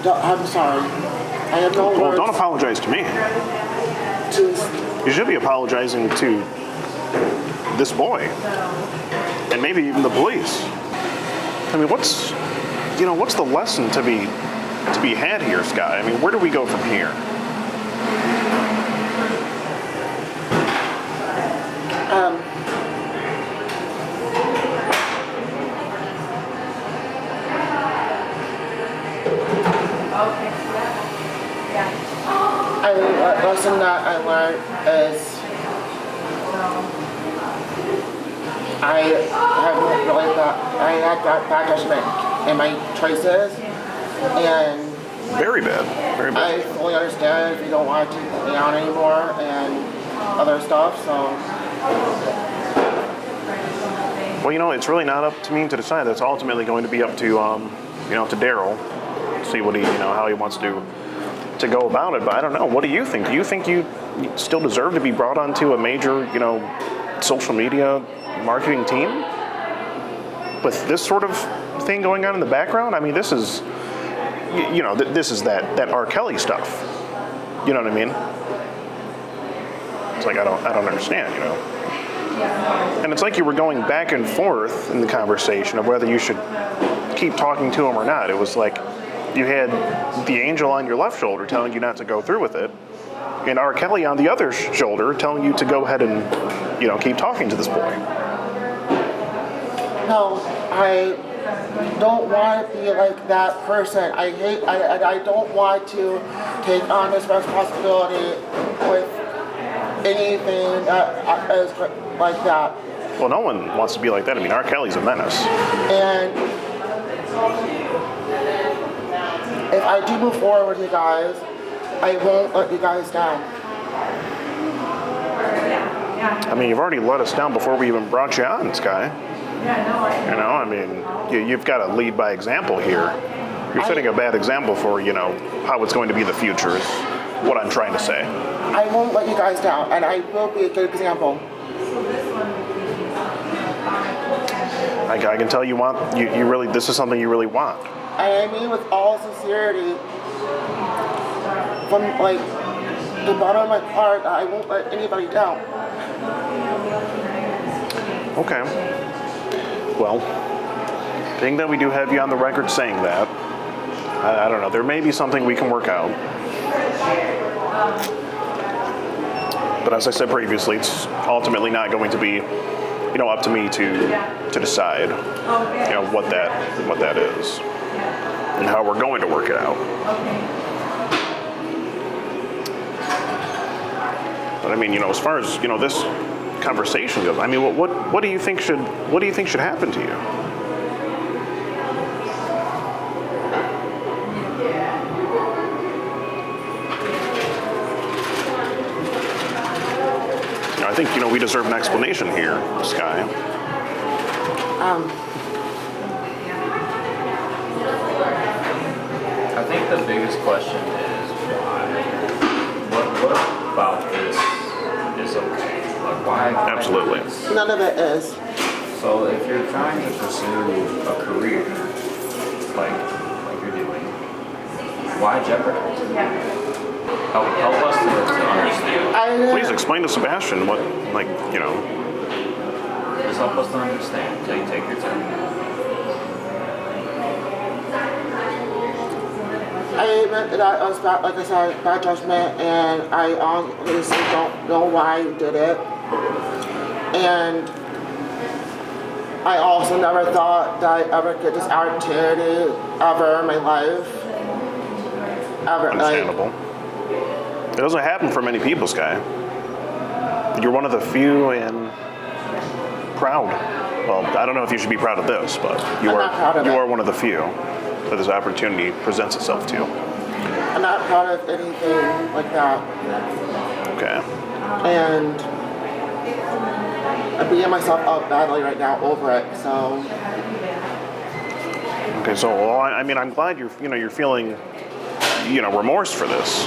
I'm sorry. I have no words. Well, don't apologize to me. You should be apologizing to this boy, and maybe even the police. I mean, what's the lesson to be had here, Sky? I mean, where do we go from here? The lesson that I learned is I had bad judgment in my choices, and very bad, very bad. I fully understand if you don't want to put me on anymore and other stuff. So, well, it's really not up to me to decide. That's ultimately going to be up to to Daryl, see what how he wants to go about it. But I don't know. What do you think? Do you think you still deserve to be brought onto a major, social media marketing team with this sort of thing going on in the background? I mean, this is, this is that R. Kelly stuff. You know what I mean? It's like I don't understand. And it's like you were going back and forth in the conversation of whether you should keep talking to him or not. It was like you had the angel on your left shoulder telling you not to go through with it, and R. Kelly on the other shoulder telling you to go ahead and, keep talking to this boy. No, I don't want to be like that person. I don't want to take on this responsibility with anything that is like that. Well, no one wants to be like that. I mean, R. Kelly's a menace. And if I do move forward with you guys, I won't let you guys down. I mean, you've already let us down before we even brought you on, Sky. I mean, you've got to lead by example here. You're setting a bad example for, how it's going to be in the future is what I'm trying to say. I won't let you guys down, and I will be a good example. I can tell you want, you really, this is something you really want. And I mean with all sincerity, from the bottom of my heart, I won't let anybody down. Okay. Well, being that we do have you on the record saying that, I don't know, there may be something we can work out. But as I said previously, it's ultimately not going to be, up to me to decide, what that is and how we're going to work it out. But I mean, as far as this conversation goes, I mean, what do you think should happen to you? I think we deserve an explanation here, Sky. I think the biggest question is why. What about this is okay? Like why? Absolutely. None of it is. So if you're trying to pursue a career, like you're doing, why jeopardize it? Help us to understand. Please explain to Sebastian what, Just help us to understand. Take your time. I admit that I was bad, like I said, bad judgment, and I honestly don't know why I did it. And I also never thought that I'd ever get this opportunity ever in my life. Understandable. It doesn't happen for many people, Sky. You're one of the few and proud. Well, I don't know if you should be proud of this, but you are one of the few that this opportunity presents itself to. I'm not proud of anything like that. Okay. And I'm beating myself up badly right now over it, so. Okay, so well, I mean, I'm glad you're feeling, remorse for this,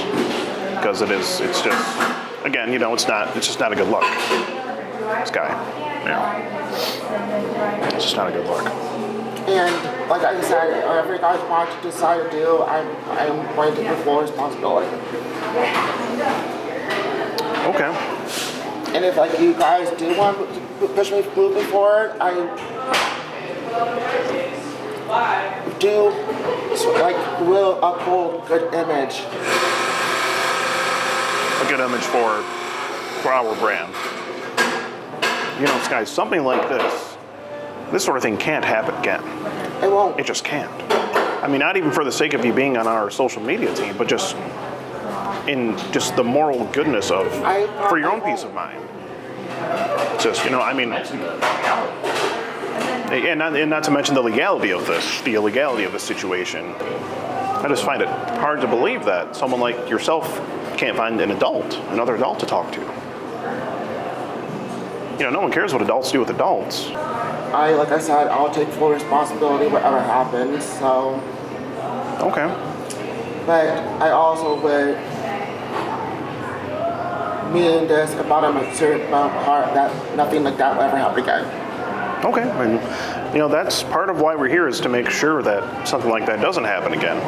because it's just, again, it's just not a good look. Sky, it's just not a good look. And like I said, whatever you guys want to decide to do, I'm going to take full responsibility. Okay. And if you guys do want to push me moving forward, I do will uphold good image. A good image for our brand. Sky, something like this sort of thing can't happen again. It won't. It just can't. I mean, not even for the sake of you being on our social media team, but just in just the moral goodness for your own peace of mind. Just, and not to mention the legality of this situation. I just find it hard to believe that someone like yourself can't find another adult to talk to. No one cares what adults do with adults. Like I said, I'll take full responsibility whatever happens, so. Okay. But I also would mean this about a certain heart that nothing like that will ever happen again. Okay, and that's part of why we're here, is to make sure that something like that doesn't happen again.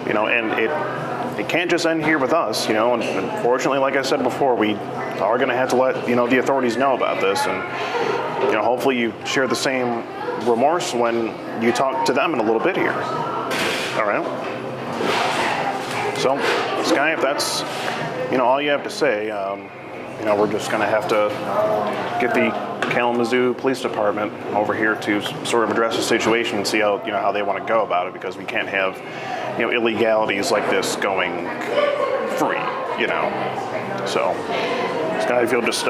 And it can't just end here with us, and unfortunately, like I said before, we are going to have to let the authorities know about this, and hopefully you share the same remorse when you talk to them in a little bit here. All right. So, Sky, if that's all you have to say, we're just going to have to get the Kalamazoo Police Department over here to sort of address the situation and see how they want to go about it, because we can't have illegalities like this going free. So, Sky, if you'll just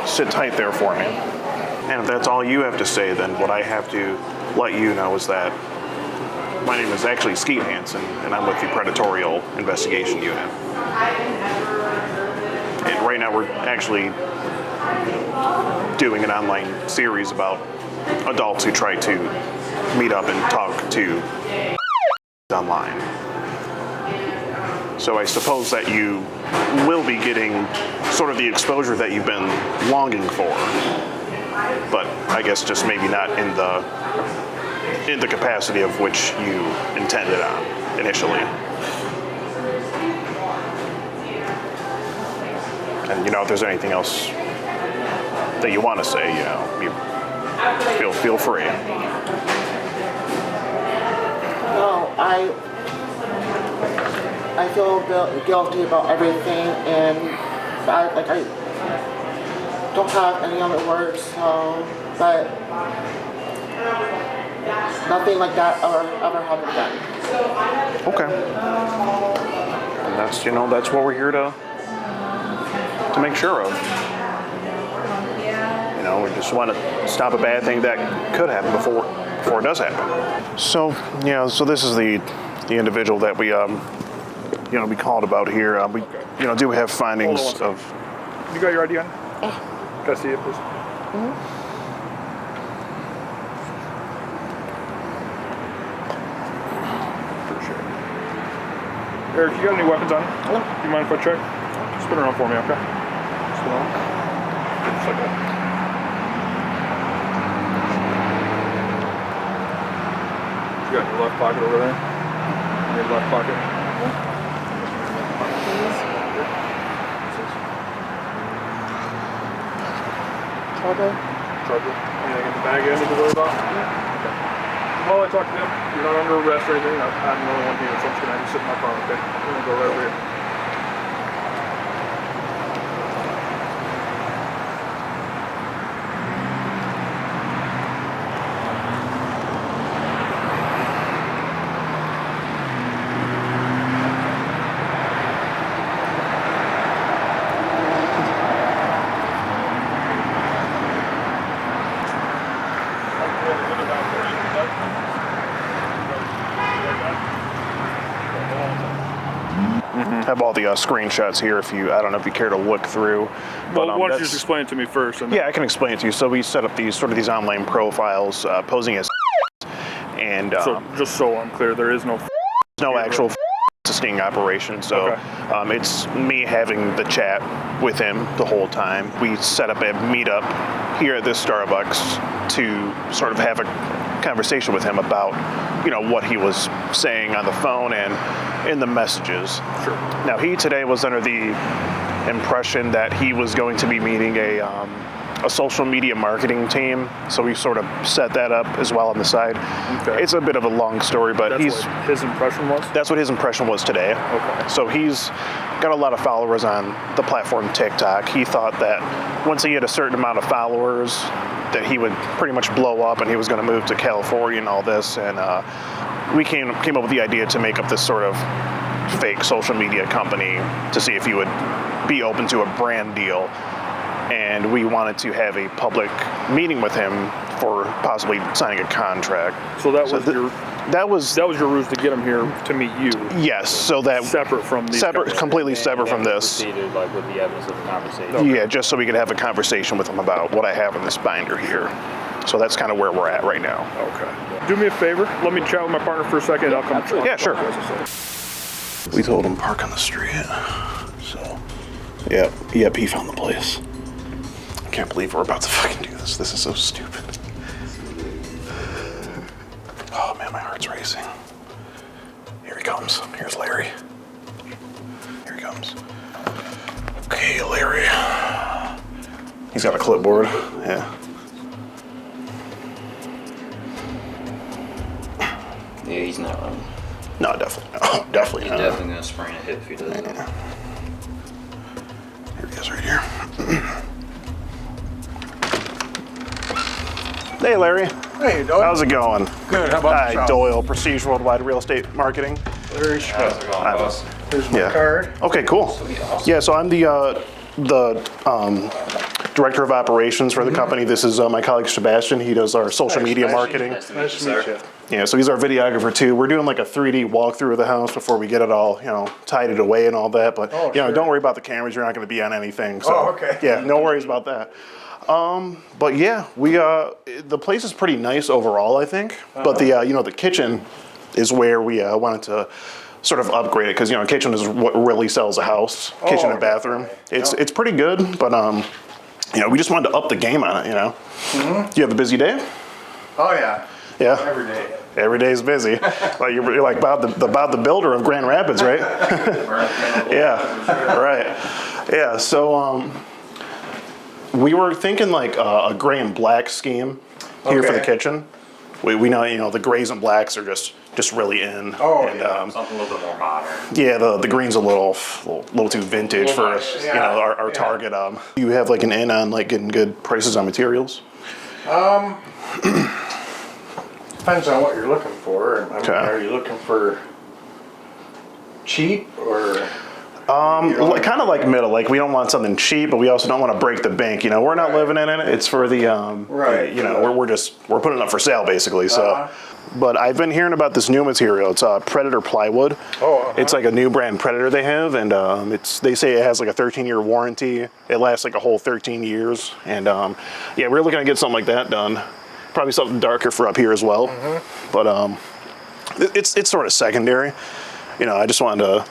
sit tight there for me. And if that's all you have to say, then what I have to let you know is that my name is actually Skeet Hansen, and I'm with the Predatorial Investigation Unit. And right now we're actually doing an online series about adults who try to meet up and talk to online. So I suppose that you will be getting sort of the exposure that you've been longing for, but I guess just maybe not in the capacity of which you intended on initially. And if there's anything else that you want to say, you feel free. No, I feel guilty about everything, and I don't have any other words. So, but nothing like that ever happened again. Okay. And that's what we're here to make sure of. We just want to stop a bad thing that could happen before it does happen. So, so this is the individual that we we called about here. We do have findings of. You got your ID on? Can I see it, please? Appreciate it. Eric, you got any weapons on you? No. You mind if I check? Spin around for me, okay? Spin around. Just like that. You got your left pocket over there? Your left pocket? Charger. Anything in the bag you need to worry about? Okay. While I talk to him, you're not under arrest or anything. I'm the only one here, so I'm just gonna have you sit in my car, okay? I'm gonna go right over here. have all the screenshots here if you, I don't know if you care to look through. But, Well, why don't you just explain it to me first? And yeah, I can explain it to you. So we set up these online profiles posing as and so just so I'm clear, there is no actual sting operation. So it's me having the chat with him the whole time. We set up a meetup here at this Starbucks to sort of have a conversation with him about, you know, what he was saying on the phone and in the messages. Sure. Now, he today was under the impression that he was going to be meeting a social media marketing team, so we sort of set that up as well on the side. Okay. It's a bit of a long story, but That's what his impression was? That's what his impression was today. Okay. So he's got a lot of followers on the platform TikTok. He thought that once he had a certain amount of followers, that he would pretty much blow up and he was going to move to California and all this. And we came up with the idea to make up this sort of fake social media company to see if he would be open to a brand deal. And we wanted to have a public meeting with him for possibly signing a contract. So that was your ruse to get him here to meet you. Yes, so that separate from these completely separate from this. Proceeded, like, with the evidence of the conversation. Okay. Yeah, just so we could have a conversation with him about what I have in this binder here. So that's kind of where we're at right now. Okay. Do me a favor. Let me chat with my partner for a second. I'll come. Yeah, sure. We told him park on the street. So, yep, he found the place. I can't believe we're about to fucking do this. This is so stupid. Oh man, my heart's racing. Here he comes. Here's Larry. Here he comes. Okay, Larry. He's got a clipboard. Yeah. Yeah, he's not wrong. No, definitely. Oh, definitely not. He's definitely gonna sprain a hip if he does that. Here he is, right here. Hey, Larry. Hey, Doyle. How's it going? Good. How about Hi, yourself? Doyle, Prestige Worldwide Real Estate Marketing. Larry Schmidt. Here's my card. Okay, cool. Yeah, so I'm the Director of Operations for the company. This is my colleague Sebastian. He does our social media marketing. Nice to meet you. Yeah, so he's our videographer too. We're doing like a 3D walkthrough of the house before we get it all, you know, tied it away and all that. But don't worry about the cameras. You're not going to be on anything. So, okay. Yeah, no worries about that. But yeah, we the place is pretty nice overall, I think. But the the kitchen is where we wanted to sort of upgrade it because kitchen is what really sells a house. Kitchen and bathroom. It's pretty good, but we just wanted to up the game on it. Mm-hmm. Do you have a busy day? Oh yeah. Yeah. Every day. Every day's busy. Like you're like Bob the Builder of Grand Rapids, right? Yeah. Right. Yeah. So we were thinking like a gray and black scheme here for the kitchen. We know the grays and blacks are just really in. Oh, and, yeah. Something a little bit more modern. Yeah, the green's a little too vintage for our target. You have like an in on like getting good prices on materials. Depends on what you're looking for. Are you looking for cheap or? Kind of like middle. Like we don't want something cheap, but we also don't want to break the bank. We're not living in it. It's for the right. We're putting it up for sale basically. So, but I've been hearing about this new material. It's Predator plywood. It's like a new brand Predator they have, and they say it has like a 13-year warranty. It lasts like a whole 13 years, and we're looking to get something like that done. Probably something darker for up here as well. But it's sort of secondary. I just wanted to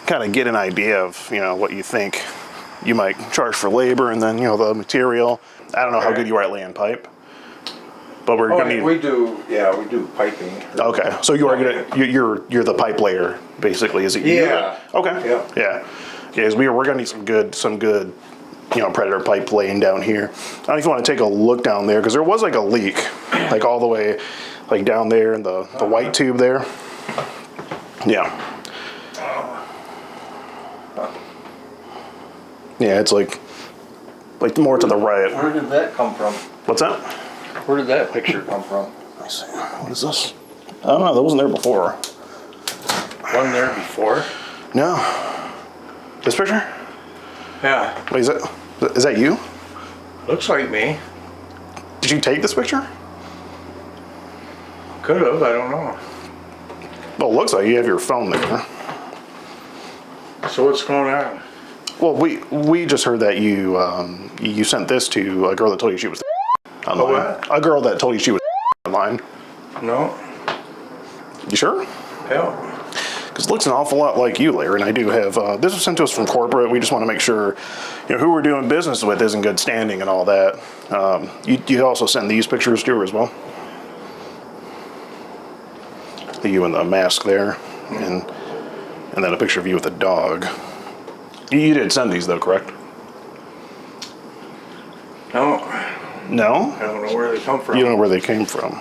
kind of get an idea of what you think you might charge for labor, and then the material. I don't know how good you are at laying pipe, but we're gonna need. We do piping. Okay, so you are you're the pipe layer basically. Is it? Yeah. Okay. Yeah. Yeah. Because we're gonna need some good Predator pipe laying down here. I don't know if you want to take a look down there because there was like a leak, like all the way, like down there in the white tube there. Yeah. Yeah, it's like more to the right. Where did that come from? What's that? Where did that picture come from? Let me see. What is this? I don't know. That wasn't there before. Wasn't there before? No. This picture? Yeah. Wait, is that you? Looks like me. Did you take this picture? Could have. I don't know. Well, it looks like you have your phone there. So what's going on? Well, we just heard that you sent this to a girl that told you she was online. What? A girl that told you she was online. No. You sure? Yeah. Because it looks an awful lot like you, Larry, and I do have, this was sent to us from corporate. We just want to make sure, who we're doing business with is in good standing and all that. You also send these pictures to her as well? You in the mask there, and then a picture of you with a dog. You did send these though, correct? No. No? I don't know where they come from. You don't know where they came from.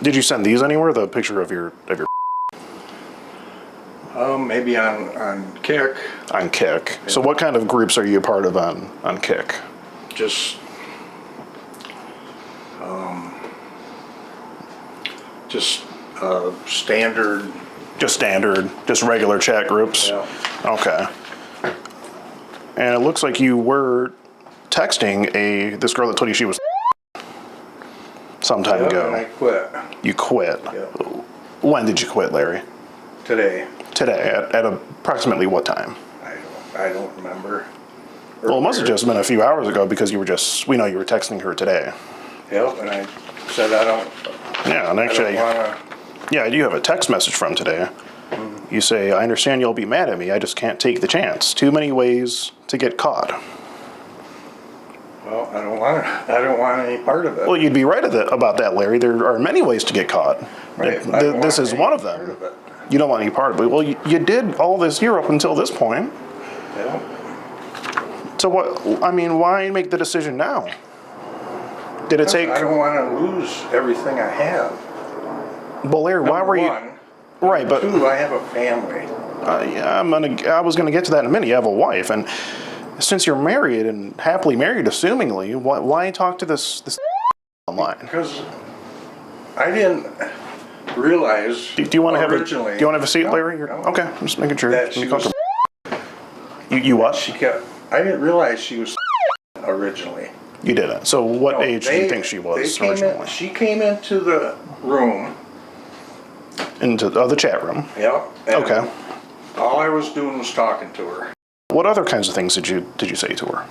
Did you send these anywhere? The picture of your Maybe on Kick. On Kick. Yeah. So what kind of groups are you a part of on Kick? Just standard. Just standard, just regular chat groups? Yeah. Okay. And it looks like you were texting this girl that told you she was some time ago. And I quit. You quit? Yeah. When did you quit, Larry? Today. Today, at approximately what time? I don't remember. Well, it must have just been a few hours ago because we know you were texting her today. Yep, and I said I don't. Yeah, and actually, yeah, you have a text message from today. You say, I understand you'll be mad at me, I just can't take the chance. Too many ways to get caught. Well, I don't want any part of it. Well, you'd be right about that, Larry. There are many ways to get caught. Right. This is one of them. You don't want any part of it. Well, you did all this year up until this point. Yeah. So why make the decision now? Did it take... I don't want to lose everything I have. Well, Larry, why were you... Right, but... Two, I have a family. I was gonna get to that in a minute. You have a wife, and since you're married and happily married, assumingly, why talk to this online? Because I didn't realize. Do you want to have originally? Do you want to have a seat, Larry? No. Okay, I'm just making sure. That she was, you what? I didn't realize she was originally. You didn't. So what age do you think she was originally? She came into the room. Into the chat room. Yep. Okay. All I was doing was talking to her. What other kinds of things did you say to her?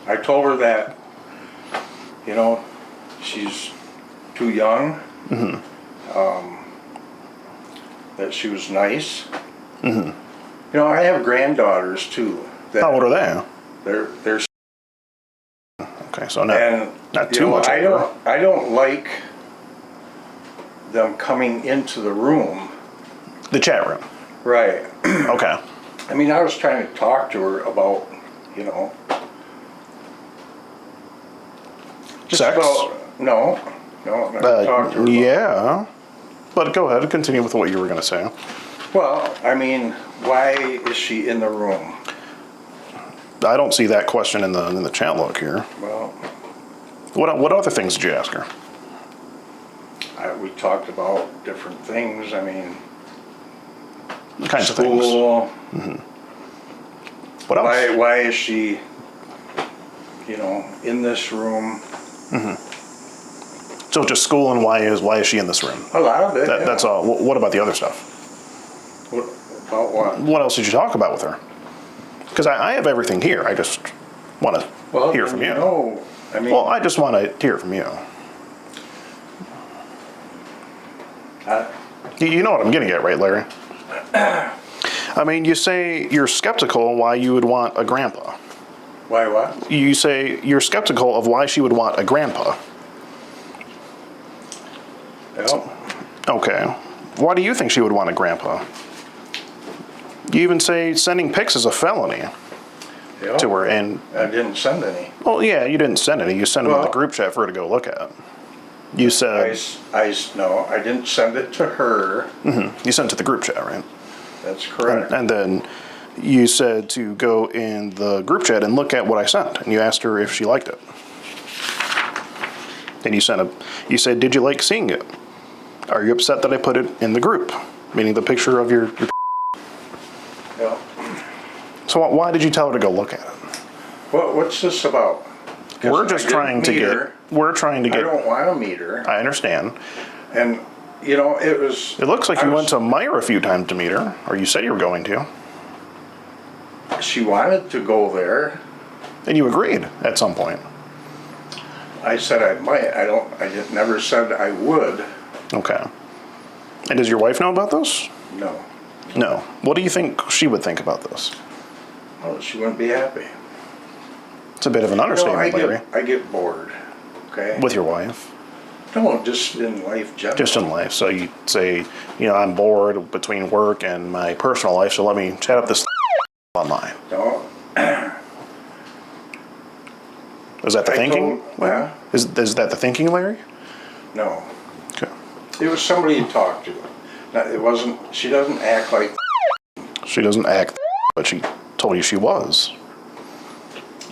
I told her that, she's too young. Mm-hmm. That she was nice. Mm-hmm. I have granddaughters too. How old are they? They're. Okay, so not too much. I don't like them coming into the room. The chat room. Right. Okay. I mean, I was trying to talk to her about, just sex? No, not talk to her yeah. But go ahead and continue with what you were going to say. Well, I mean, why is she in the room? I don't see that question in the chat log here. Well, what other things did you ask her? We talked about different things. I mean, what kinds school. Of things? Mm-hmm. What else? Why is she, in this room? Mm-hmm. So just school, and why is she in this room? A lot of it. That's all. What about the other stuff? About what? What else did you talk about with her? Because I have everything here. I just want to hear from you. No, I mean. Well, I just want to hear from you. You know what I'm getting at, right, Larry? I mean, you say you're skeptical why you would want a grandpa. Why what? You say you're skeptical of why she would want a grandpa. Yep. Okay. Why do you think she would want a grandpa? You even say sending pics is a felony to her, and I didn't send any. Well, yeah, you didn't send any. You sent them in the group chat for her to go look at. You said no, I didn't send it to her. Mm-hmm. You sent it to the group chat, right? That's correct. And then you said to go in the group chat and look at what I sent, and you asked her if she liked it. And you said, did you like seeing it? Are you upset that I put it in the group? Meaning the picture of your Yeah. So why did you tell her to go look at it? What's this about? We're just trying to get. We're trying to get. I don't want to meet her. I understand. And you know, it was. It looks like you went to Meyer a few times to meet her, or you said you were going to. She wanted to go there. And you agreed at some point. I said I might. Never said I would. Okay. And does your wife know about this? No. No. What do you think she would think about this? Well, she wouldn't be happy. It's a bit of an understatement, Larry. I get bored. Okay. With your wife? No, just in life generally. Just in life. So you say, you know, I'm bored between work and my personal life, so let me chat up this online. No. Is that the thinking? Yeah. Is that the thinking, Larry? No. Okay. It was somebody you talked to. No, it wasn't. She doesn't act like. She doesn't act, but she told you she was.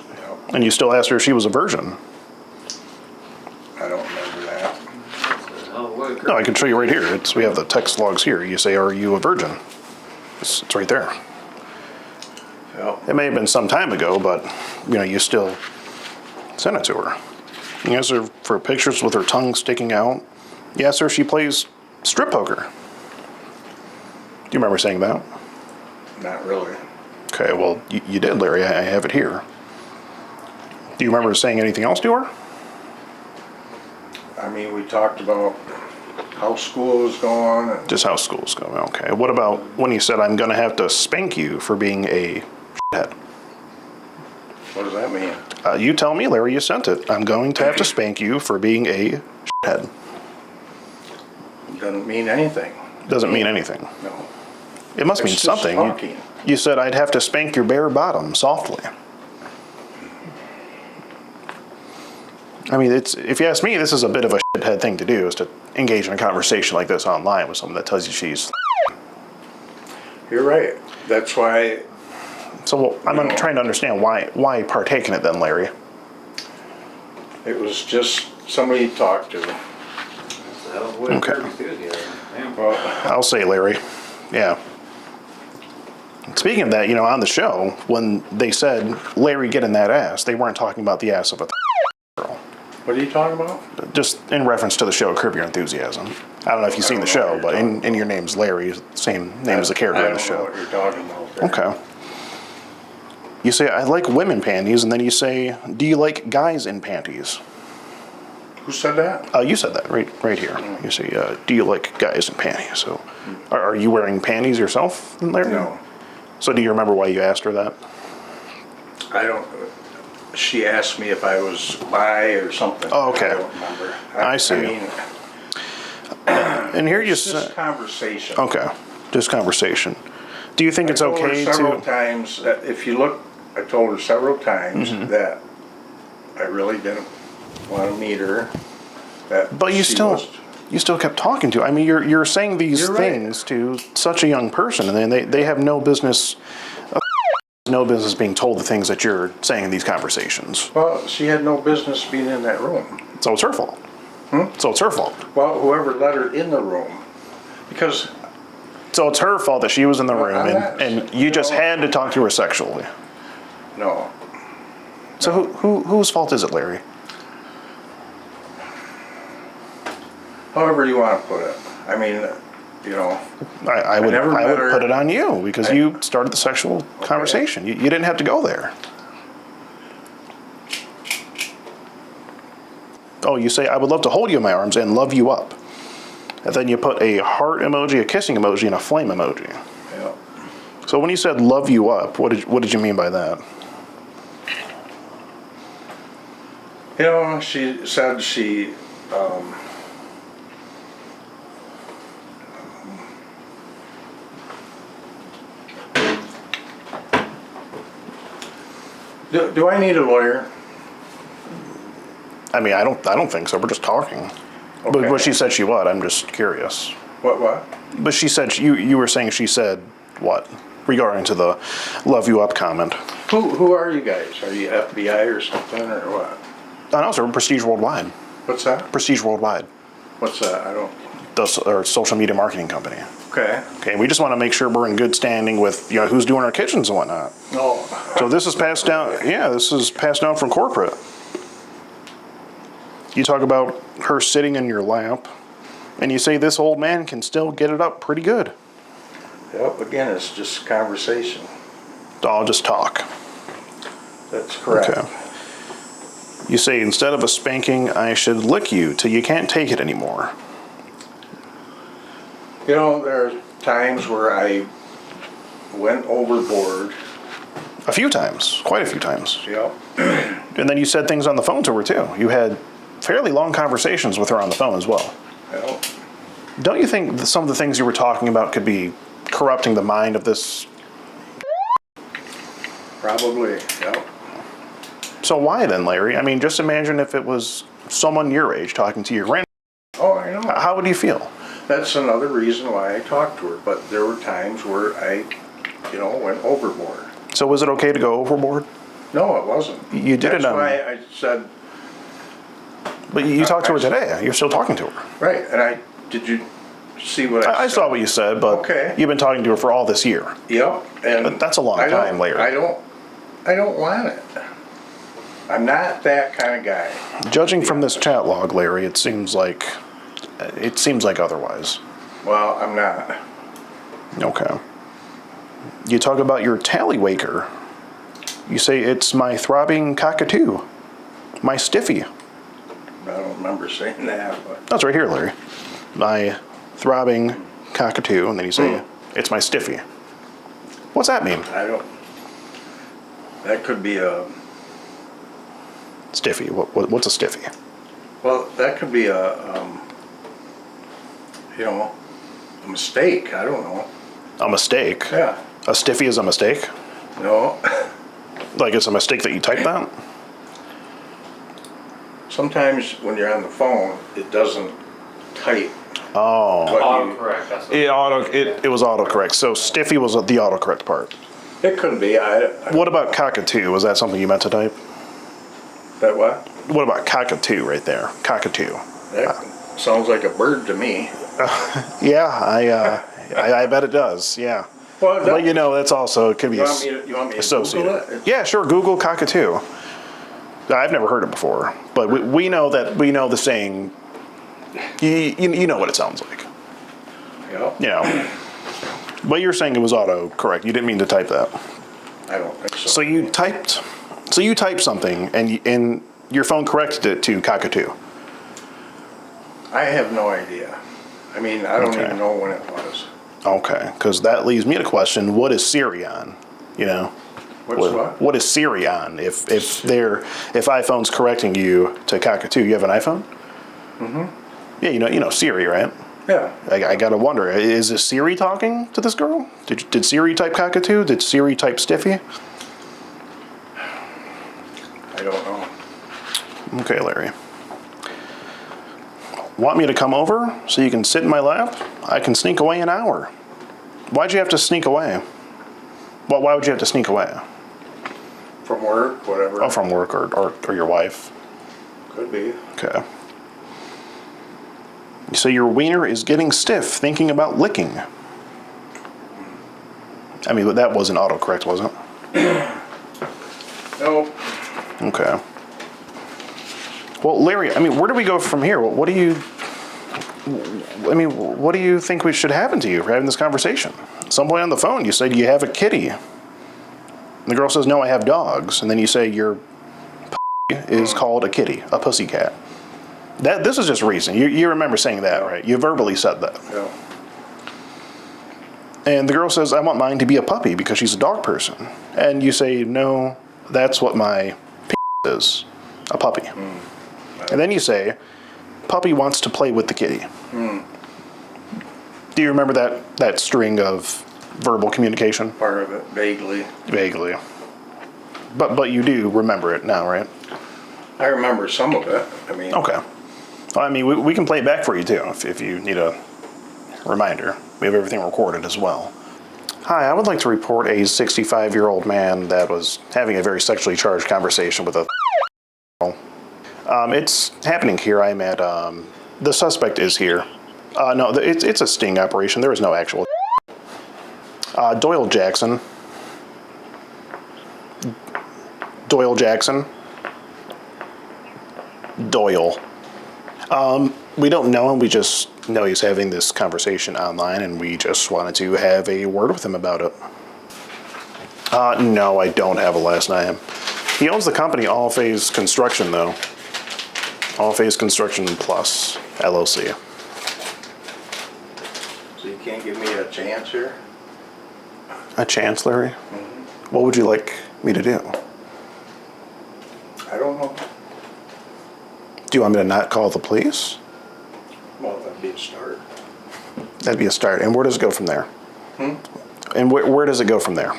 Yep. And you still asked her if she was a virgin. I don't remember that. No, I can show you right here. We have the text logs here. You say, "Are you a virgin?" It's right there. Yep. It may have been some time ago, but you know, you still sent it to her. You asked her for pictures with her tongue sticking out. You asked her if she plays strip poker. Do you remember saying that? Not really. Okay, well, you did, Larry. I have it here. Do you remember saying anything else to her? I mean, we talked about how school was going. And just how school's going. Okay. What about when you said, I'm going to have to spank you for being a shithead? What does that mean? You tell me, Larry, you sent it. I'm going to have to spank you for being a shithead. Doesn't mean anything. Doesn't mean anything. No. It must mean something. You said I'd have to spank your bare bottom softly. I mean, if you ask me, this is a bit of a shithead thing to do, is to engage in a conversation like this online with someone that tells you she's. You're right. That's why. So I'm trying to understand why partake in it then, Larry. It was just somebody you talked to. Okay. Well, I'll say, Larry. Yeah. Speaking of that, you know, on the show, when they said, Larry, get in that ass, they weren't talking about the ass of a girl. What are you talking about? Just in reference to the show, Curb Your Enthusiasm. I don't know if you've seen the show, but in your name's Larry, same name as the character in the show. I don't know what you're talking about there. Okay. You say, I like women panties, and then you say, do you like guys in panties? Who said that? You said that right here. You say, do you like guys in panties? So, are you wearing panties yourself, Larry? No. So, do you remember why you asked her that? I don't. She asked me if I was bi or something. Oh, okay. I don't remember. I see. I mean, and here you it's just conversation. Okay, just conversation. Do you think it's okay to? Several times that if you look, I told her several times that I really didn't want to meet her. But you still kept talking to her. I mean, you're saying these things to such a young person, and then they have no business being told the things that you're saying in these conversations. Well, she had no business being in that room. So it's her fault. So it's her fault. Well, whoever let her in the room, because. So it's her fault that she was in the room, and you just had to talk to her sexually. No. So whose fault is it, Larry? However you want to put it. I mean, you know. I would put it on you because you started the sexual conversation. You didn't have to go there. Oh, you say, I would love to hold you in my arms and love you up. And then you put a heart emoji, a kissing emoji, and a flame emoji. Yeah. So when you said love you up, what did you mean by that? You know, she said she. Do I need a lawyer? I mean, I don't think so. We're just talking. Okay. But she said she would. I'm just curious. What? But she said you were saying she said what regarding to the love you up comment. Who are you guys? Are you FBI or something or what? I know, sir. Prestige Worldwide. What's that? Prestige Worldwide. What's that? I don't. Our social media marketing company. Okay. Okay. We just want to make sure we're in good standing with who's doing our kitchens and whatnot. Oh. So this is passed down. Yeah, this is passed down from corporate. You talk about her sitting in your lap And you say this old man can still get it up pretty good. Yep, again, it's just conversation. I'll just talk. That's correct. Okay. You say instead of a spanking, I should lick you till you can't take it anymore. You know, there are times where I went overboard. A few times, quite a few times. Yep. And then you said things on the phone to her too. You had fairly long conversations with her on the phone as well. Yep. Don't you think that some of the things you were talking about could be corrupting the mind of this? Probably, yep. So why then, Larry? I mean, just imagine if it was someone your age talking to your grandma. Oh, I know. How would you feel? That's another reason why I talked to her, but there were times where I, went overboard. So was it okay to go overboard? No, it wasn't. You did That's it on... why I said... But you talked to her today. You're still talking to her. Right, and did you see what I said? I saw what you said, but okay. You've been talking to her for all this year. Yep, and... But that's a long time, Larry. I don't want it. I'm not that kind of guy. Judging from this chat log, Larry, it seems like otherwise. Well, I'm not. Okay. You talk about your tallywhaker. You say it's my throbbing cockatoo, my stiffy. I don't remember saying that, but... That's right here, Larry. My throbbing cockatoo, and then you say it's my stiffy. What's that mean? I don't... That could be a... Stiffy. What's a stiffy? Well, that could be a mistake. I don't know. A mistake? Yeah. A stiffy is a mistake? No. Like it's a mistake that you typed that? Sometimes when you're on the phone, it doesn't type. Oh. Autocorrect. That's what It was autocorrect. So stiffy was the autocorrect part. It could be. What about cockatoo? Was that something you meant to type? That what? What about cockatoo right there? Cockatoo. That sounds like a bird to me. Yeah, I bet it does. Yeah. Well, but that's also it could be you want me to associated. Google it? Yeah, sure. Google cockatoo. I've never heard it before, but we know the saying. You know what it sounds like. Yeah. But you're saying it was autocorrect. You didn't mean to type that. I don't think so. So you typed something, and your phone corrected it to cockatoo. I have no idea. I mean, I don't even know when it was. Okay, because that leaves me to question: what is Siri on? What is Siri on? If iPhone's correcting you to cockatoo, you have an iPhone? Mm-hmm. Yeah, you know Siri, right? Yeah. I gotta wonder: is this Siri talking to this girl? Did Siri type cockatoo? Did Siri type stiffy? I don't know. Okay, Larry. Want me to come over so you can sit in my lap? I can sneak away an hour. Why'd you have to sneak away? Well, why would you have to sneak away? From work, whatever. Oh, from work or your wife? Could be. Okay. So your wiener is getting stiff thinking about licking. I mean, that wasn't autocorrect, was it? Nope. Okay. Well, Larry, I mean, where do we go from here? What do you think we should happen to you for having this conversation? Some point on the phone, you say, do you have a kitty? And the girl says, no, I have dogs. And then you say, your is called a kitty, a pussycat. This is just recent. You remember saying that, right? You verbally said that. Yeah. And the girl says, I want mine to be a puppy because she's a dog person. And you say, no, that's what my is, a puppy. And then you say, puppy wants to play with the kitty. Do you remember that string of verbal communication? Part of it, vaguely. Vaguely. But you do remember it now, right? I remember some of it. I mean. Okay. Well, I mean, we can play it back for you too if you need a reminder. We have everything recorded as well. Hi, I would like to report a 65-year-old man that was having a very sexually charged conversation with a girl. It's happening here. I'm at, the suspect is here. No, it's a sting operation. There is no actual Doyle Jackson. Doyle Jackson. Doyle. We don't know him. We just No, he's having this conversation online, and we just wanted to have a word with him about it. No, I don't have a last name. He owns the company All Phase Construction, though. All Phase Construction Plus, LLC. So you can't give me a chance here? A chance, Larry? What would you like me to do? I don't know. Do you want me to not call the police? Well, that'd be a start. That'd be a start. And where does it go from there? Hmm? And where does it go from there?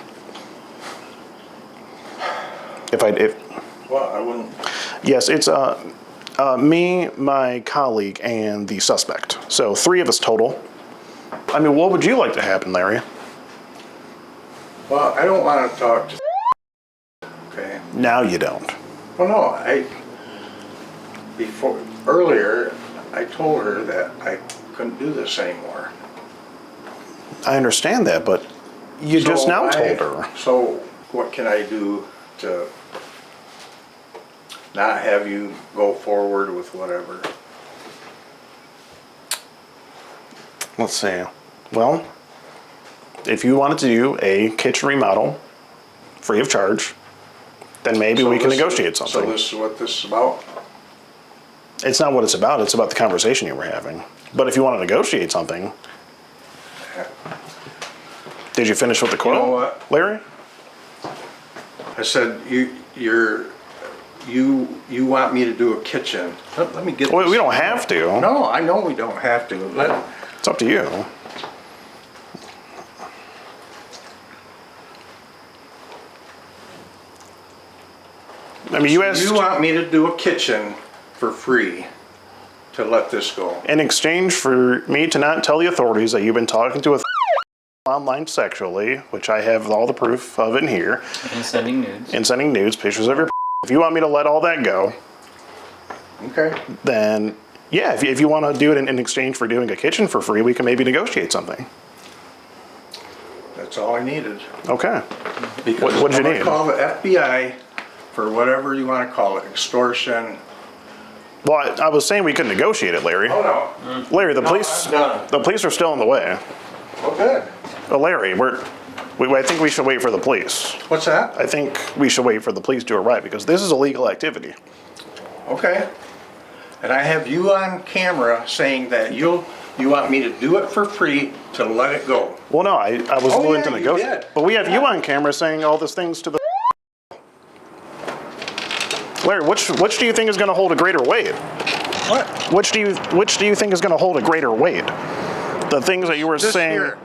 Well, I wouldn't. Yes, it's me, my colleague, and the suspect. So 3 of us total. I mean, what would you like to happen, Larry? Well, I don't want to talk to. Okay. Now you don't. Well, no, earlier, I told her that I couldn't do this anymore. I understand that, but you just now told her. So what can I do to not have you go forward with whatever? Let's see. Well, if you wanted to do a kitchen remodel free of charge, then maybe we can negotiate something. So this is what this is about? It's not what it's about. It's about the conversation you were having. But if you want to negotiate something, did you finish with the quote, You know what? Larry? I said you want me to do a kitchen. Let me get. Well, this we don't straight. have to. No, I know we don't have to. It's up to you. I mean, you asked. You want me to do a kitchen for free to let this go? In exchange for me to not tell the authorities that you've been talking to a online sexually, which I have all the proof of in here. And sending nudes. And sending nudes, pictures of your. If you want me to let all that go, okay. Then yeah, if you want to do it in exchange for doing a kitchen for free, we can maybe negotiate something. That's all I needed. Okay. Because what did you I'm gonna need? call the FBI for whatever you want to call it, extortion. Well, I was saying we could negotiate it, Larry. Oh no. Larry, the No, police. I'm done. The police are still in the way. Oh good. Larry, I think we should wait for the police. What's that? I think we should wait for the police to arrive because this is illegal activity. Okay. And I have you on camera saying that you want me to do it for free to let it go. Well, no, I was willing to you negotiate. did. But we have you on camera saying all these things to the. Larry, which do you think is going to hold a greater weight? What? Which do you think is going to hold a greater weight? The things that you were This saying. here.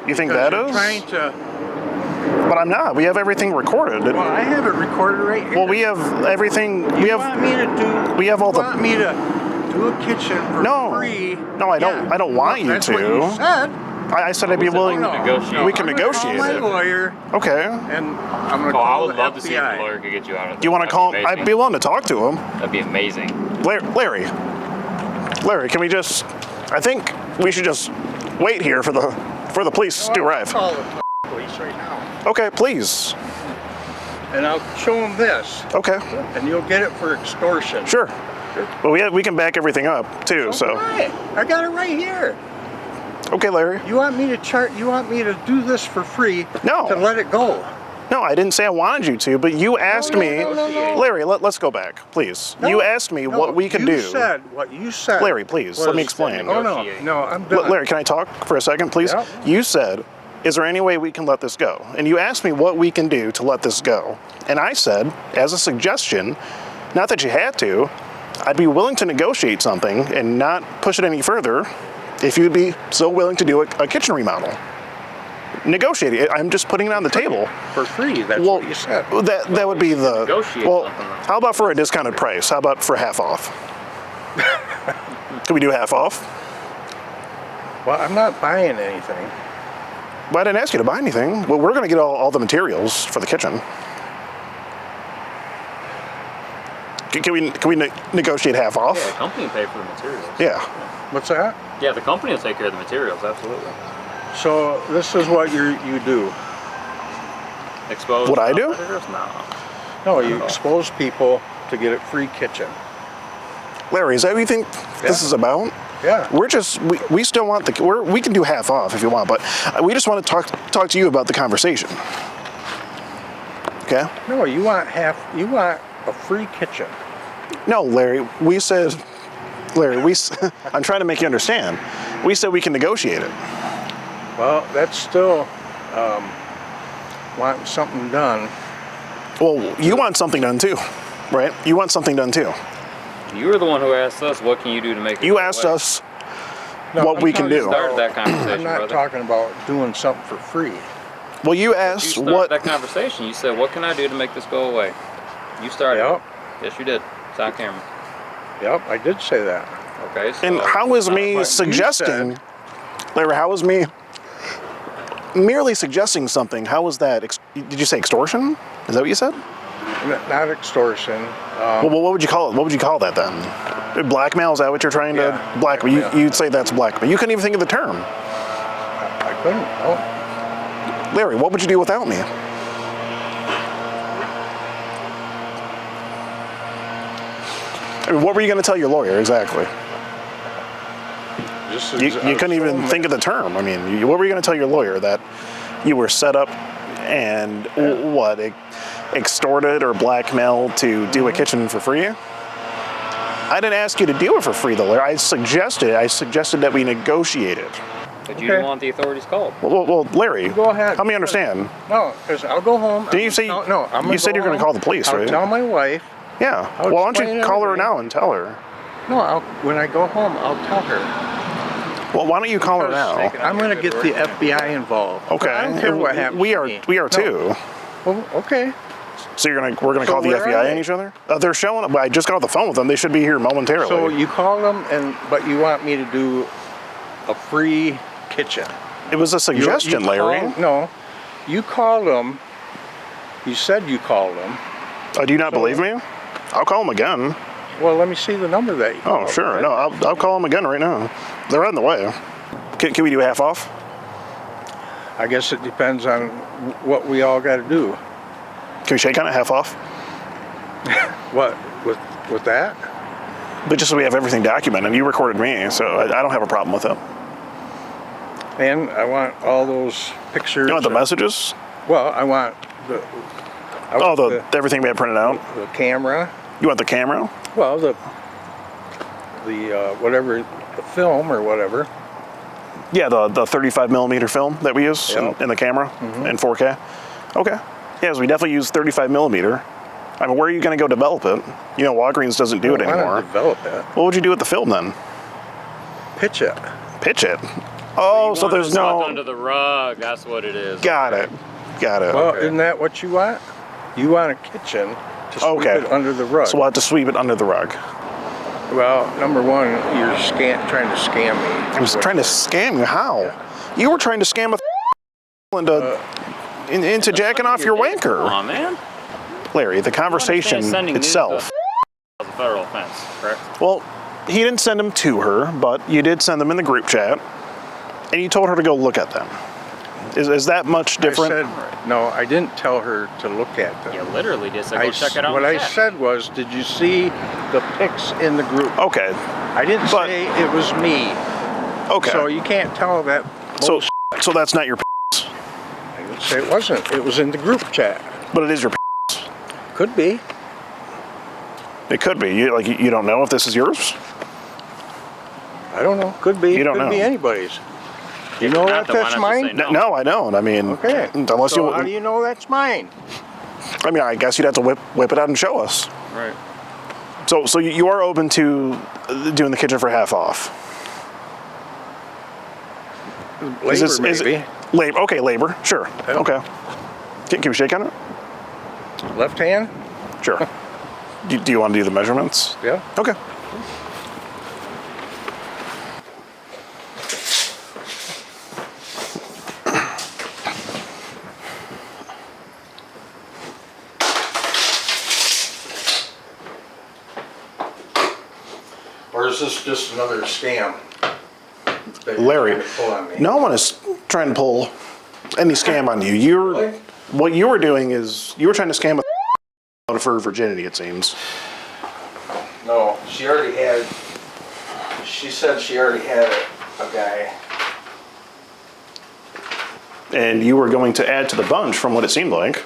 You think Because that you're is? trying to. But I'm not. We have everything recorded. Well, I have it recorded right here. Well, we have everything. You want me to do? We have all you want me to do a kitchen for free? No, I don't. I don't want you That's to. what you said. I said I'd be willing. No, no, We can I'm gonna negotiate call it. my lawyer, Okay. and I'm gonna Oh, I call would the love FBI. to see if the lawyer could get you out of this. Do you want to call? That'd I'd be willing to talk to him. That'd be amazing. Larry, can we just? I think we should just wait here for the police to arrive. Call the police right now, Okay, please. and I'll show them this, Okay. and you'll get it for extortion. Sure. But we can back everything up too. So. Right. I got it right here. Okay, Larry. You want me to You want me to do this for free? No. To let it go? No, I didn't say I wanted you to, but you asked me. no. Larry, let's go back, please. No, you asked me what we could do. What you said. Larry, please, let me explain. Oh no, I'm done. Larry, can I talk for a second, please? Yep. You said, is there any way we can let this go? And you asked me what we can do to let this go. And I said, as a suggestion, not that you had to, I'd be willing to negotiate something and not push it any further if you'd be so willing to do a kitchen remodel. Negotiate it. I'm just putting it on the table. For free, that's what you said. That would be the. Negotiate Well, something. how about for a discounted price? How about for half off? Can we do half off? Well, I'm not buying anything. Well, I didn't ask you to buy anything. Well, we're going to get all the materials for the kitchen. Can we negotiate half off? Yeah, the company will pay for the materials. Yeah. What's that? Yeah, the company will take care of the materials, absolutely. So this is what you do. Expose What I do? predators? No. No, you expose people to get a free kitchen. Larry, is that what you think this is about? Yeah. We still want we can do half off if you want, but we just want to talk to you about the conversation. Okay? No, you want a free kitchen. No, Larry, I'm trying to make you understand. We said we can negotiate it. Well, that's still wanting something done. Well, you want something done too, right? You want something done too. You were the one who asked us, what can you do to make it You go asked away? us what we can do. Started that conversation, I'm not brother. talking about doing something for free. Well, you asked You started what... that conversation. You said, what can I do to make this go away? You started Yep. it. Yes, you did. It's on camera. Yep, I did say that. Okay, so... And how is me suggesting... Larry, how is me merely suggesting something? How was that? Did you say extortion? Is that what you said? Not extortion. Well, what would you call it? What would you call that then? Blackmail? Is that what you're trying to blackmail? You'd say that's blackmail. You couldn't even think of the term. I couldn't. No. Larry, what would you do without me? I mean, what were you going to tell your lawyer exactly? You couldn't even think of the term. I mean, what were you going to tell your lawyer? That you were set up and what, extorted or blackmailed to do a kitchen for free? I didn't ask you to do it for free, though, Larry. I suggested that we negotiate it. But you didn't want the authorities called. Well, Larry, go ahead. help me understand. No, because I'll go home. Didn't you say you said you're going to call the police, right? I'll tell my wife. Yeah. I'll Well, why don't you explain call her everything. now and tell her? No, when I go home, I'll tell her. Well, why don't you call her now? I'm going to get the FBI involved. Okay. I don't care what happens. We are too. Well, okay. So we're gonna call the where FBI are on they? each other? They're showing up. I just got off the phone with them. They should be here momentarily. So you call them, but you want me to do a free kitchen. It was a suggestion, Larry. No, you called them. You said you called them. Oh, do you not believe me? I'll call them again. Well, let me see the number that you called. Oh, sure. No, I'll call them again right now. They're on the way. Can we do half off? I guess it depends on what we all got to do. Can we shake on it, half off? What, with that? But just so we have everything documented. You recorded me, so I don't have a problem with it. And I want all those pictures. You want the messages? Well, I want everything we had printed out? The camera. You want the camera? Well, the whatever, the film or whatever. Yeah, the 35 millimeter film that we use in the camera in 4K. Okay. Yeah, so we definitely use 35 millimeter. I mean, where are you going to go develop it? You know, Walgreens doesn't do it Why anymore. not develop it? What would you do with the film then? Pitch it. Pitch it? Oh, so there's no... under the rug, that's what it is. Got it. Well, isn't that what you want? You want a kitchen to sweep it under the rug. So we'll have to sweep it under the rug. Well, number one, you're trying to scam me. I was trying to scam you? How? Yeah. You were trying to scam into jacking off your wanker. Come on, man. Larry, the conversation itself. It's a federal offense, correct? Well, he didn't send them to her, but you did send them in the group chat, and you told her to go look at them. Is that much different? No, I didn't tell her to look at them. You literally did say go check it out. What I said was, did you see the pics in the group? Okay. I didn't say it was me. Okay. So you can't tell that bullshit. So that's not your I didn't say it wasn't. It was in the group chat. But it is your Could be. It could be. You don't know if this is yours? I don't know. Could be. You don't Could know. be anybody's. You know that's mine? No, I don't. I mean, okay. Unless so how do you know that's mine? I mean, I guess you'd have to whip it out and show us. Right. So you are open to doing the kitchen for half off? Labor, maybe. Labor. Okay, labor. Sure. Yeah. Okay. Can we shake on it? Left hand? Sure. Do you want to do the measurements? Yeah. Okay. Or is this just another scam? Larry, no one is trying to pull any scam on you. What you were doing is you were trying to scam out of her virginity, it seems. No, she already She said she already had a guy. And you were going to add to the bunch from what it seemed like.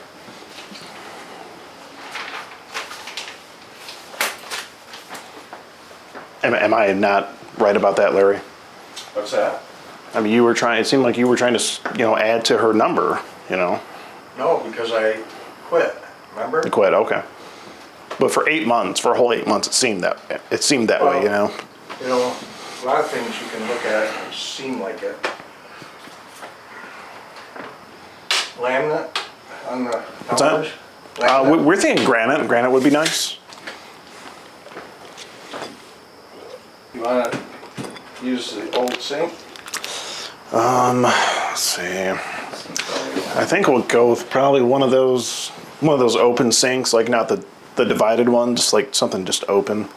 Am I not right about that, Larry? What's that? I mean, it seemed like you were trying to, add to her number, No, because I quit. Remember? You quit, okay. But for 8 months, for a whole 8 months, it seemed that way, You know, a lot of things you can look at and seem like it. Laminate on the What's that? We're thinking granite. Granite would be nice. You want to use the old sink? Let's see. I think we'll go with probably one of those open sinks, like not the divided one, just like something just open.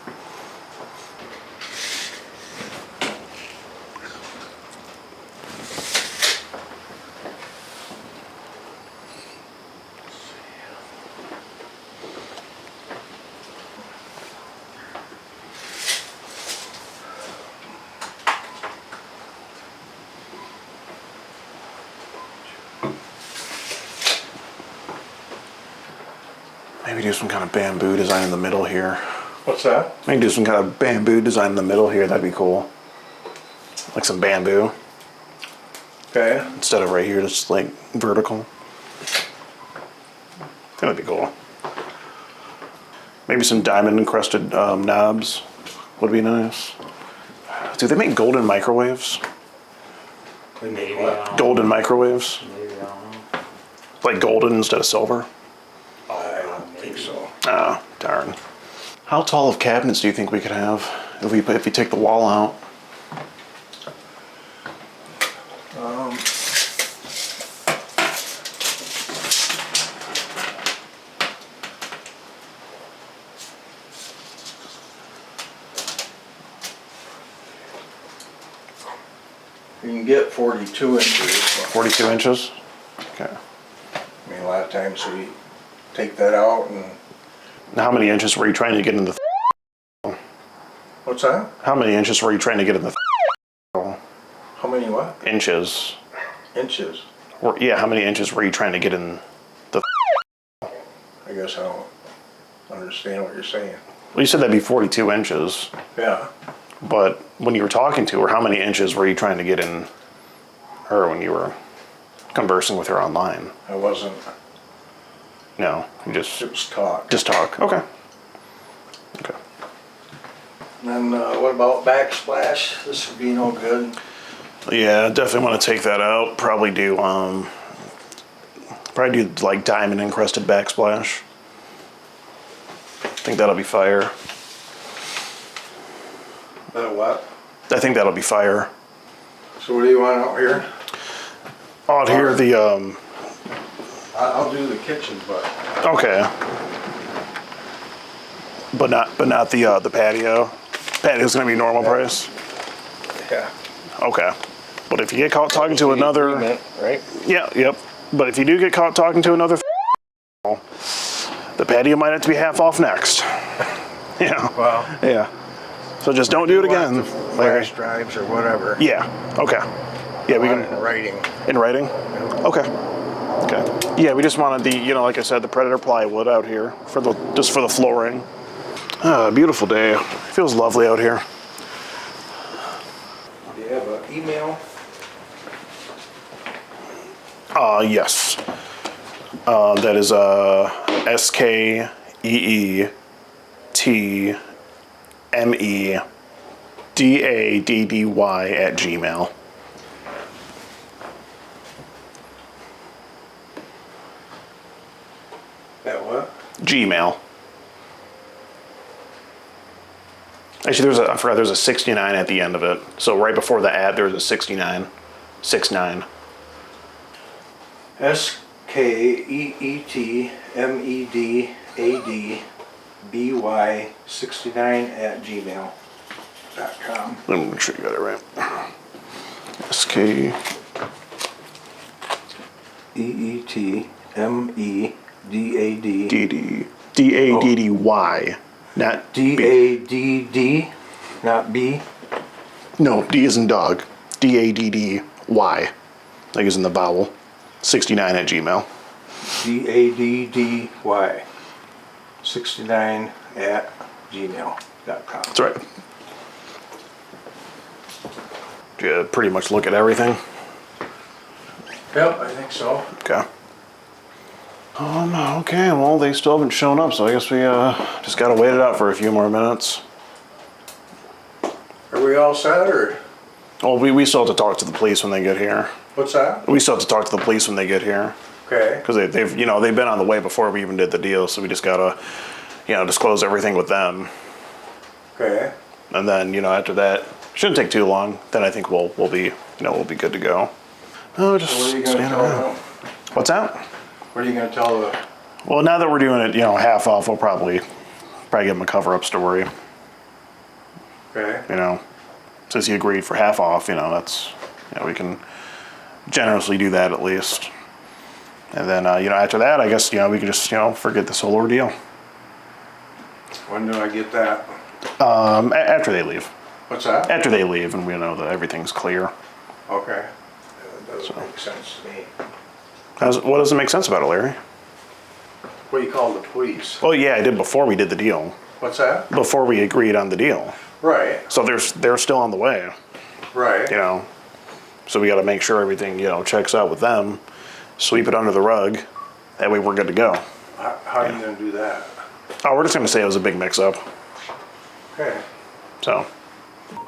Maybe do some kind of bamboo design in the middle here. What's that? Maybe do some kind of bamboo design in the middle here. That'd be cool. Like some bamboo. Okay. Instead of right here, just like vertical. That'd be cool. Maybe some diamond encrusted knobs would be nice. Do they make golden microwaves? Maybe. Golden microwaves? Maybe, I don't know. Like golden instead of silver? I don't think so. Oh, darn. How tall of cabinets do you think we could have if we take the wall out? You can get 42 inches. 42 inches? Okay. I mean, a lot of times we take that out and... Now, how many inches were you trying to get in the... What's that? How many inches were you trying to get in the... How many what? Inches. Inches? Yeah, how many inches were you trying to get in the... I guess I don't understand what you're saying. Well, you said that'd be 42 inches. Yeah. But when you were talking to her, how many inches were you trying to get in her when you were conversing with her online? I wasn't. No, you just... It was talk. Just talk, okay. Okay. And then what about backsplash? This would be no good. Yeah, definitely want to take that out. Probably do like diamond encrusted backsplash. I think that'll be fire. What? I think that'll be fire. So what do you want out here? Out here, the I'll do the kitchen, but... Okay. But not the patio. Patio's gonna be normal price. Yeah. Okay. But if you get caught talking to another, right? Yeah, yep. But if you do get caught talking to another, the patio might have to be half off next. Yeah. Well. Yeah. So just don't do it again. Flash drives or whatever. Yeah. Okay. Yeah, we can. In writing. In writing. Okay. Okay. Yeah, we just wanted the, like I said, the Predator plywood out here for the flooring. Beautiful day. Feels lovely out here. Do you have an email? Yes. That is SKEETMEDADDY@gmail. At what? Gmail. Actually, there's a 69 at the end of it. So right before the ad, there's a 69. 69. SKEETMEDADDY69@gmail.com. Let me make sure you got it right. DADDY. Not DADD, not B. No, D is in dog. DADDY, like is in the vowel. 69 at Gmail. DADDY 69 at gmail.com. That's right. Did you pretty much look at everything? Yep, I think so. Okay. Okay, well, they still haven't shown up, so I guess we just gotta wait it out for a few more minutes. Are we all set, or? Well, we still have to talk to the police when they get here. What's that? We still have to talk to the police when they get here. Okay. Because they've been on the way before we even did the deal, so we just gotta, disclose everything with them. Okay. And then, after that, shouldn't take too long. Then I think we'll be good to go. Oh, just So what are you gonna stand tell around. them? What's that? What are you gonna tell the? Well, now that we're doing it, half off, we'll probably give him a cover-up story. Okay. Since he agreed for half off, that's, we can generously do that at least. And then, after that, I guess, we can just, forget this whole ordeal. When do I get that? After they leave. What's that? After they leave and we know that everything's clear. Okay. That doesn't make sense to me. What doesn't make sense about it, Larry? What do you call the police? Well, yeah, I did before we did the deal. What's that? Before we agreed on the deal. Right. So they're still on the way. Right. So we got to make sure everything, checks out with them, sweep it under the rug. That way we're good to go. How are you gonna do that? Oh, we're just going to say it was a big mix-up. Okay. So.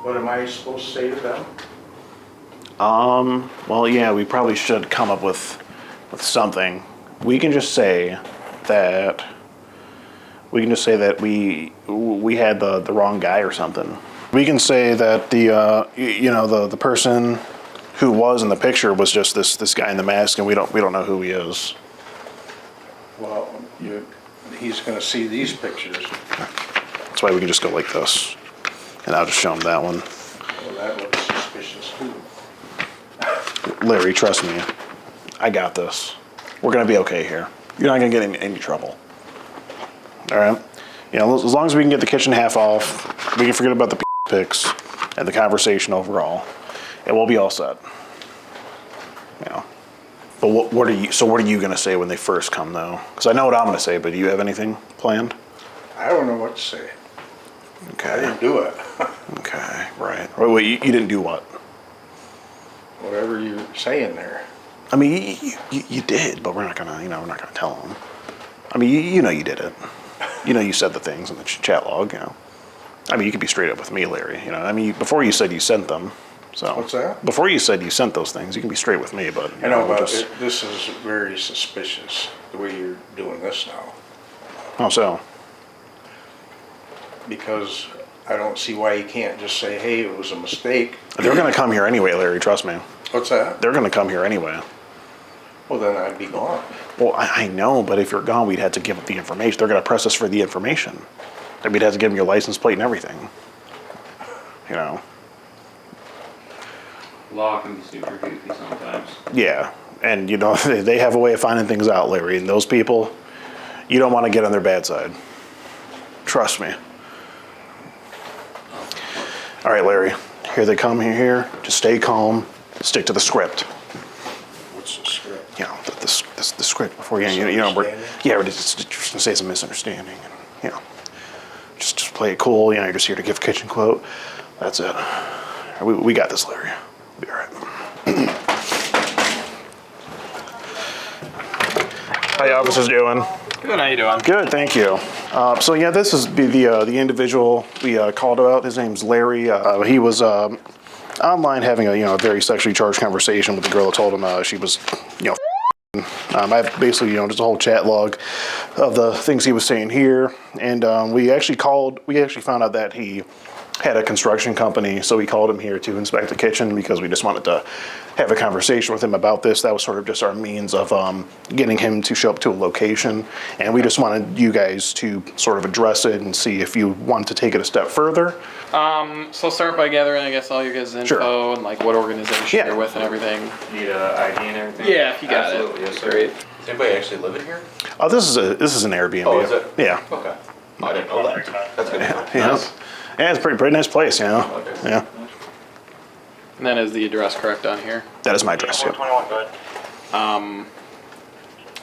What am I supposed to say to them? Well, yeah, we probably should come up with something. We can just say that we had the wrong guy or something. We can say that the person who was in the picture was just this guy in the mask, and we don't know who he is. Well, he's gonna see these pictures. That's why we can just go like this, and I'll just show him that one. Well, that looks suspicious too. Larry, trust me, I got this. We're gonna be okay here. You're not gonna get in any trouble. All right? As long as we can get the kitchen half off, we can forget about the pics and the conversation overall, and we'll be all set. But what are you gonna say when they first come, though? Because I know what I'm gonna say, but do you have anything planned? I don't know what to say. Okay. I didn't do it. Okay, right. Wait, you didn't do what? Whatever you're saying there. I mean, you did, but we're not gonna tell them. I mean, you did it. You said the things in the chat log. I mean, you could be straight up with me, Larry. I mean, before you said you sent them. So. What's that? Before you said you sent those things, you can be straight with me, but I know, but this is very suspicious the way you're doing this now. How so? Because I don't see why you can't just say, "Hey, it was a mistake." They're gonna come here anyway, Larry. Trust me. What's that? They're gonna come here anyway. Well, then I'd be gone. Well, I know, but if you're gone, we'd have to give up the information. They're gonna press us for the information. Then we'd have to give them your license plate and everything. Law can be super goofy sometimes. Yeah, and they have a way of finding things out, Larry. And those people, you don't want to get on their bad side. Trust me. All right, Larry. Here they come. Here. Just stay calm. Stick to the script. What's the script? The script before we're just gonna say it's a misunderstanding. And, just play it cool. You're just here to give a kitchen quote. That's it. We got this, Larry. We'll be all right. How you officers doing? Good, how you doing? Good, thank you. This is the individual we called about. His name's Larry. He was online having a very sexually charged conversation with the girl that told him she was I have basically just a whole chat log of the things he was saying here, and we actually found out that he had a construction company, so we called him here to inspect the kitchen because we just wanted to have a conversation with him about this. That was sort of just our means of getting him to show up to a location, and we just wanted you guys to sort of address it and see if you want to take it a step further. So start by gathering, I guess, all your guys' info and like what organization you're with and everything. Need a ID and everything? Yeah, if you got Absolutely, it. yes, sir. Great. Does anybody actually live in here? This is an Airbnb. Oh, is it? Yeah. Okay. I didn't know that. That's good. Yeah, it's a pretty nice place, Okay. Yeah. And then is the address correct on here? That is my address, yep. 421, go ahead.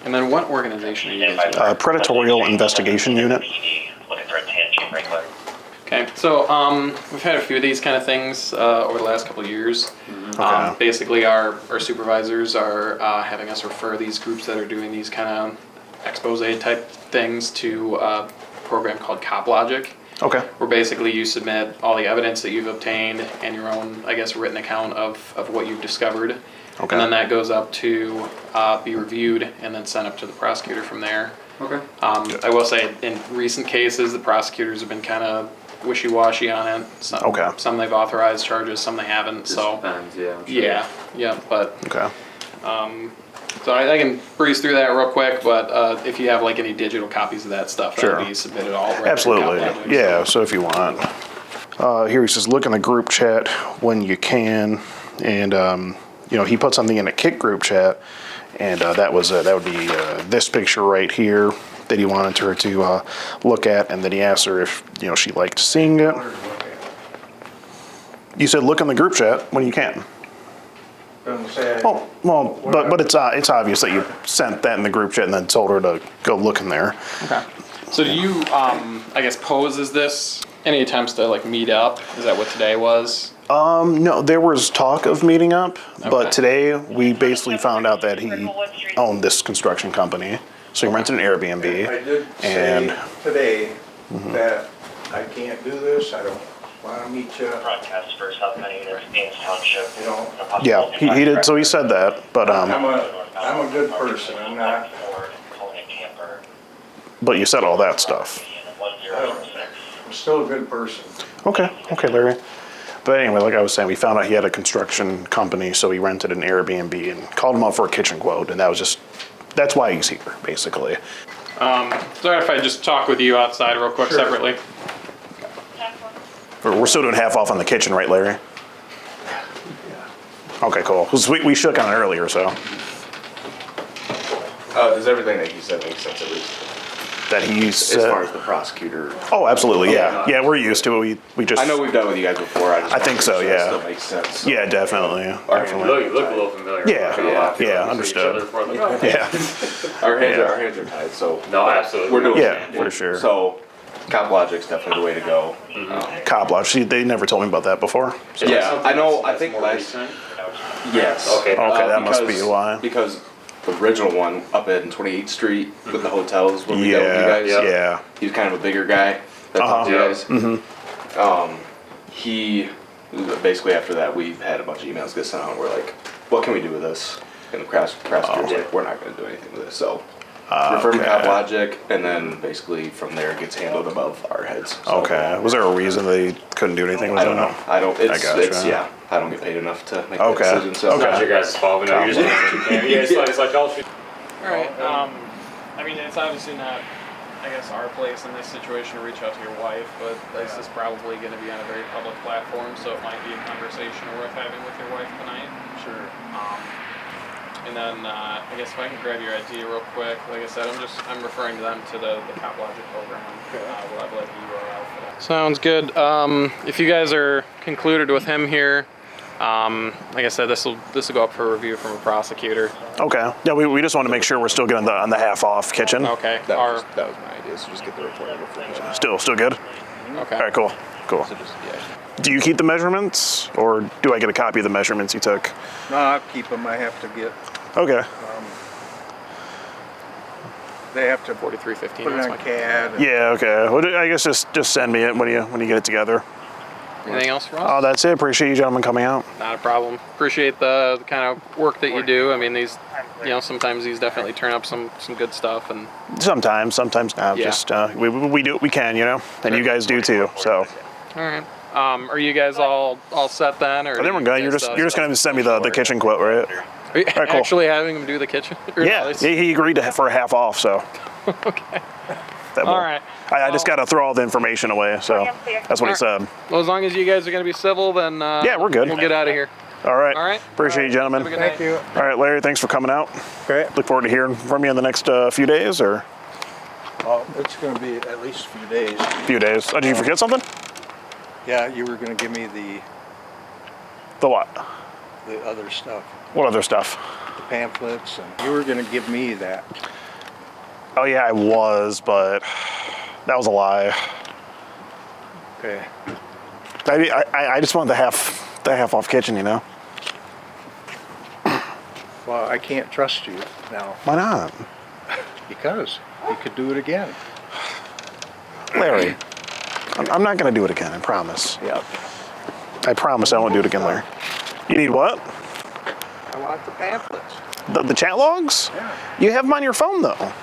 And then what organization are you guys with? Predatorial Investigation Unit. Looking for a tangent regular. Okay, so we've had a few of these kind of things over the last couple of years. Okay. Basically, our supervisors are having us refer these groups that are doing these kind of expose type things to a program called Cop Logic. Okay. Where basically you submit all the evidence that you've obtained and your own, I guess, written account of what you've discovered. Okay. And then that goes up to be reviewed and then sent up to the prosecutor from there. Okay. I will say in recent cases, the prosecutors have been kind of wishy-washy on it. Some they've authorized charges, some they haven't. So Depends, yeah, I'm sure. Yeah, but okay. So I can breeze through that real quick, but if you have like any digital copies of that stuff, Sure. that'll be submitted all right. Absolutely. Yeah, so if you want. Here he says, look in the group chat when you can. And, you know, he put something in a Kik group chat. And that would be this picture right here that he wanted her to look at. And then he asked her if, you know, she liked seeing it. You said look in the group chat when you can. Oh, well, but it's obvious that you sent that in the group chat and then told her to go look in there. Okay. So do you, I guess, pose as this? Any attempts to like meet up? Is that what today was? No, there was talk of meeting up, but today we basically found out that he owned this construction company. So he rented an Airbnb. I did say today that I can't do this. I don't want to meet you. Broadcast for South County Ames Township. You know. Yeah, he did. So he said that, but I'm a good person. I'm not. But you said all that stuff. I'm still a good person. Okay, Larry. But anyway, like I was saying, we found out he had a construction company, so he rented an Airbnb and called him up for a kitchen quote, and that's why he's here, basically. Sorry if I just talk with you outside real quick separately. We're still doing half off on the kitchen, right, Larry? Okay, cool. 'Cause we shook on it earlier, so. Does everything that he said make sense at least? That he said. As far as the prosecutor. Oh, absolutely, yeah. Yeah, we're used to it. We just. I know we've done with you guys before. I think so, That yeah. still makes sense. Yeah, definitely. You look a little familiar. Yeah, understood. Yeah. Our hands are tied, so. No, absolutely. We're doing Yeah, for sure. So, Cop Logic's definitely the way to go. Cop Lodge. See, they never told me about that before. Yeah, I know. I think last. Yes. Okay, that must be why. Because the original one up in 28th Street with the hotels where we got with you guys. Yeah. He was kind of a bigger guy. That's you guys. He basically after that we had a bunch of emails get sent out. And we're like, what can we do with this? And the prosecutor's like, we're not going to do anything with this. So. Refer to Cop Logic, and then basically from there it gets handled above our heads. So. Okay. Was there a reason they couldn't do anything with I don't know. I don't. It's gotcha. I don't get paid enough to make that decision. So. It's not your guys' fault. We know you just can't. Yeah, it's like all. All right. I mean, it's obviously not, I guess, our place in this situation to reach out to your wife, but this is probably going to be on a very public platform, so it might be a conversation worth having with your wife tonight. Sure. And then, I guess if I can grab your ID real quick, like I said, I'm referring to them to the Cop Logic program. We'll have like URL for that. Sounds good. If you guys are concluded with him here, like I said, this will go up for review from a prosecutor. Okay. Yeah, we just want to make sure we're still getting on the half off kitchen. Okay. That was my idea. So just get the report over for me. Still good. Okay. All right. Cool. So just, Do you keep the measurements, or do I get a copy of the measurements you took? No, I'll keep them. I have to get. Okay. They have to 4315. put it on CAD. Yeah. Okay. Well, I guess just send me it when you get it together. Anything else for us? Oh, that's it. Appreciate you gentlemen coming out. Not a problem. Appreciate the kind of work that you do. I mean, these, sometimes these definitely turn up some good stuff, and Sometimes not. Yeah. Just we do what we can, and you guys do too. So. All right. Are you guys all set then? Or I think we're good. You're just gonna send me the kitchen quote, right? Are you All right, cool. actually having him do the kitchen? Or Yeah, he agreed for a half off. So. Okay. All right. I just got to throw all the information away. So that's what he said. Well, as long as you guys are going to be civil, then yeah, we're good. We'll get out of here. All right. All right. Appreciate you, gentlemen. Have a good night. Thank you. All right, Larry. Thanks for coming out. Okay. Look forward to hearing from you in the next few days, or. Well, it's going to be at least a few days. Few days. Oh, did you forget something? Yeah, you were going to give me the The what? The other stuff. What other stuff? The pamphlets, and you were gonna give me that. Oh yeah, I was, but that was a lie. Okay. I just want the half off kitchen, you know. Well, I can't trust you now. Why not? Because you could do it again. Larry, I'm not going to do it again, I promise. Yep. I promise I won't do it again, Larry. You need what? I want the pamphlets. The chat logs? Yeah. You have them on your phone, though.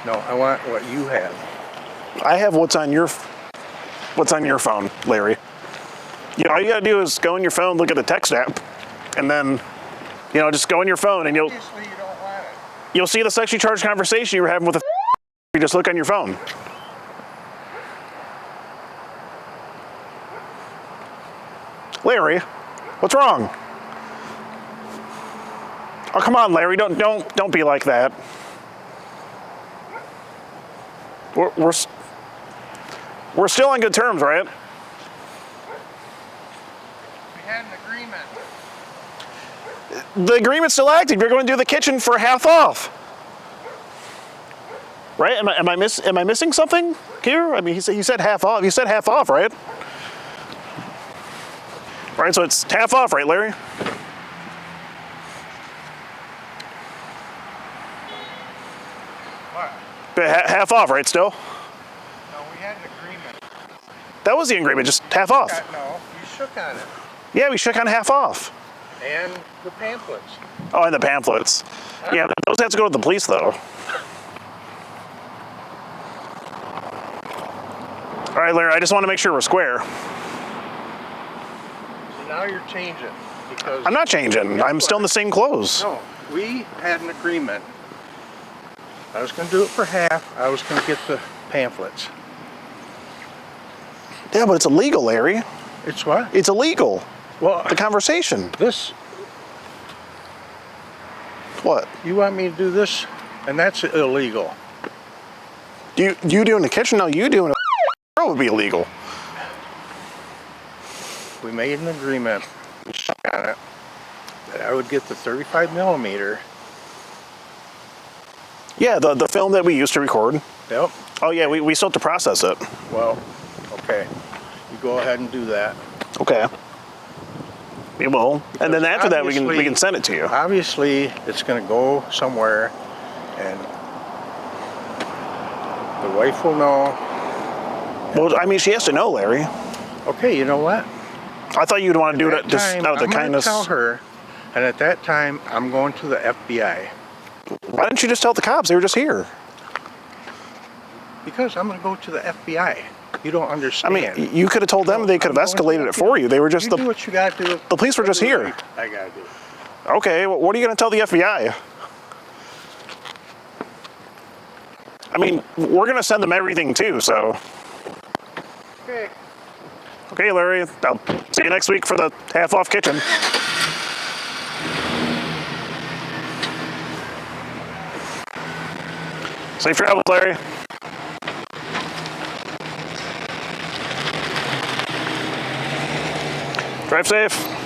No, I want what you have. I have what's on your phone, Larry. You know, all you got to do is go on your phone, look at the text app, and then, you know, just go on your phone and Obviously, you don't want it. you'll see the sexually charged conversation you were having with a you just look on your phone. Larry, what's wrong? Oh, come on, Larry, don't be like that. We're still on good terms, right? We had an agreement. The agreement's still active. You're going to do the kitchen for half off. Right? Am I missing something here? I mean, he said half off. You said half off, right? Right, so it's half off, right, Larry? What? Half off, right, still? No, we had an agreement. That was the agreement, just half off. No, you shook on it. Yeah, we shook on half off. And the pamphlets. Oh, and the pamphlets. Yeah, those have to go to the police, though. All right, Larry, I just want to make sure we're square. So now you're changing. Because I'm not changing. I'm still in the same clothes. No, we had an agreement. I was going to do it for half. I was going to get the pamphlets. Yeah, but it's illegal, Larry. It's what? It's illegal. Well, the conversation. This. What? You want me to do this? And that's illegal. You do in the kitchen? No, you doing it would be illegal. We made an agreement on it that I would get the 35 millimeter. Yeah, the film that we used to record. Yep. Oh yeah, we still have to process it. Well, okay. You go ahead and do that. Okay. We will. Because and then after that we can send it to you. Obviously it's gonna go somewhere and the wife will know. Well, I mean, she has to know, Larry. Okay, you know what? I thought you'd want to do it just out of the kindness. I'm gonna tell her, and at that time I'm going to the FBI. Why didn't you just tell the cops? They were just here. Because I'm going to go to the FBI. You don't understand. I mean, you could have told them. They could have escalated it for you. They were just do what you got to do. The police were just here. I got to do. Okay, well, what are you going to tell the FBI? I mean, we're going to send them everything too, so. Okay. Okay, Larry. I'll see you next week for the half-off kitchen. Safe travels, Larry. Drive safe.